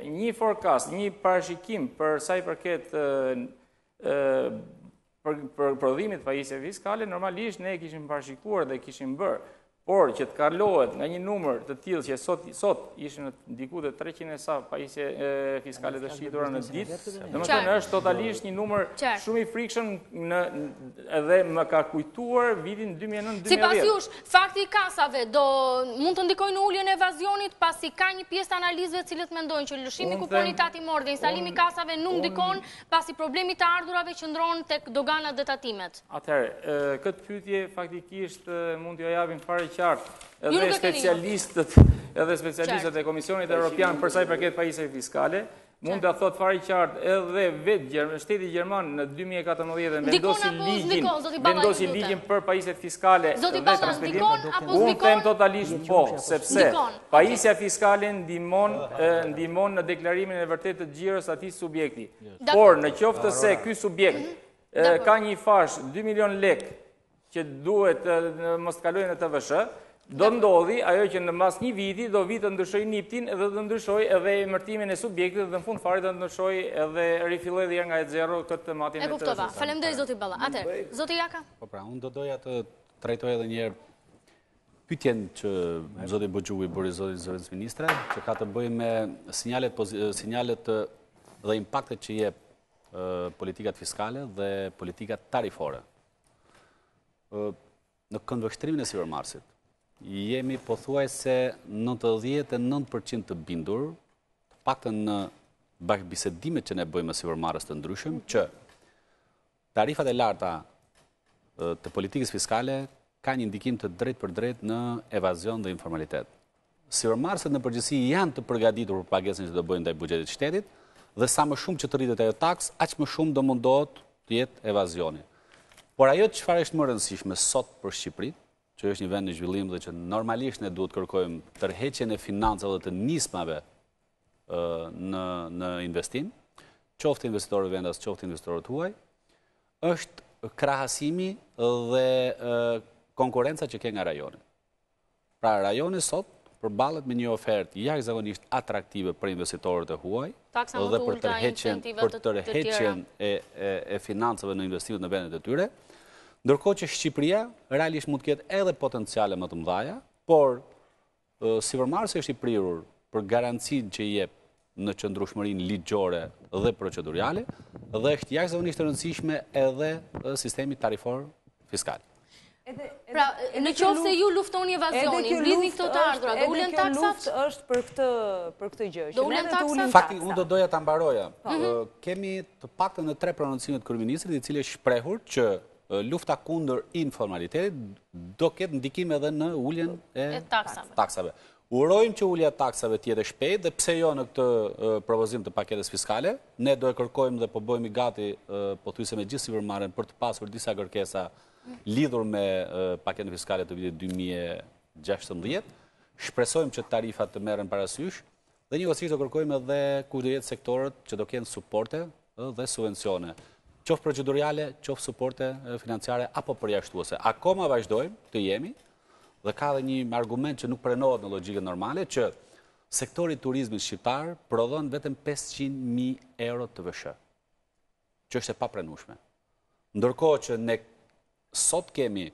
[SPEAKER 11] një forecast, një parashikim për sa i përket për prodhimit pajisje fiskale, normalisht ne kishim parashikuar dhe kishim bërë, por që të kalohet nga një numër të tillë që sot ishin diku të 300 e sa pajisje fiskale të shqitura në ditë, domethënë është totalisht një numër shumë i frikshëm edhe më ka kujtuar vitin 2009-2010.
[SPEAKER 1] Sipas jush, fakti i kasave mund të ndikojnë në uljen e evazionit, pasi ka një pjesë të analizëve të cilët mendojnë që lëshimi i kuponit tatimor dhe instalimi i kasave nuk ndikon, pasi problemi të ardhurave qëndron tek doganat dhe tatimet.
[SPEAKER 11] Atëherë, këtë pyetje faktikisht mund t'ju japim fare qartë edhe specialistët e Komisionit Evropian për sa i përket pajisjeve fiskale, mund të thot fare qartë edhe vetë shteti Gjerman në 2014 vendosi ligjin për pajisjet fiskale dhe transmetimin. Unë them totalisht po, sepse pajisja fiskale ndihmon në deklarimin e vërtetë të xhiros atij subjekti. Por në qoftë se ky subjekt ka një fash 2 milion lekë që duhet mos kalojnë në TVSH, do ndodhi ajo që në mas një viti do vitë të ndryshoj niptin edhe do ndryshoj edhe emërtimin e subjektit dhe në fund fare do ndryshoj edhe rifilloj dhe nga e zero këtë matin e të
[SPEAKER 1] kuptova. Faleminderit zoti Balla. Atëherë, zoti Jaka?
[SPEAKER 2] Po pra, unë do doja të trajtoj edhe një herë pyetjen që zoti Buxhuku bëri zotit zëvendës ministre, që ka të bëjë me sinjalet dhe impaktet që jep politikat fiskale dhe politikat tarifore. Në këndvështrimin e Sivërmarsit, jemi pothuajse 99% të bindur, të paktën në bashkëbisedimet që ne bëjmë me Sivërmarrës të ndryshëm, që tarifat e larta të politikës fiskale ka një ndikim të drejt për drejt në evazion dhe informalitet. Sivërmarrësit në përgjithësi janë të përgatitur për pagesën që do bëjnë ndaj buxhetit të shtetit, dhe sa më shumë që të rritet ajo taks, aq më shumë do mundohet të jetë evazioni. Por ajo çfarë është më rëndësishme sot për Shqipërinë, që është një vend në zhvillim dhe që normalisht ne duhet kërkojmë tërheqjen e financave dhe të nismave në investim, qoftë investitorët vendas, qoftë investitorët huaj, është krahasimi dhe konkurenca që ke nga rajoni. Pra rajoni sot përballet me një ofertë jashtëzakonisht atraktive për investitorët e huaj dhe për tërheqjen e financave në investimet në vendet e tyre. Ndërkohë që Shqipëria realisht mund të ketë edhe potenciale më të mëdha, por Sivërmarrësi është i prirur për garancinë që jep në qëndrueshmërinë ligjore dhe procedurale dhe është jashtëzakonisht e rëndësishme edhe sistemi tarifor fiskal.
[SPEAKER 1] Pra, në qoftë se ju luftoni evazionin, mblidhni këto të ardhura, do ulen taksat?
[SPEAKER 7] Kjo luftë është për këtë gjë.
[SPEAKER 1] Do ulen taksat?
[SPEAKER 2] Fakti, unë do doja ta mbaroja. Kemi të paktën në 3 prononcimet të kryeministrit, i cili është shprehur që lufta kundër informalitetit do ketë ndikim edhe në uljen e taksave. Urojmë që ulja e taksave të jetë shpejt dhe pse jo në këtë propozim të paketës fiskale, ne do e kërkojmë dhe po bëhemi gati pothuajse me gjithë Sivërmarrën për të pasur disa kërkesa lidhur me paketën fiskale të vitit 2016. Shpresojmë që tarifat të merren parasysh dhe njëkohësisht do kërkojmë edhe ku do jetë sektorët që do kenë suporte dhe subvencione, qoftë procedurale, qoftë suporte financiare apo përjashtuese. Akoma vazhdojmë të jemi dhe ka dhe një argument që nuk prenohet në logjikën normale, që sektori i turizmit shqiptar prodhon vetëm 500.000 euro TVSH, që është e papranueshme. Ndërkohë që ne sot kemi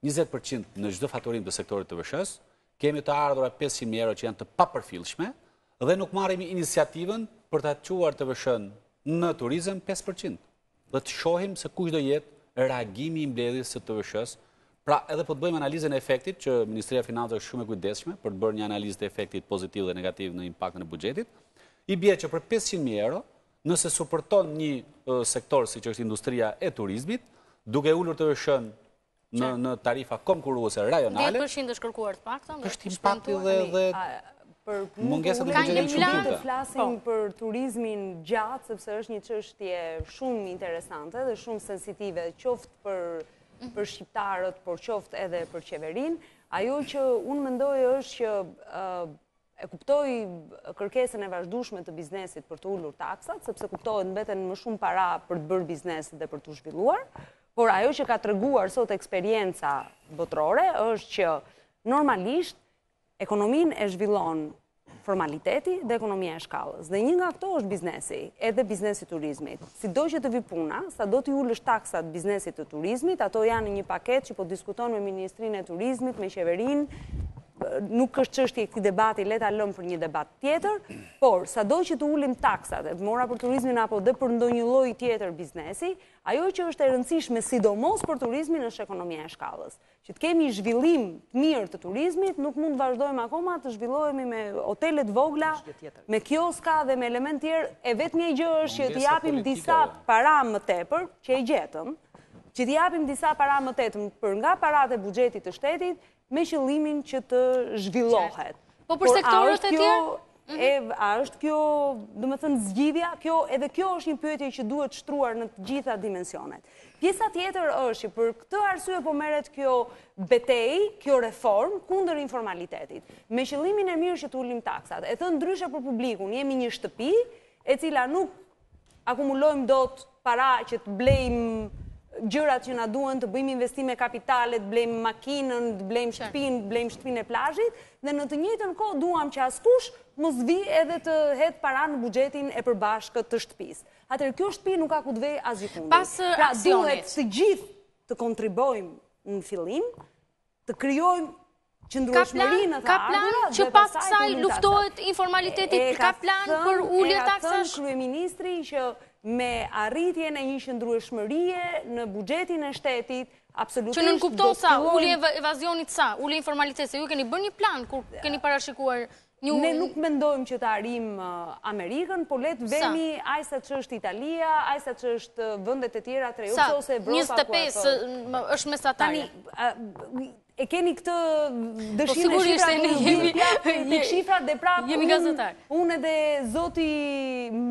[SPEAKER 2] 20% në çdo faturim të sektorit të TVSH-s, kemi të ardhura 500.000 euro që janë të papërfillshme dhe nuk marrim iniciativën për ta çuar TVSH-n në turizëm 5%. Dhe të shohim se kush do jetë reagimi i mbledhjes së TVSH-s. Pra, edhe po të bëjmë analizën e efektit, që Ministria e Financave është shumë e kujdesshme për të bërë një analizë të efektit pozitiv dhe negativ në impaktin e buxhetit, i bie që për 500.000 euro, nëse suporton një sektor siç është industria e turizmit, duke ulur TVSH-n në tarifa konkurruese rajonale,
[SPEAKER 1] 10% është kërkuar të paktën.
[SPEAKER 2] Është impakti dhe mungesat e buxhetit shumë
[SPEAKER 7] të flasim për turizmin gjatë, sepse është një çështje shumë interesante dhe shumë sensitive, qoftë për shqiptarët, por qoftë edhe për qeverinë. Ajo që unë mendoj është që e kuptoj kërkesën e vazhdueshme të biznesit për të ulur taksat, sepse kuptohet mbeten më shumë para për të bërë biznes dhe për të zhvilluar, por ajo që ka treguar sot eksperienca botërore është që normalisht ekonominë e zhvillon formaliteti dhe ekonomia e shkallës. Dhe një nga këto është biznesi, edhe biznesi turizmit. Si do që të vi puna, sa do t'i ullësh taksat biznesit të turizmit, ato janë një paket që po diskuton me Ministrinë e Turizmit, me qeverin, nuk është çështje këtij debati, le ta lëmë për një debat tjetër, por sado që të ulim taksat, mora për turizmin apo dhe për ndonjë lloj tjetër biznesi, ajo që është e rëndësishme sidomos për turizmin është ekonomia e shkallës. Që të kemi zhvillim të mirë të turizmit, nuk mund të vazhdojmë akoma të zhvillohemi me hotelet vogla, me kioska dhe me element tjerë, e vetmja gjë është që të japim disa para më tepër, që e gjetëm, që të japim disa para më tepër për nga paratë e buxhetit të shtetit, me qëllimin që të zhvillohet.
[SPEAKER 1] Po për sektorët e tjerë?
[SPEAKER 7] A është kjo, do më thënë, zgjidhja, edhe kjo është një pyetje që duhet shtruar në të gjitha dimensionet. Pjesa tjetër është që për këtë arsye po merret kjo betejë, kjo reform kundër informalitetit. Me qëllimin e mirë që të ulim taksat. E thënë ndryshe për publikun, jemi një shtëpi e cila nuk akumulojmë dot para që të blejmë gjërat që na duhen, të bëjmë investime kapitale, të blejmë makinën, të blejmë shtëpinë e plazhit, dhe në të njëjtën kohë duam që askush mos vi edhe të hedh para në buxhetin e përbashkët të shtëpisë. Atëherë kjo shtëpi nuk ka ku të vej asgjë kundër.
[SPEAKER 1] Pas aksionit,
[SPEAKER 7] duhet të gjithë të kontribojmë në fillim, të krijojmë qëndrueshmëri në të ardhurat.
[SPEAKER 1] Ka plan që pas kësaj luftohet informaliteti, ka plan për ulje taksash?
[SPEAKER 7] Ka thënë kryeministri që me arritjen e një qëndrueshmërie në buxhetin e shtetit, absolutisht
[SPEAKER 1] që në kupton sa ulje evazionit, sa ulje informalitetit, se ju keni bërë një plan kur keni parashikuar një.
[SPEAKER 7] Ne nuk mendojmë që të arrim Amerikën, por le të vemi aq sa ç'është Italia, aq sa ç'është vendet e tjera të Europës ose Evropa.
[SPEAKER 1] 25 është mesatare.
[SPEAKER 7] E keni këtë dëshirë e shifrat dhe prapë
[SPEAKER 1] jemi gazetar.
[SPEAKER 7] Unë edhe zoti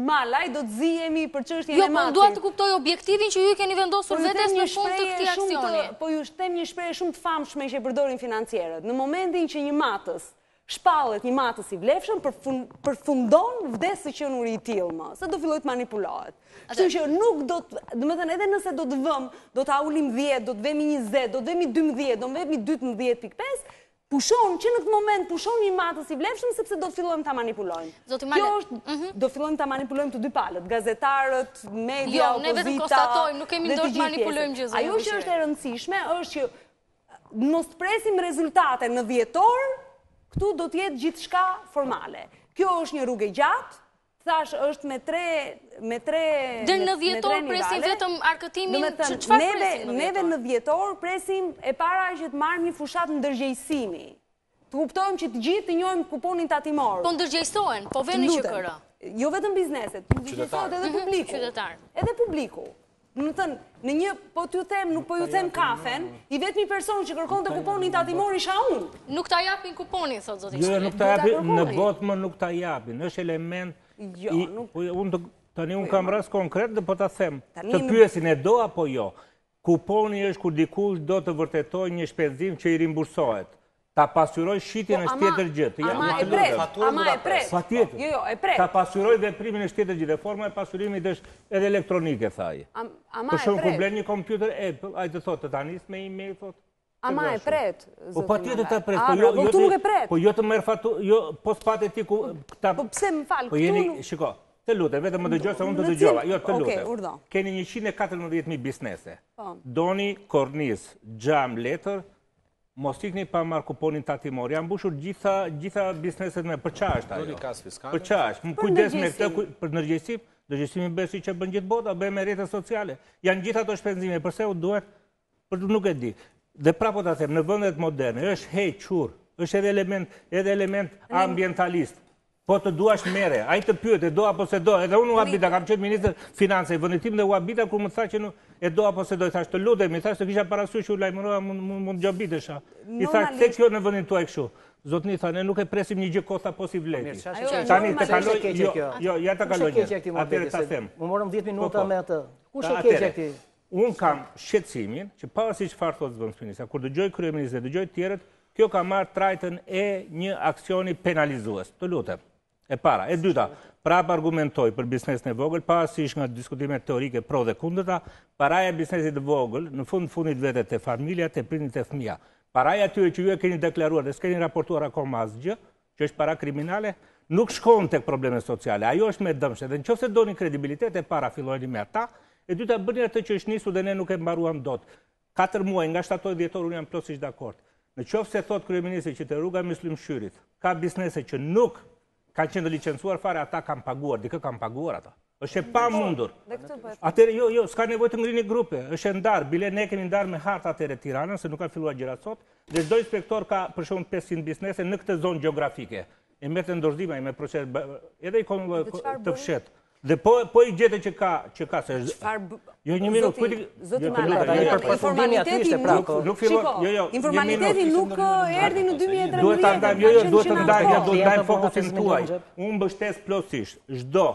[SPEAKER 7] Malaj do të zihemi për çështjen e
[SPEAKER 1] matit. Jo, po dua të kuptoj objektivin që ju keni vendosur vetes në fund të këtij aksioni.
[SPEAKER 7] Po ju shtem një shprehje shumë të famshme që e përdorin financierët. Në momentin që një matës shpallet, një matës i vlefshëm, përfundon vdes së qenuri i tillë më, se do filloj të manipulohet. Kështu që nuk do të, domethënë edhe nëse do të vëmë, do ta ulim 10, do të vemi 20, do të vemi 12, do të vemi 12.5, pushon që në këtë moment pushon një matës i vlefshëm sepse do të fillojmë ta manipulojmë. Kjo është, do fillojmë ta manipulojmë të dy palët, gazetarët, media, opozita.
[SPEAKER 1] Jo, ne vetëm konstatojmë, nuk kemi ndonjë të manipulojmë gjë.
[SPEAKER 7] Ajo që është e rëndësishme është që mos presim rezultate në dhjetor, këtu do të jetë gjithçka formale. Kjo është një rrugë e gjatë. Thash është me tre
[SPEAKER 1] deri në dhjetor presim vetëm arkëtimin, çfarë presim?
[SPEAKER 7] Neve në dhjetor presim e para që të marrim një fushat ndërgjegjësimi. Të kuptojmë që të gjithë të njohim kuponin tatimor.
[SPEAKER 1] Po ndërgjegjësohen, po veni që kërë.
[SPEAKER 7] Jo vetëm bizneset, ndërgjegjësohet edhe publiku.
[SPEAKER 1] Qytetar.
[SPEAKER 7] Edhe publiku. Në thënë, në një, po t'ju them, nuk po ju them kafen, i vetëmi person që kërkon të kuponin tatimor isha unë.
[SPEAKER 1] Nuk ta japin kuponin, thot zotin.
[SPEAKER 8] Jo, nuk ta japin, në botë më nuk ta japin, është element. Tani unë kam rast konkret dhe po ta them, të pyesin e do apo jo. Kuponi është kur dikush do të vërtetoj një shpenzim që i rimbursohet. Ta pasyroj shitjen e shtjetër gjithë.
[SPEAKER 7] Ama e pret.
[SPEAKER 8] Patjetër.
[SPEAKER 7] Jo, e pret.
[SPEAKER 8] Ta pasyroj veprimin e shtjetër gjithë. Forma e pasyrimit është edhe elektronike, thaj. Për shumë kur blen një kompjuter, ai të thotë, të tanis me email, thotë.
[SPEAKER 7] Ama e pret.
[SPEAKER 8] Po patjetër ta pret.
[SPEAKER 7] Po tu nuk e pret.
[SPEAKER 8] Po jo të merr faturë, jo po s'patë ti ku ta.
[SPEAKER 7] Po pse më fal?
[SPEAKER 8] Po jeni, shiko. Të lutem, vetëm më dëgjoj se unë të dëgjova. Jo, të lutem.
[SPEAKER 7] Okej, urdhë.
[SPEAKER 8] Keni 114.000 biznese. Doni kornis, xham, letër. Mos ikni pa marrë kuponin tatimor. Janë mbushur gjitha bizneset me për çfarë është ajo? Për çfarë? Kujdes me këtë për ndërgjegjësim. Ndërgjegjësimi bëhet siç e bën gjithë bota, bëhet me rrjetet sociale. Janë gjithë ato shpenzime, përse u duhet? Për nuk e di. Dhe prapo ta them, në vendet moderne është hequr, është edhe element ambientalist. Po të duash mere, ai të pyet, e do apo se do, edhe unë u habita, kam qenë ministër finance, i vendit tim dhe u habita kur më tha që e do apo se do, i thash të lutem, i thash të kisha parasysh që u lajmërova mund gjobitesha. I thash se kjo në vendin tuaj kështu. Zotni tha, ne nuk e presim një gjë kosta po si vleti. Tani të kaloj, jo, ja të kaloj një, atëre ta them.
[SPEAKER 9] Më morëm 10 minuta me atë. Kush e keqe këti?
[SPEAKER 8] Unë kam shqetësimin që pavarësisht çfarë thotë zëvendësministri, kur dëgjoj kryeministrin, dëgjoj të tjerët, kjo ka marrë trajtën e një aksioni penalizues. Të lutem. E para, e dyta, prapë argumentoj për biznesin e vogël, pavarësisht nga diskutimet teorike pro dhe kundërta, paraja e biznesit të vogël, në fundit vetet e familja, të prindit e fëmija. Paraja atyre që ju e keni deklaruar dhe s'keni raportuar akoma asgjë, që është para kriminale, nuk shkon tek probleme sociale. Ajo është me dëmshme. Dhe nëse doni kredibilitet e para fillojeni me ata, e dyta bëni atë që është nisur dhe ne nuk e mbaruam dot. 4 muaj nga shtatoj dhjetor unë jam plotësisht dakord. Në qoftë se thot kryeministri që te rruga Myslimshyrit ka biznese që nuk kanë qenë licencuar fare, ata kanë paguar, dikë kanë paguar ata. Është e pamundur. Atëherë jo, s'ka nevojë të ngrini grupe, është e ndarë, bile ne kemi ndarë me hartë atëherë Tiranën, se nuk ka filluar gjërat sot, dhe çdo inspektor ka për shembull 500 biznese në këtë zonë gjeografike. E merr të dorëzime me proces edhe i të fshet. Dhe po i gjete që ka se jo një minutë
[SPEAKER 7] informaliteti nuk erdhi në 2013.
[SPEAKER 8] Duhet ta ndajmë fokusin tuaj. Unë mbështes plotësisht çdo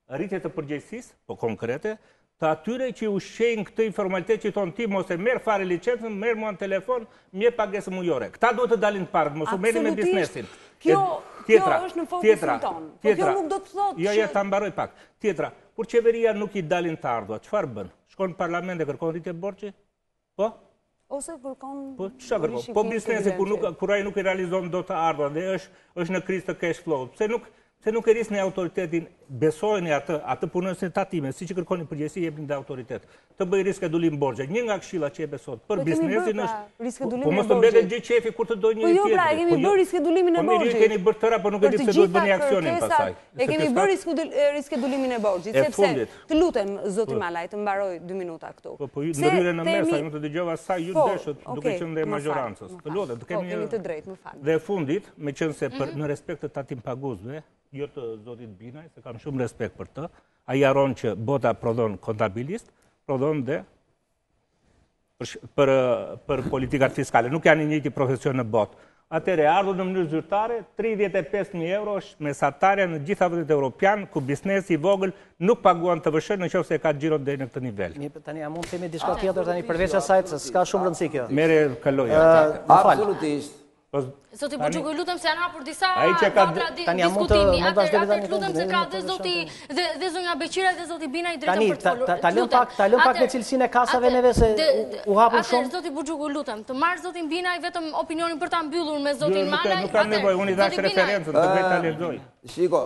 [SPEAKER 8] rritje të përgjegjësisë, po konkrete, të atyre që ushqejnë këtë informalitet që thonë ti mos e merr fare licencën, merr mua në telefon, më pagesë mujore. Këta duhet të dalin parë, mos u merrni me biznesin.
[SPEAKER 7] Kjo është në fokusin tonë. Po kjo nuk do të thotë
[SPEAKER 8] Jo, ta mbaroj pak. Tjetra, kur qeveria nuk i dalin të ardhurat, çfarë bën? Shkon në parlament e kërkon rritje borxhi? Po?
[SPEAKER 7] Ose kërkon
[SPEAKER 8] Po çfarë kërkon? Po biznesi kur ai nuk i realizon dot të ardhurat dhe është në krizë të cash flow. Pse nuk e risni autoritetin, besojeni atë punonësin tatime, siç kërkoni përgjegjësi jepni dhe autoritet. Të bëj riskedulim borxhe. Një nga këshillat që e besot për biznesin është po mos të mbetet gjë qefi kur të doj një tjetër.
[SPEAKER 7] Po jo, pra, e kemi bërë riskedulimin e borxhit.
[SPEAKER 8] Po keni bërë tëra, po nuk e di se duhet bëni aksionin pastaj.
[SPEAKER 7] E kemi bërë riskedulimin e borxhit, sepse të lutem zoti Malaj të mbaroj 2 minuta këtu.
[SPEAKER 8] Po ju ndërhyrën në mes, unë të dëgjova sa ju deshët duke qenë dhe majorancës. Të lutem, të kemi
[SPEAKER 7] të drejtë, më fal.
[SPEAKER 8] Dhe fundit, meqense në respekt të tatim paguzve, jo të zotit Binaj, se kam shumë respekt për të, a i aron që bota prodhon kontabilist, prodhon dhe për politikat fiskale. Nuk janë njëjti profesion në botë. Atëre, ardhur në mënyrë zyrtare, 35.000 euro është mesatarja në gjitha vendet europian, ku biznesi i vogël nuk paguan të vëshën në qoftë se ka xhiro deri në këtë nivel.
[SPEAKER 9] Tani a mund të themi diçka tjetër tani përveç asaj, se s'ka shumë rëndësi kjo.
[SPEAKER 8] Merre kaloj.
[SPEAKER 10] Absolutisht.
[SPEAKER 1] Zoti Buxhuku, lutem se janë hapur disa
[SPEAKER 9] tani
[SPEAKER 1] diskutimi. Atëherë lutem se ka dhe zoti dhe zonja Beqira dhe zoti Binaj drejtën për të folur.
[SPEAKER 9] Ta lëm pak me cilësinë e kasave neve se u hapun shumë.
[SPEAKER 1] Zoti Buxhuku, lutem, të marr zotin Binaj vetëm opinionin për ta mbyllur me zotin Malaj.
[SPEAKER 8] Nuk kam nevojë, unë i dash referencën, të bëj ta lexoj.
[SPEAKER 10] Shiko,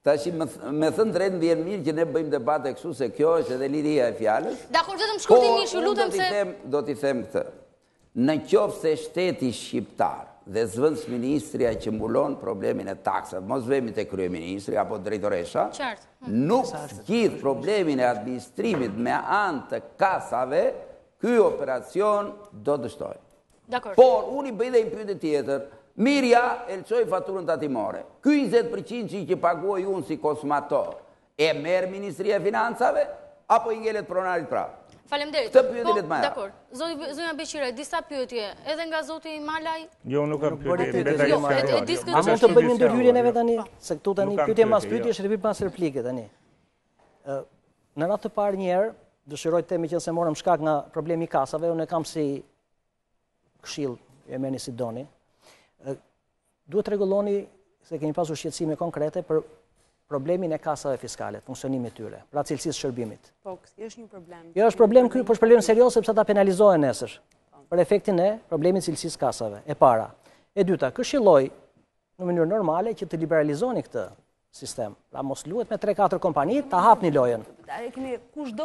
[SPEAKER 10] tash me thënë drejtë vjen mirë që ne bëjmë debate kështu se kjo është edhe liria e fjalës.
[SPEAKER 1] Dakor, vetëm shkurtimisht, ju lutem se
[SPEAKER 10] do t'i them këtë. Në qoftë se shteti shqiptar dhe zëvendës ministria që mbulon problemin e taksave, mos vemi te kryeministri apo drejtoresha, nuk gjithë problemin e administrimit me anë të kasave, ky operacion do dështojë. Por, unë i bëj dhe një pyetje tjetër, Mirja e lçoi faturën tatimore. Ky 20% që paguaj unë si konsumator, e merr Ministria e Financave apo i ngelet pronarit prapë?
[SPEAKER 1] Faleminderit.
[SPEAKER 10] Këtë pyetje le të marr.
[SPEAKER 1] Dakor. Zonja Beqira, disa pyetje edhe nga zoti Malaj?
[SPEAKER 8] Jo, nuk kam pyetje.
[SPEAKER 9] A mund të bëjmë ndërhyrjen neve tani? Se këtu tani pyetje mas pyetje është replik pas replike tani. Në radhë të parë një herë, dëshiroj të themi që se morëm shkak nga problemi i kasave, unë e kam si këshill, e merrni si doni. Duhet rregulloni se kemi pasur shqetësime konkrete për problemin e kasave fiskale, funksionimit tyre, pra cilësisë shërbimit.
[SPEAKER 7] Po, është një problem.
[SPEAKER 9] Jo, është problem ky, por është problem serioz sepse ata penalizohen nesër për efektin e problemit cilësisë kasave. E para. E dyta, këshilloj në mënyrë normale që të liberalizoni këtë sistem. Pra mos luhet me 3-4 kompani, ta hapni lojën.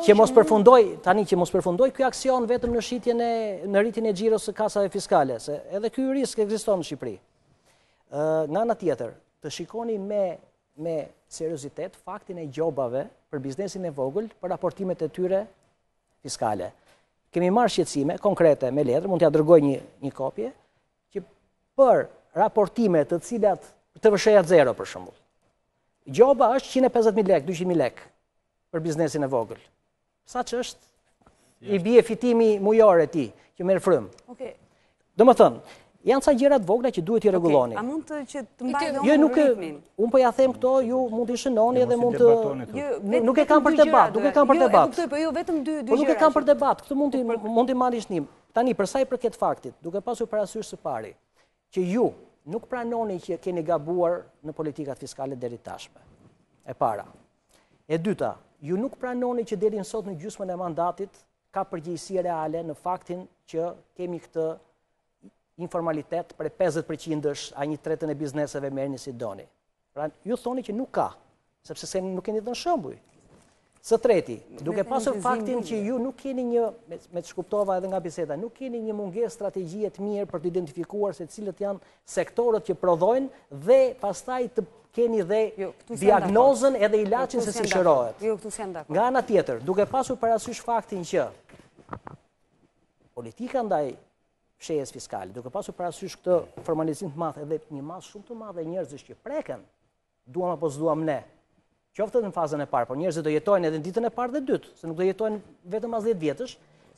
[SPEAKER 9] Që mos përfundoj ky aksion vetëm në shitjen në rritjen e xhiros së kasave fiskale, se edhe ky risk ekziston në Shqipëri. Nga ana tjetër, të shikoni me seriozitet faktin e gjobave për biznesin e vogël për raportimet e tyre fiskale. Kemi marrë shqetësime konkrete me letër, mund t'ja dërgoj një kopje, që për raportime të cilat të vësheja 0 për shembull. Gjoba është 150.000 lek, 200.000 lek për biznesin e vogël. Sa që është i bie fitimi mujor e tij që merr frymë. Domethënë, janë ca gjëra të vogla që duhet i rregulloni.
[SPEAKER 7] A mund të mbajë
[SPEAKER 9] ritmin? Unë po ja them këto, ju mund të shënoni edhe mund të nuk e kam për debat, nuk e kam për debat.
[SPEAKER 7] Po jo vetëm dy gjëra.
[SPEAKER 9] Po nuk e kam për debat, këtë mund të marrni shnim. Tani për sa i përket faktit, duke pasur parasysh së pari që ju nuk pranoni që keni gabuar në politikat fiskale deri tashme. E para. E dyta, ju nuk pranoni që deri sot në gjysmën e mandatit ka përgjegjësi reale në faktin që kemi këtë informalitet për 50% a një tretën e bizneseve merrni si doni. Pra, ju thoni që nuk ka, sepse se nuk keni dhënë shembuj. Së treti, duke pasur faktin që ju nuk keni një, me të shkuptova edhe nga biseda, nuk keni një mungesë strategjie të mirë për të identifikuar se cilët janë sektorët që prodhojnë dhe pastaj të keni dhe diagnozën edhe ilaçin se si shërohet. Nga ana tjetër, duke pasur parasysh faktin që politika ndaj fshehjes fiskale, duke pasur parasysh këtë formalizim të madh edhe një masë shumë të madhe njerëzish që preken, duam apo s'duam ne, qoftë në fazën e parë, por njerëzit do jetojnë edhe në ditën e parë dhe dytë, se nuk do jetojnë vetëm as 10 vjetësh,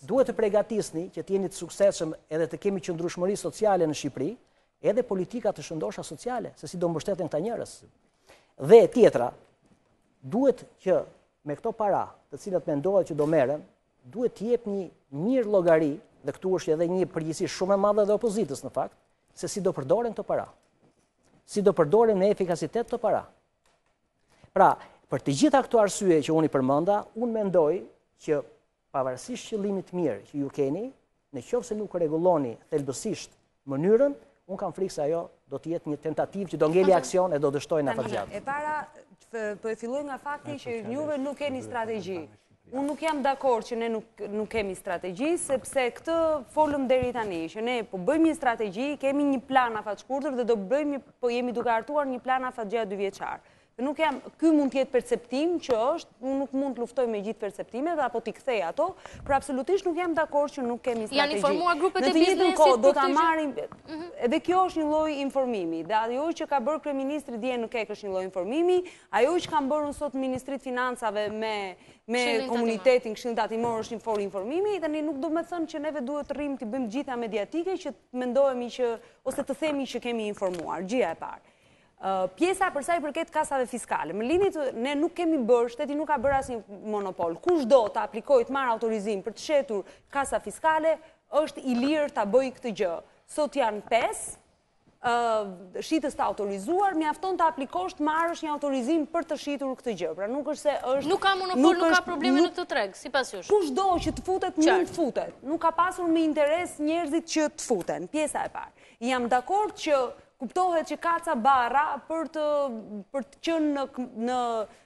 [SPEAKER 9] duhet të përgatisni që të jeni të suksesshëm edhe të kemi qëndrueshmëri sociale në Shqipëri, edhe politika të shëndosha sociale, se si do mbështeten këta njerëz. Dhe tjetra, duhet që me këto para, të cilat mendohet që do merren, duhet të jep një mirë llogari, dhe këtu është edhe një përgjegjësi shumë e madhe dhe opozitës në fakt, se si do përdoren këto para. Si do përdoren me efikasitet këto para. Pra, për të gjitha këto arsye që unë i përmenda, unë mendoj që pavarësisht qëllimit mirë që ju keni, në qoftë se nuk rregulloni thelbësisht mënyrën, unë kam frikë se ajo do të jetë një tentativë që do ngeli aksion e do dështojë në afatgjat.
[SPEAKER 7] E para, po e filloj nga fakti që juve nuk keni strategji. Unë nuk jam dakord që ne nuk kemi strategji, sepse këtë folëm deri tani, që ne po bëjmë një strategji, kemi një plan afatshkurtër dhe do bëjmë, po jemi duke hartuar një plan afatgjat 2 vjeçar. Nuk jam, ky mund të jetë perceptim që është, unë nuk mund të luftoj me gjithë perceptimet apo t'i kthej ato, por absolutisht nuk jam dakord që nuk kemi strategji.
[SPEAKER 1] Janë informuar grupet e
[SPEAKER 7] biznesit. Në të njëjtën kohë do ta marrim, edhe kjo është një lloj informimi. Dhe ajo që ka bërë kryeministri dje nuk është një lloj informimi, ajo që kanë bërë sot Ministri të Financave me komunitetin Këshillin Tatimor është një for informimi, tani nuk do të thënë që neve duhet të rrim të bëjmë gjitha mediatike që mendohemi që ose të themi që kemi informuar. Gjëja e parë. Pjesa për sa i përket kasave fiskale. Më lini ne nuk kemi bërë, shteti nuk ka bërë asnjë monopol. Kushdo të aplikojë të marrë autorizim për të shetur kasa fiskale, është i lirë ta bëjë këtë gjë. Sot janë 5 shitës të autorizuar, mjafton të aplikosh të marrësh një autorizim për të shitur këtë gjë. Pra nuk është se është
[SPEAKER 1] nuk ka monopol, nuk ka probleme në këtë treg, sipas jush.
[SPEAKER 7] Kushdo që të futet mund të futet. Nuk ka pasur me interes njerëzit që të futen. Pjesa e parë. Jam dakord që kuptohet që ka ca barra për të qenë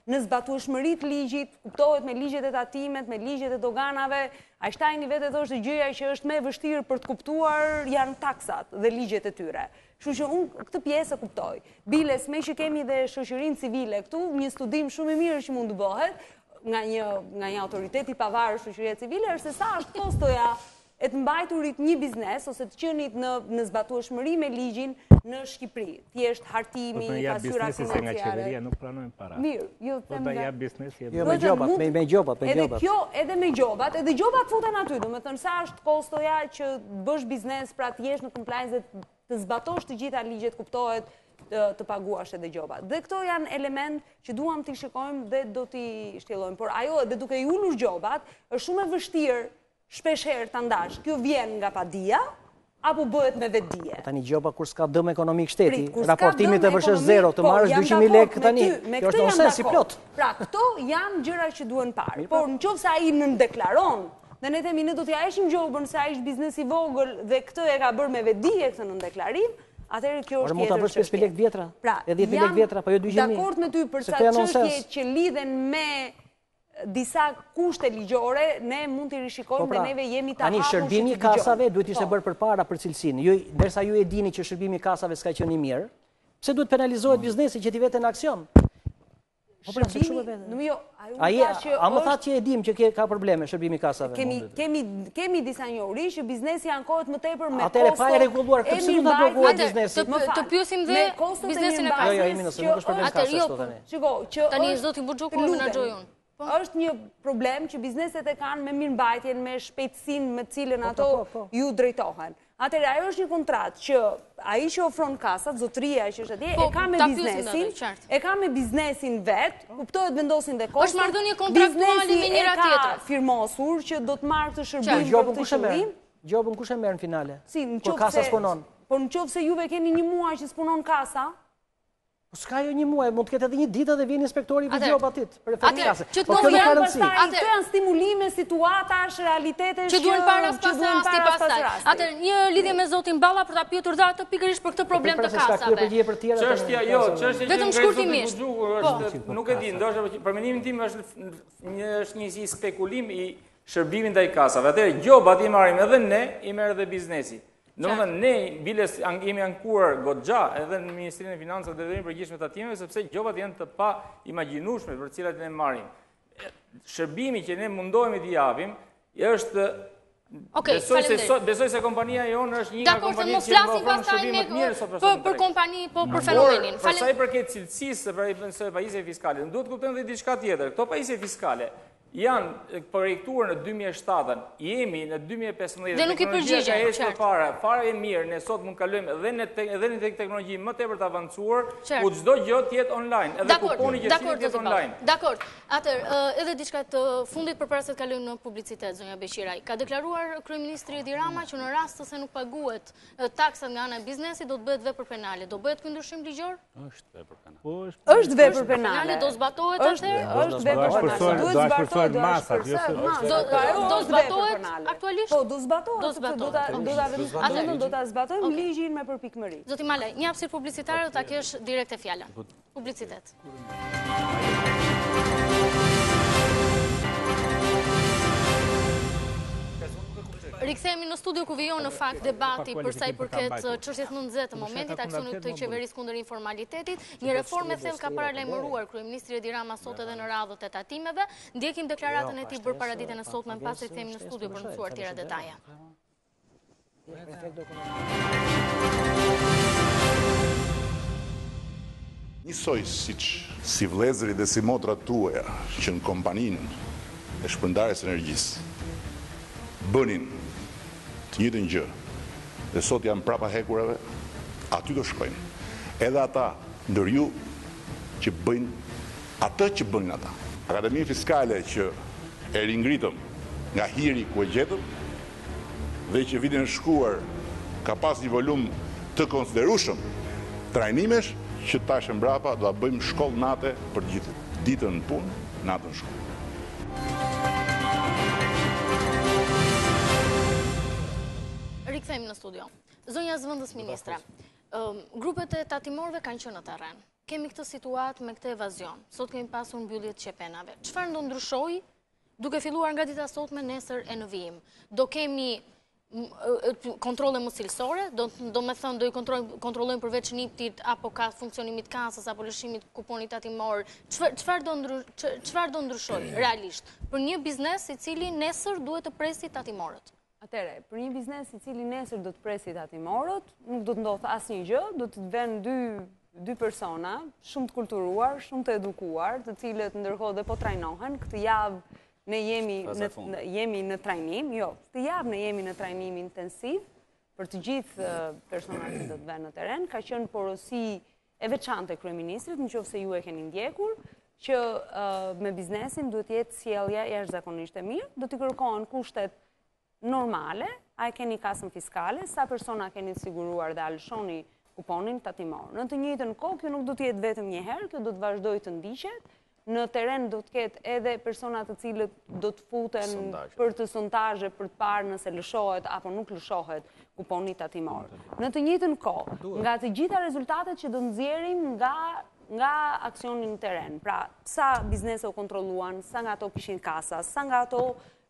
[SPEAKER 7] në zbatueshmëri të ligjit, kuptohet me ligjet e tatimet, me ligjet e doganave. Einsteini vetë thoshte gjëja që është më e vështirë për të kuptuar janë taksat dhe ligjet e tyre. Kështu që unë këtë pjesë e kuptoj. Biles, me që kemi dhe shoqërinë civile këtu, një studim shumë i mirë që mund të bëhet nga një autoritet i pavarur shoqëria civile është se sa është kostoja e të mbajturit një biznes ose të qenit në zbatueshmëri me ligjin në Shqipëri. Thjesht hartimi, pasyra financiare.
[SPEAKER 8] Nga qeveria nuk pranojnë para.
[SPEAKER 7] Mirë, ju them.
[SPEAKER 8] Po ta jap biznesi.
[SPEAKER 9] Jo me gjobat, me gjobat.
[SPEAKER 7] Edhe kjo, edhe me gjobat, edhe gjobat futen aty, domethënë sa është kostoja që bësh biznes pra të jesh në compliance dhe të zbatosh të gjitha ligjet, kuptohet të paguash edhe gjobat. Dhe këto janë element që duam t'i shikojmë dhe do t'i shtjellojmë. Por ajo edhe duke i ulur gjobat, është shumë e vështirë shpesh herë të ndash. Kjo vjen nga padia apo bëhet me vetdije.
[SPEAKER 9] Tani gjoba kur s'ka dëm ekonomik shteti, raportimit e vërshë zero, të marrësh 200.000 lekë tani. Kjo është nonsens si plot.
[SPEAKER 7] Pra, këto janë gjëra që duhen parë. Por nëse ai nëndeklaron, dhe ne themi ne do t'ja heqim gjobën se ai është biznes i vogël dhe këtë e ka bërë me vetdije këtë nëndeklarim, atëherë kjo është tjetër.
[SPEAKER 9] Mund ta vësh 5.000 lekë vjetra, e 10.000 lekë vjetra, po jo 200.000.
[SPEAKER 7] Dakord me ty për sa çështje që lidhen me disa kushte ligjore, ne mund t'i rishikojmë dhe neve jemi të hapur.
[SPEAKER 9] Tani shërbimi i kasave duhet ishte bërë përpara për cilësinë. Ndërsa ju e dini që shërbimi i kasave s'ka qenë i mirë, pse duhet penalizohet biznesi që ti vete në aksion? A më thatë që e dim që ka probleme shërbimi i kasave?
[SPEAKER 7] Kemi disa njohuri që biznesi ankohet më tepër me
[SPEAKER 9] kosto. Atëre pa e rregulluar këtë si mund ta blokuar biznesi.
[SPEAKER 1] Të pyesim dhe biznesin e kasave.
[SPEAKER 9] Jo, nuk është problem kasa tani.
[SPEAKER 7] Shiko,
[SPEAKER 1] tani zoti Buxhuku më menaxhoi unë.
[SPEAKER 7] Është një problem që bizneset e kanë me mirëmbajtjen, me shpejtësinë me cilën ato ju drejtohen. Atëherë ajo është një kontratë që ai që ofron kasat, zotëria që është atje, e ka me biznesin vet, kuptohet vendosin dhe kostot.
[SPEAKER 1] Është marrëdhënie kontraktuale me njëra tjetër.
[SPEAKER 7] Ka firmosur që do të marrë këtë shërbim për këtë qëllim.
[SPEAKER 9] Gjobën kush e merr në finale?
[SPEAKER 7] Si,
[SPEAKER 9] kur kasa s'punon.
[SPEAKER 7] Po nëse juve keni një muaj që s'punon kasa,
[SPEAKER 9] S'ka jo një muaj, mund të ketë edhe një ditë dhe vjen inspektori i vigjilit atit.
[SPEAKER 7] Ato janë stimulime, situatash, realitetesh
[SPEAKER 1] që duhen para pastaj. Atë një lidhje me zotin Balla për ta pyetur datë pikërisht për këtë problem të kasave.
[SPEAKER 11] Çështja vetëm shkurtimisht. Nuk e di, ndoshta për mendimin tim është një spekulim i shërbimit ndaj kasave. Atëherë gjobat i marrim edhe ne, i merr edhe biznesi. Domethënë ne biles jemi ankuar goxha edhe në Ministrinë e Financave dhe në përgjithësi me tatimeve sepse gjobat janë të pa imagjinueshme për cilat ne marrim. Shërbimi që ne mundohemi t'i japim është besoj se kompania jonë është një nga kompanitë që ofron shërbim më të mirë sot
[SPEAKER 1] për kompani, për fenomenin.
[SPEAKER 11] Për sa i përket cilësisë së pajisjeve fiskale, duhet të kuptojmë edhe diçka tjetër. Këto pajisje fiskale janë projektuar në 2007, jemi në 2015,
[SPEAKER 1] dhe nuk i përgjigjen.
[SPEAKER 11] Fare e mirë, ne sot mund kalojmë edhe në teknologji më tepër të avancuar, ku çdo gjë të jetë online, edhe kuponi që të jetë online.
[SPEAKER 1] Dakor. Atëherë, edhe diçka të fundit përpara se të kalojmë në publicitet, zonja Beqiraj. Ka deklaruar kryeministri Edi Rama që në rast se nuk paguhet taksat nga ana e biznesit, do të bëhet vepër penale. Do bëhet ky ndryshim ligjor?
[SPEAKER 2] Është vepër penale.
[SPEAKER 7] Është vepër penale.
[SPEAKER 1] Do zbatohet atëherë?
[SPEAKER 7] Është vepër penale. Duhet
[SPEAKER 8] masat,
[SPEAKER 1] do zbatohet aktualisht?
[SPEAKER 7] Po, do zbatohet. Do ta zbatojmë ligjin me përpikmëri.
[SPEAKER 1] Zoti Malaj, një hapësirë publicitare do ta kesh direkt e fjalën. Publicitet. Rikthehemi në studio ku vijon në fakt debati për sa i përket çështjes më nxehtë të momentit, aksionit të qeverisë kundër informalitetit. Një reformë e thellë ka paralajmëruar kryeministri Edi Rama sot edhe në radhët e tatimeve. Ndjekim deklaratën e tij bërë para ditën e sotme, pasi kthehemi në studio për të mësuar tjera detaje.
[SPEAKER 4] Njësoj si vëllezërit dhe si motrat tuaja që në kompaninë e shpërndarjes së energjisë bënin të njëjtën gjë dhe sot janë prapa hekurave, aty do shkojnë. Edhe ata ndër ju që bëjnë atë që bëjnë ata. Akademi Fiskale që e ringritëm nga hiri ku e gjetëm dhe që vitin e shkuar ka pas një volum të konsiderueshëm trajnimesh që tash mbrapa do ta bëjmë shkollë nate për gjithë ditën në punë, natën në shkollë.
[SPEAKER 1] Rikthehemi në studio. Zonja Zëvendës Ministre, grupet e tatimorëve kanë qenë në terren. Kemi këtë situatë me këtë evazion. Sot kemi pasur mbyllje të qepenave. Çfarë do ndryshojë duke filluar nga dita sotme nesër e në vijim? Do kemi kontrole më cilësore, do me thënë do i kontrollojmë përveç niptit apo ka funksionimit kasës apo lëshimit kuponit tatimor. Çfarë do ndryshojë realisht për një biznes i cili nesër duhet të presi tatimorët?
[SPEAKER 7] Atëre, për një biznes i cili nesër do të presi tatimorët, nuk do të ndodhë asnjë gjë, do të vënë dy persona, shumë të kulturuar, shumë të edukuar, të cilët ndërkohë dhe po trajnohen. Këtë javë ne jemi në trajnim, këtë javë ne jemi në trajnim intensiv për të gjithë personat që do të vënë në teren. Ka qenë porosi e veçantë e kryeministrit, nëse ju e keni ndjekur, që me biznesin duhet jetë sjellja jashtëzakonisht e mirë, do t'i kërkohen kushtet normale, a e keni kasën fiskale, sa persona keni siguruar dhe a lëshoni kuponin tatimor. Në të njëjtën kohë, kjo nuk do të jetë vetëm një herë, kjo do të vazhdojë të ndiqet. Në teren do të ketë edhe persona të cilët do të futen për të sondazhe për të parë nëse lëshohet apo nuk lëshohet kuponi tatimor. Në të njëjtën kohë, nga të gjitha rezultatet që do nxjerrim nga aksioni në teren, pra sa biznese u kontrolluan, sa nga ato kishin kasa, sa nga ato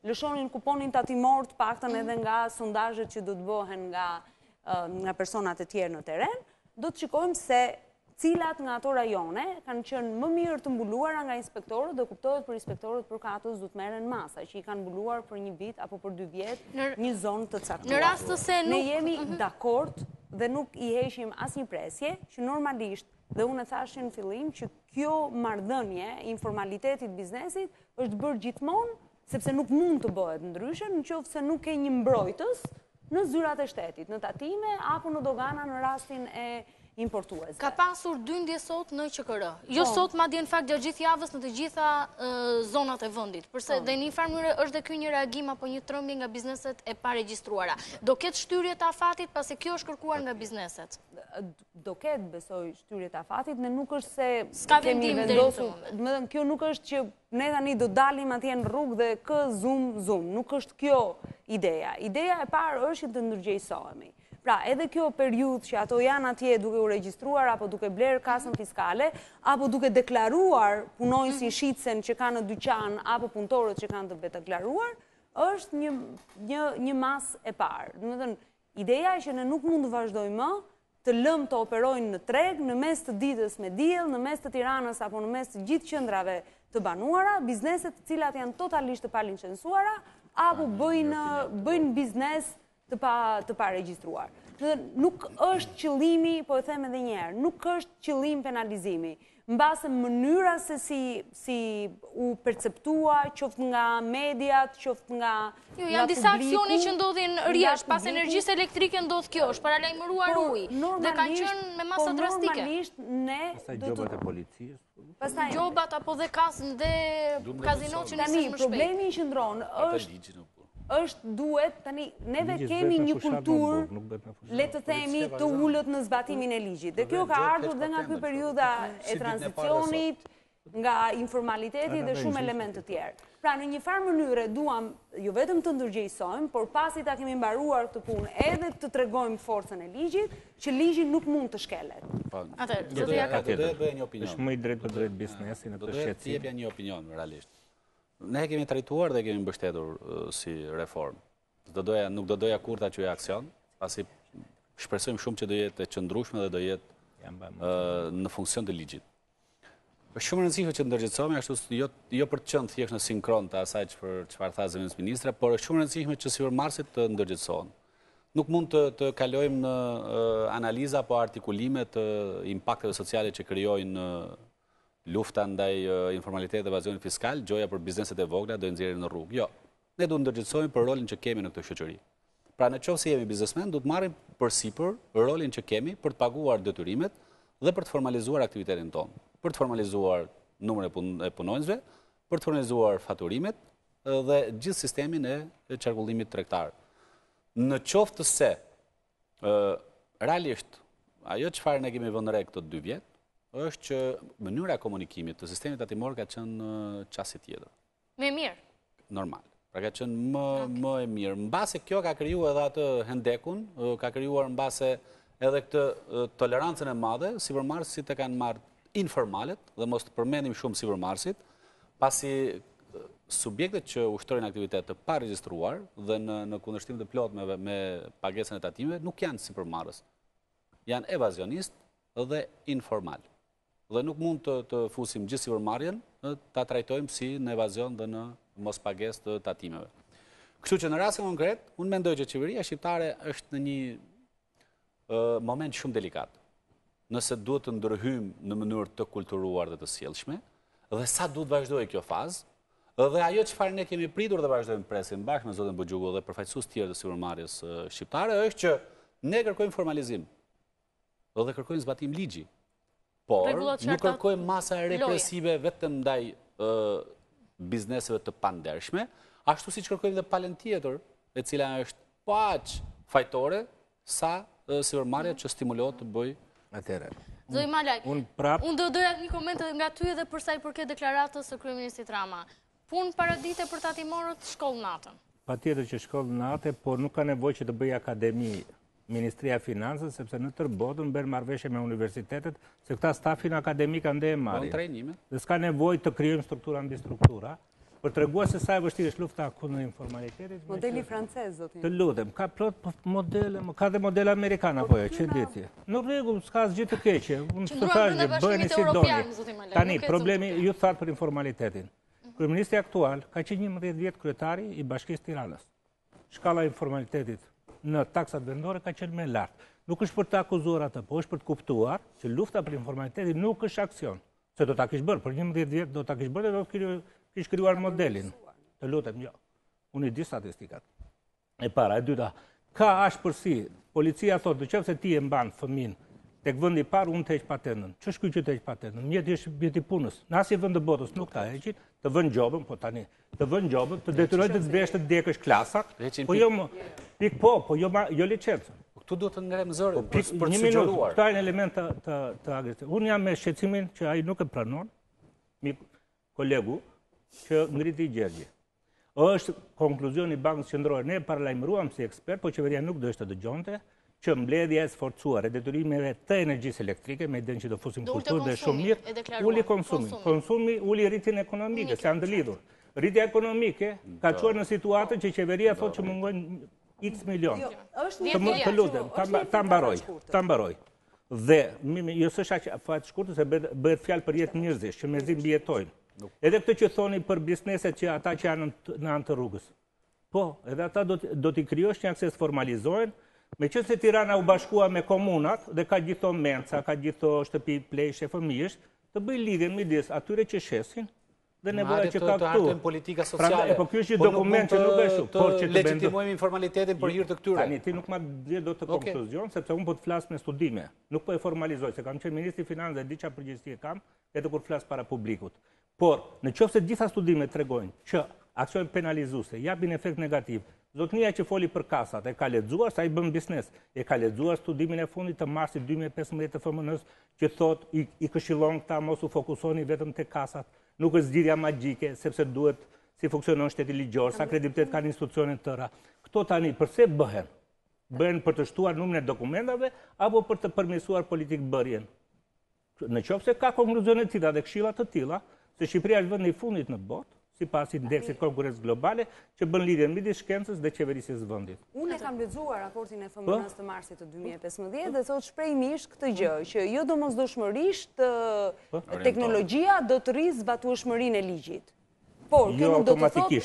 [SPEAKER 7] lëshonin kuponin tatimor të paktën edhe nga sondazhet që do të bëhen nga personat e tjerë në teren, do të shikojmë se cilat nga ato rajone kanë qenë më mirë të mbuluara nga inspektorët dhe kuptohet për inspektorët përkatës do të merren masa, që i kanë mbuluar për një vit apo për 2 vjet një zonë të caktuar.
[SPEAKER 1] Në rast se
[SPEAKER 7] ne jemi dakord dhe nuk i heqim asnjë presje, që normalisht dhe unë e thashë në fillim që kjo marrëdhënie informalitetit biznesit është bërë gjithmonë sepse nuk mund të bëhet ndryshe nëse nuk ke një mbrojtës në zyrat e shtetit, në tatime apo në dogana në rastin e importuese.
[SPEAKER 1] Ka pasur dyndje sot në QKR. Jo sot, madje në fakt gjatë gjithë javës në të gjitha zonat e vendit. Përse dhe në një farë mënyrë është dhe ky një reagim apo një trembje nga bizneset e paregjistruara. Do ketë shtyrie të afatit pasi kjo është kërkuar nga bizneset.
[SPEAKER 7] Do ketë, besoj, shtyrie të afatit, ne nuk është se
[SPEAKER 1] Ska
[SPEAKER 7] kemi
[SPEAKER 1] vendim
[SPEAKER 7] vendosur, domethënë kjo nuk është që ne tani do dalim atje në rrugë dhe zoom, nuk është kjo ideja. Ideja e parë është që të ndërgjegjësohemi. Pra, edhe kjo periudhë që ato janë atje duke u regjistruar, apo duke blerë kasën fiskale, apo duke deklaruar punonjësin shitsen që kanë në dyqan, apo punëtorët që kanë të deklaruar, është një mas e parë. Domethënë, ideja është që ne nuk mund të vazhdojmë më të lëmë të operojnë në treg, në mes të ditës me diell, në mes të Tiranës apo në mes të gjithë qendrave të banuara, bizneset të cilat janë totalisht të palicencuara, apo bëjnë biznes të pa regjistruar. Nuk është qëllimi, po e them edhe një herë, nuk është qëllim penalizimi. Mbase mënyra se si u perceptua, qoftë nga mediat, qoftë nga publiku.
[SPEAKER 1] Janë disa aksione që ndodhin rjesht, pas energjisë elektrike ndodh kjo, është paralajmëruar ujë, dhe kanë qenë me masa drastike.
[SPEAKER 7] Normalisht ne
[SPEAKER 8] pastaj gjobat e policisë.
[SPEAKER 7] Pastaj
[SPEAKER 1] gjobat apo dhe kasën dhe kazinot që nisin më shpejt.
[SPEAKER 7] Problemi që ndron është duhet, tani, neve kemi një kulturë, le të themi, të ullët në zbatimin e ligjit. Dhe kjo ka ardhur dhe nga kjo periuda e tranzicionit, nga informaliteti dhe shumë elementë të tjerë. Pra, në një farë mënyre duam, jo vetëm të ndërgjegjësojmë, por pasi ta kemi mbaruar të punë edhe të tregojmë forcën e ligjit, që ligji nuk mund të shkelet.
[SPEAKER 8] Është më i drejt për drejt biznesin e të shqetësimit.
[SPEAKER 2] Do të jepja një opinion, realisht. Ne kemi trajtuar dhe kemi mbështetur si reform. Nuk do doja kur ta quaj aksion, pasi shpresojmë shumë që do jetë e qëndrueshme dhe do jetë në funksion të ligjit. Është shumë e rëndësishme që ndërgjegjësohemi ashtu jo për të qenë thjesht në sinkron të asaj çfarë tha zëvendës ministre, por është shumë e rëndësishme që sipërmarrësit të ndërgjegjësohen. Nuk mund të kalojmë në analiza apo artikulime të impakteve sociale që krijojnë lufta ndaj informalitetit dhe evazionit fiskal, gjoja për bizneset e vogla do i nxjerrin në rrugë. Jo, ne duhet ndërgjegjësohemi për rolin që kemi në këtë shoqëri. Pra nëse jemi biznesmen, duhet marrim përsipër rolin që kemi për të paguar detyrimet dhe për të formalizuar aktivitetin tonë, për të formalizuar numrin e punonjësve, për të formalizuar faturimet dhe gjithë sistemin e qarkullimit tregtar. Në qoftë se realisht ajo çfarë ne kemi vënë re këto 2 vjet është që mënyra e komunikimit të sistemit tatimor ka qenë çasti tjetër.
[SPEAKER 1] Me mirë.
[SPEAKER 2] Normal. Pra ka qenë më e mirë. Mbase kjo ka krijuar edhe atë hendekun, ka krijuar mbase edhe këtë tolerancën e madhe, sipërmarrësit e kanë marrë informalet dhe mos të përmendim shumë sipërmarrësit, pasi subjektet që ushtrojnë aktivitet të paregjistruar dhe në kundërshtim të plotë me pagesën e tatimeve nuk janë sipërmarrës. Janë evazionist dhe informal. Dhe nuk mund të fusim gjithë sipërmarrjen, ta trajtojmë si në evazion dhe në mos pagesë të tatimeve. Kështu që në rastin konkret, unë mendoj që qeveria shqiptare është në një moment shumë delikat. Nëse duhet të ndërhyjmë në mënyrë të kulturuar dhe të sjellshme, dhe sa duhet vazhdojë kjo fazë, dhe ajo çfarë ne kemi pritur dhe vazhdojmë presim bashkë me zotin Bogjugu dhe përfaqësues tjerë të sipërmarrjes shqiptare është që ne kërkojmë formalizim dhe kërkojmë zbatim ligji. Por nuk kërkojmë masa represive vetëm ndaj bizneseve të pandershme, ashtu siç kërkojmë dhe palën tjetër, e cila është aq fajtore sa sipërmarrja që stimulohet të bëj
[SPEAKER 8] atëherë.
[SPEAKER 1] Zoti Malaj, unë do doja një koment nga ty edhe për sa i përket deklaratës së kryeministrit Rama. Punë paradite për tatimorët, shkollë natën.
[SPEAKER 8] Patjetër që shkollë natë, por nuk ka nevojë që të bëj akademi Ministria e Financës, sepse në tërë botën bën marrëveshje me universitetet, se këta stafin akademik ande e marrin. Dhe s'ka nevojë të krijojmë struktura mbi struktura, për treguar se sa e vështirë është lufta kundër informalitetit.
[SPEAKER 7] Modeli francez, zotin.
[SPEAKER 8] Të lutem, ka plot modele, ka dhe modele amerikan apo jo, që diti. Në rregull, s'ka asgjë të keqe. Unë të thash që bëheni si doni. Tani problemi ju thatë për informalitetin. Kryeministri aktual ka qenë 11 vjet kryetari i Bashkisë Tiranës. Shkalla e informalitetit në taksat vendore ka qenë më lartë. Nuk është për të akuzuar atë, po është për të kuptuar që lufta për informalitetin nuk është aksion. Se do ta kish bërë, për 11 vjet do ta kish bërë dhe do të kish krijuar modelin. Të lutem, jo. Unë i di statistikat. E para, e dyta, ka ashpërsi. Policia thotë, nëse ti e mban fëmin tek vendi i parë unë të heq patentën. Ç'është ky që të heq patentën? Mjeti është mjeti punës. Në asnjë vend të botës nuk ta heqin, të vënë gjobën, po tani, të vënë gjobën, të detyrojnë të zbresh të dekësh klasat, po jo licencën.
[SPEAKER 2] Këtu duhet të ngrem zërin për të
[SPEAKER 8] sugjeruar. Këta janë element të agresiv. Unë jam me shqetësimin që ai nuk e pranon, mi kolegu, që ngriti Gjergji. Është konkluzioni i Bankës Qendrore. Ne paralajmëruam si ekspert, po qeveria nuk do të dëgjonte, që mbledhja e sforcuar e detyrimeve të energjisë elektrike, me idenë që do fusim kulturë dhe shumë mirë, uli konsumi. Konsumi uli rritjen ekonomike, se janë të lidhur. Rritja ekonomike ka çuar në situatën që qeveria thotë që mungojnë X milion. Të lutem, ta mbaroj. Dhe, jo s'është fat shkurtër, se bëhet fjalë për jetë njerëzish, që mezi mbijetojnë. Edhe këtë që thoni për bizneset që ata që janë në anë të rrugës. Po, edhe ata do t'i krijosh një akses formalizohen, me që se Tirana u bashkua me komunat, dhe ka gjitho menca, ka gjitho shtëpi plejshe fëmijësh, të bëj lidhjen midis atyre që shesin, dhe nevoja që ka këtu.
[SPEAKER 2] Politika sociale.
[SPEAKER 8] Po kjo është një dokument që nuk është por që të
[SPEAKER 2] legitimojmë informalitetin për hir të këtyre.
[SPEAKER 8] Tani ti nuk ma dhe do të konkluzion, sepse unë po të flas me studime. Nuk po e formalizoj, se kam qenë ministri financë dhe di çfarë përgjegjësi e kam, edhe kur flas para publikut. Por, në qoftë se gjitha studimet tregojnë që aksion penalizuese japin efekt negativ, zotnia që foli për kasat e ka lexuar, sa i bën biznes, e ka lexuar studimin e fundit të marsit 2015 të FMN-s, që thot i këshillon këta mos u fokusoni vetëm te kasat. Nuk është zgjidhja magjike, sepse duhet si funksionon shteti ligjor, sa kredibilitet kanë institucionet tëra. Këto tani, përse bëhen? Bëhen për të shtuar numrin e dokumentave, apo për të përmirësuar politikë bërjen? Në qoftë se ka konkluzione të tilla dhe këshilla të tilla, se Shqipëria është vendi i fundit në botë, sipas indeksit konkurrencë globale, që bën lidhjen midis shkencës dhe qeverisjes së vendit.
[SPEAKER 7] Unë e kam lexuar raportin e FMN-s të marsit të 2015 dhe thotë shprehmisht këtë gjë, që jo domosdoshmërisht teknologjia do të rrisë zbatueshmërinë e ligjit. Por kjo nuk do të thotë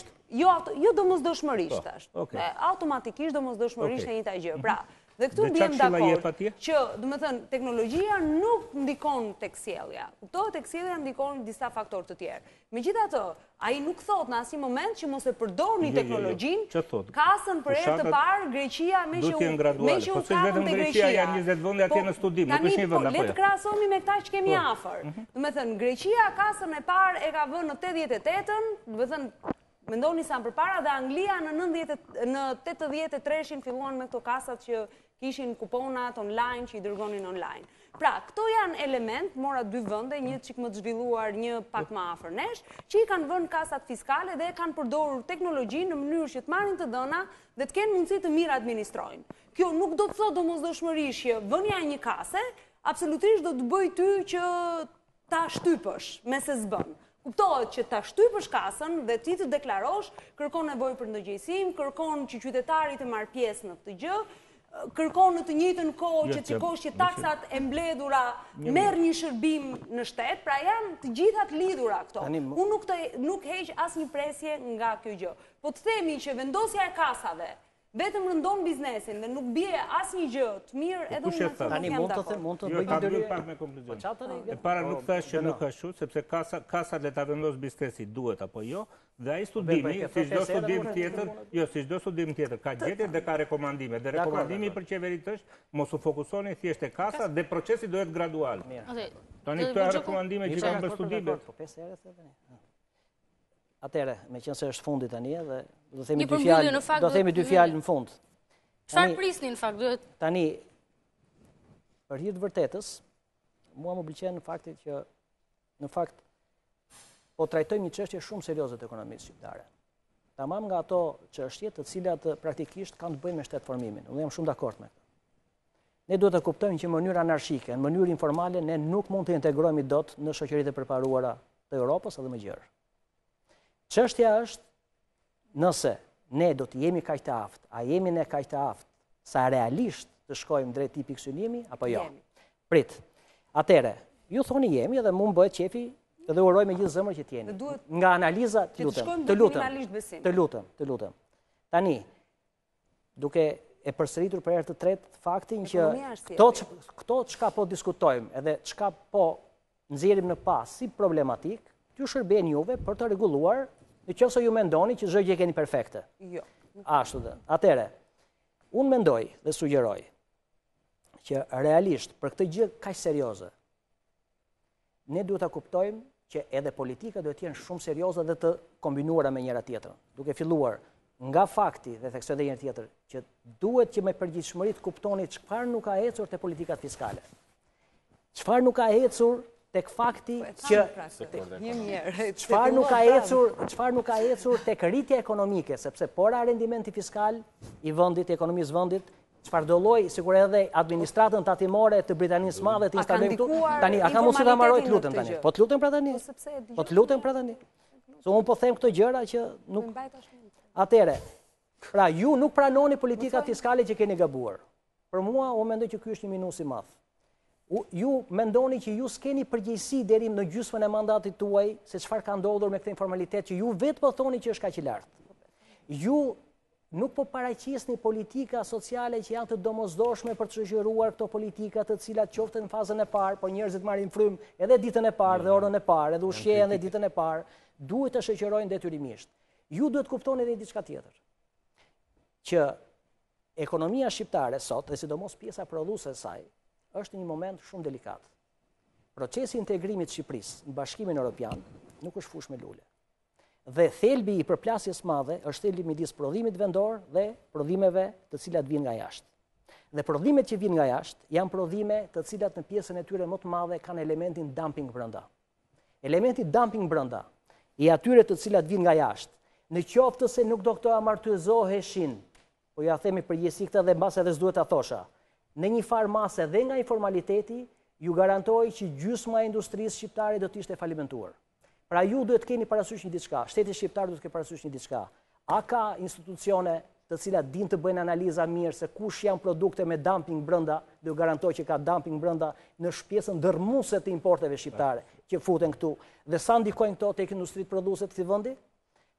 [SPEAKER 7] jo domosdoshmërisht ashtu. Automatikisht domosdoshmërisht e njëjta gjë. Pra, dhe këtu bjem dakord që, domethënë, teknologjia nuk ndikon tek sjellja. Kuptohet tek sjellja ndikon disa faktorë të tjerë. Megjithatë, ai nuk thot në asnjë moment që mos e përdorni teknologjinë. Kasën për herë të parë Greqia me që u vetëm
[SPEAKER 8] Greqia janë 20 vende atje në studim, nuk është një vend apo jo.
[SPEAKER 7] Le të krahasohemi me këta që kemi afër. Domethënë, Greqia kasën e parë e ka vënë në 88-ën, domethënë mendoni sa më përpara, dhe Anglia në 83-shin filluan me këto kasat që kishin kuponat online që i dërgonin online. Pra, këto janë element, mora 2 vende, një çik më të zhvilluar, një pak më afër nesh, që i kanë vënë kasat fiskale dhe kanë përdorur teknologjinë në mënyrë që të marrin të dhëna dhe të kenë mundësi të mirë administrojnë. Kjo nuk do të thotë domosdoshmërisht që vënia e një kase absolutisht do të bëj ty që ta shtypësh me se s'bën. Kuptohet që ta shtypësh kasën dhe ti të deklarosh, kërkon nevojë për ndërgjegjësim, kërkon që qytetarit të marrë pjesë në këtë gjë, kërkon në të njëjtën kohë që sikosh që taksat e mbledhura merr një shërbim në shtet, pra janë të gjitha të lidhura këto. Unë nuk heq asnjë presje nga kjo gjë. Po të themi që vendosja e kasave vetëm rëndon biznesin dhe nuk bie asnjë gjë të mirë, edhe unë
[SPEAKER 9] tani mund të bëj
[SPEAKER 8] një pak me konkluzion. E para nuk thash që nuk ka ashtu, sepse kasat le ta vendos biznesi duhet apo jo, dhe ai studimi, si çdo studim tjetër, ka gjetje dhe ka rekomandime. Dhe rekomandimi për qeveritë është mos u fokusoni thjesht te kasa dhe procesi duhet gradual. Tani këto janë rekomandime që kanë bërë studimet.
[SPEAKER 9] Atëre, me qenë se është fundi tani dhe do themi dy fjalë në fund.
[SPEAKER 1] Çfarë prisni në fakt duhet?
[SPEAKER 9] Tani, për hir të vërtetës, mua më pëlqen fakti që në fakt po trajtojmë një çështje shumë serioze të ekonomisë shqiptare. Tamam nga ato çështje të cilat praktikisht kanë të bëjnë me shtetformimin. Unë jam shumë dakord me këtë. Ne duhet të kuptojmë që në mënyrë anarshike, në mënyrë informale, ne nuk mund të integrohemi dot në shoqëritë e përparuara të Europës edhe më gjerë. Çështja është nëse ne do të jemi kaq të aftë, a jemi ne kaq të aftë sa realisht të shkojmë drejt tipit synimi apo jo? Prit. Atëre, ju thoni jemi dhe mua më bëhet qefi dhe uroj me gjithë zemër që të jeni. Nga analiza, të lutem. Tani, duke e përsëritur për herë të tretë faktin që këto çka po diskutojmë edhe çka po nxjerrim në pas si problematik, t'ju shërben juve për të rregulluar, nëse ju mendoni që çdo gjë keni perfekte.
[SPEAKER 7] Jo.
[SPEAKER 9] Ashtu dhe. Atëre, unë mendoj dhe sugjeroj që realisht për këtë gjë kaq serioze, ne duhet ta kuptojmë që edhe politika duhet të jenë shumë serioze dhe të kombinuara me njëra tjetrën. Duke filluar nga fakti, dhe theksoj edhe një tjetër, që duhet që me përgjithshmëri të kuptoni çfarë nuk ka ecur te politikat fiskale. Çfarë nuk ka ecur tek fakti që çfarë nuk ka ecur tek rritja ekonomike, sepse pora rendimenti fiskal i vendit, ekonomisë vendit, çfarë do lloj, sikur edhe administratën tatimore të Britanisë së Madhe të instalojmë këtu. Tani, a ka mundësi ta mbaroj, të lutem tani? Po të lutem pra tani. Po të lutem pra tani. Se unë po them këto gjëra që nuk. Atëre, pra ju nuk pranoni politikat fiskale që keni gabuar. Për mua, unë mendoj që ky është një minus i madh. Ju mendoni që ju s'keni përgjegjësi deri në gjysmën e mandatit tuaj se çfarë ka ndodhur me këtë informalitet që ju vetë po thoni që është kaq i lartë. Ju nuk po paraqisni politika sociale që janë të domosdoshme për të shoqëruar këto politika të cilat qoftë në fazën e parë, po njerëzit marrin frymë edhe ditën e parë dhe orën e parë, edhe ushqejnë edhe ditën e parë, duhet të shoqërojnë detyrimisht. Ju duhet kuptoni edhe diçka tjetër. Që ekonomia shqiptare sot, dhe sidomos pjesa prodhuese e saj, është një moment shumë delikat. Procesi i integrimit të Shqipërisë në Bashkimin Evropian nuk është fushë me lule. Dhe thelbi i përplasjes madhe është thelbi midis prodhimit vendor dhe prodhimeve të cilat vijnë nga jashtë. Dhe prodhimet që vijnë nga jashtë janë prodhime të cilat në pjesën e tyre më të madhe kanë elementin dumping brenda. Elementi dumping brenda i atyre të cilat vijnë nga jashtë, në qoftë se nuk do këto amortizoheshin, po ja themi përgjithësi këtë dhe mbas edhe s'duhet ta thosha. Në një farë mase dhe nga informaliteti, ju garantoj që gjysma e industrisë shqiptare do të ishte falimentuar. Pra ju duhet të keni parasysh një diçka, shteti shqiptar duhet të ketë parasysh një diçka. A ka institucione të cilat din të bëjnë analiza mirë se kush janë produkte me dumping brenda, dhe ju garantoj që ka dumping brenda në pjesën ndërmuese të importeve shqiptare që futen këtu, dhe sa ndikojnë këto tek industritë prodhuese të këtij vendi?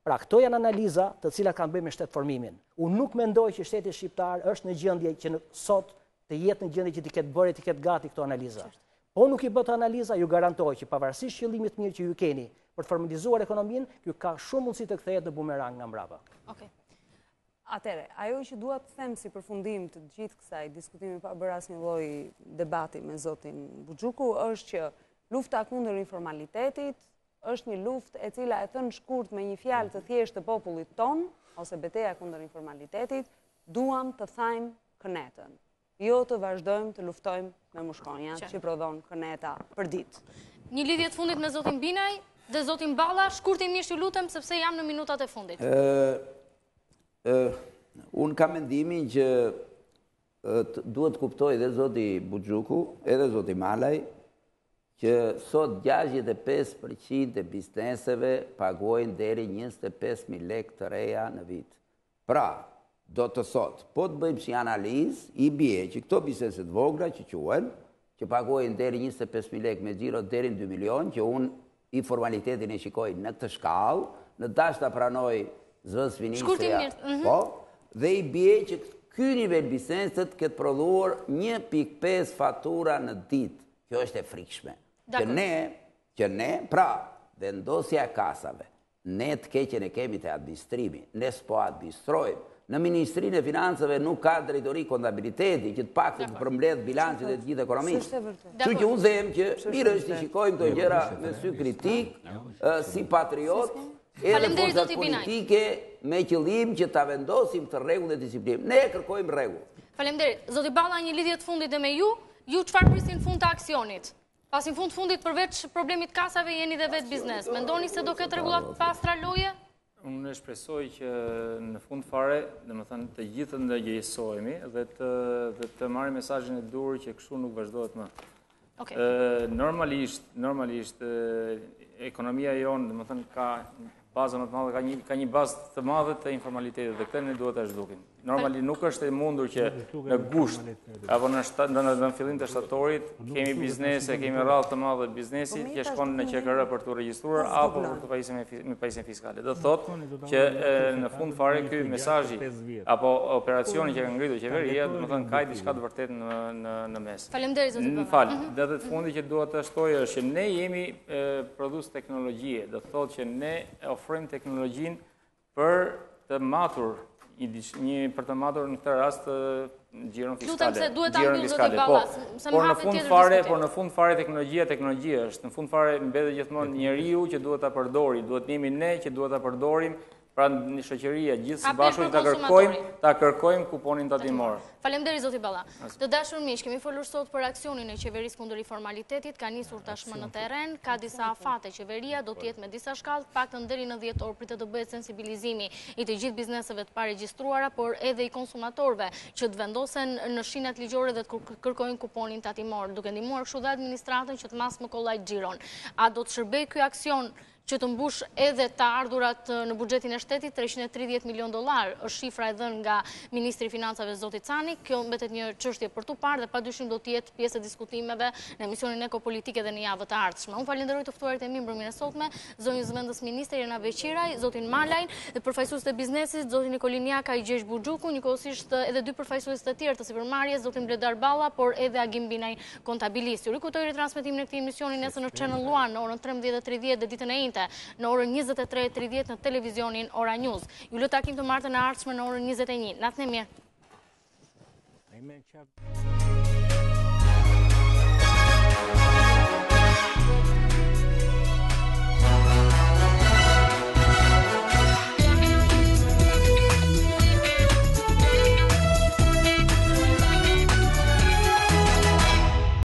[SPEAKER 9] Pra këto janë analiza të cilat kanë bëjmë me shtetformimin. Unë nuk mendoj që shteti shqiptar është në gjendje që sot të jetë në gjendje që të ketë bërë, të ketë gati këto analiza. Po nuk i bët analiza, ju garantoj që pavarësisht qëllimit mirë që ju keni për të formalizuar ekonominë, ju ka shumë mundësi të kthehet në bumerang nga mbrapa.
[SPEAKER 7] Okej. Atëre, ajo që dua të them si përfundim të gjithë kësaj diskutimi pa bërë asnjë lloj debati me zotin Buxhuku është që lufta kundër informalitetit është një luftë e cila e thën shkurt me një fjalë të thjeshtë të popullit ton, ose betejë kundër informalitetit, duam të thajmë kënetën. Jo të vazhdojmë të luftojmë me mushkonja që prodhon këneta për ditë.
[SPEAKER 1] Një lidhje të fundit me zotin Binaj dhe zotin Balla, shkurtimisht ju lutem sepse jam në minutat e fundit.
[SPEAKER 10] Unë kam mendimin që duhet kuptoj edhe zoti Buxhuku, edhe zoti Malaj, që sot 65% e bizneseve pagojnë deri 25.000 lekë të reja në vit. Pra, do të thot, po të bëjmë si analizë, i bie që këto bizneset vogla që quhen, që pagojnë deri 25.000 lekë me xhiro deri në 2 milion, që unë i formalitetin e shikoj në këtë shkallë, në dash ta pranoj zëvendës ministrja, po, dhe i bie që ky nivel bizneset këtë prodhuar 1.5 fatura në ditë. Kjo është e frikshme. Që ne, pra, vendosja e kasave, ne të keqen e kemi të administrimi, ne s'po administrojmë. Në Ministrinë e Financave nuk ka drejtori kontabiliteti që të pak të përmbledh bilancit e të gjithë ekonomisë. Që që unë them që mirë është të shikojmë të gjëra me sy kritik, si patriot, edhe forcat politike me qëllim që ta vendosim të rregull dhe disiplinë. Ne kërkojmë rregull.
[SPEAKER 1] Faleminderit. Zoti Balla, një lidhje të fundit dhe me ju çfarë prisni në fund të aksionit? Pasi në fundit përveç problemit kasave jeni dhe vetë biznes. Mendoni se do ketë rregullat pastra loje?
[SPEAKER 11] Unë e shpresoj që në fund fare, dhe më thënë, të gjithë të ndërgjegjësohemi dhe të marrim mesazhin e dur që kështu nuk vazhdohet më. Normalisht, ekonomia jonë, dhe më thënë, ka bazë më të madhe, ka një bazë të madhe të informalitetit dhe këtë ne duhet të zhdukim. Normalisht nuk është e mundur që në gusht, apo në fillim të shtatorit, kemi biznese, kemi rradhë të madhe biznesit që shkon në QKR për të regjistruar apo për të pajisjen fiskale. Do thotë që në fund fare ky mesazhi apo operacioni që ka ngritur qeveria, do të thonë ka diçka të vërtetë në mes.
[SPEAKER 1] Faleminderit zoti Balla.
[SPEAKER 11] Fal, dhe të fundit që dua të shtoj është që ne jemi prodhues teknologjie, do thotë që ne ofrojmë teknologjinë për të matur në këtë rast Gjiron
[SPEAKER 1] Lutem
[SPEAKER 11] fiskale.
[SPEAKER 1] se duhet ta mbyll zoti Ballas.
[SPEAKER 11] Por në fund fare teknologjia është. Në fund fare mbetet gjithmonë njeriu që duhet ta përdori, duhet jemi ne që duhet ta përdorim. Pra në shoqëria gjithë së bashku ta kërkojmë kuponin tatimor.
[SPEAKER 1] Faleminderit zoti Balla. Të dashur miq, kemi folur sot për aksionin e qeverisë kundër informalitetit, ka nisur tashmë në terren, ka disa afate qeveria, do të jetë me disa shkallë, paktën deri në 10 orë pritet të bëhet sensibilizimi i të gjithë bizneseve të paregjistruara, por edhe i konsumatorëve që të vendosen në shinat ligjore dhe të kërkojnë kuponin tatimor, duke ndihmuar kështu dhe administratën që të mas më kollaj xhiron. A do të shërbejë ky aksion që të mbush edhe të ardhurat në buxhetin e shtetit, $330 milion është shifra e dhënë nga Ministri i Financave zoti Cani. Kjo mbetet një çështje për tu parë dhe padyshim do të jetë pjesë e diskutimeve në emisionin Ekopolitike dhe në javët e ardhshme. Unë falenderoj të ftuarit e mi mbrëmjen e sotme, zonjën zëvendës ministër Irena Beqiraj, zotin Malajn, dhe përfaqësuesit e biznesit, zotin Nikolin Jaka i Gjesh Buxhuku, njëkohësisht edhe dy përfaqësues të tjerë të sipërmarrjes, zotin Bledar Balla, por edhe Agim Binaj, kontabilist. Ju rikujtoj ritransmetimin e këtij emisioni nesër në Channel One në orën 13:30 dhe ditën e njëjtë në orën 23:30 në televizionin Ora News. Ju lë takim të martën e ardhshme në orën 21. Natën e mirë.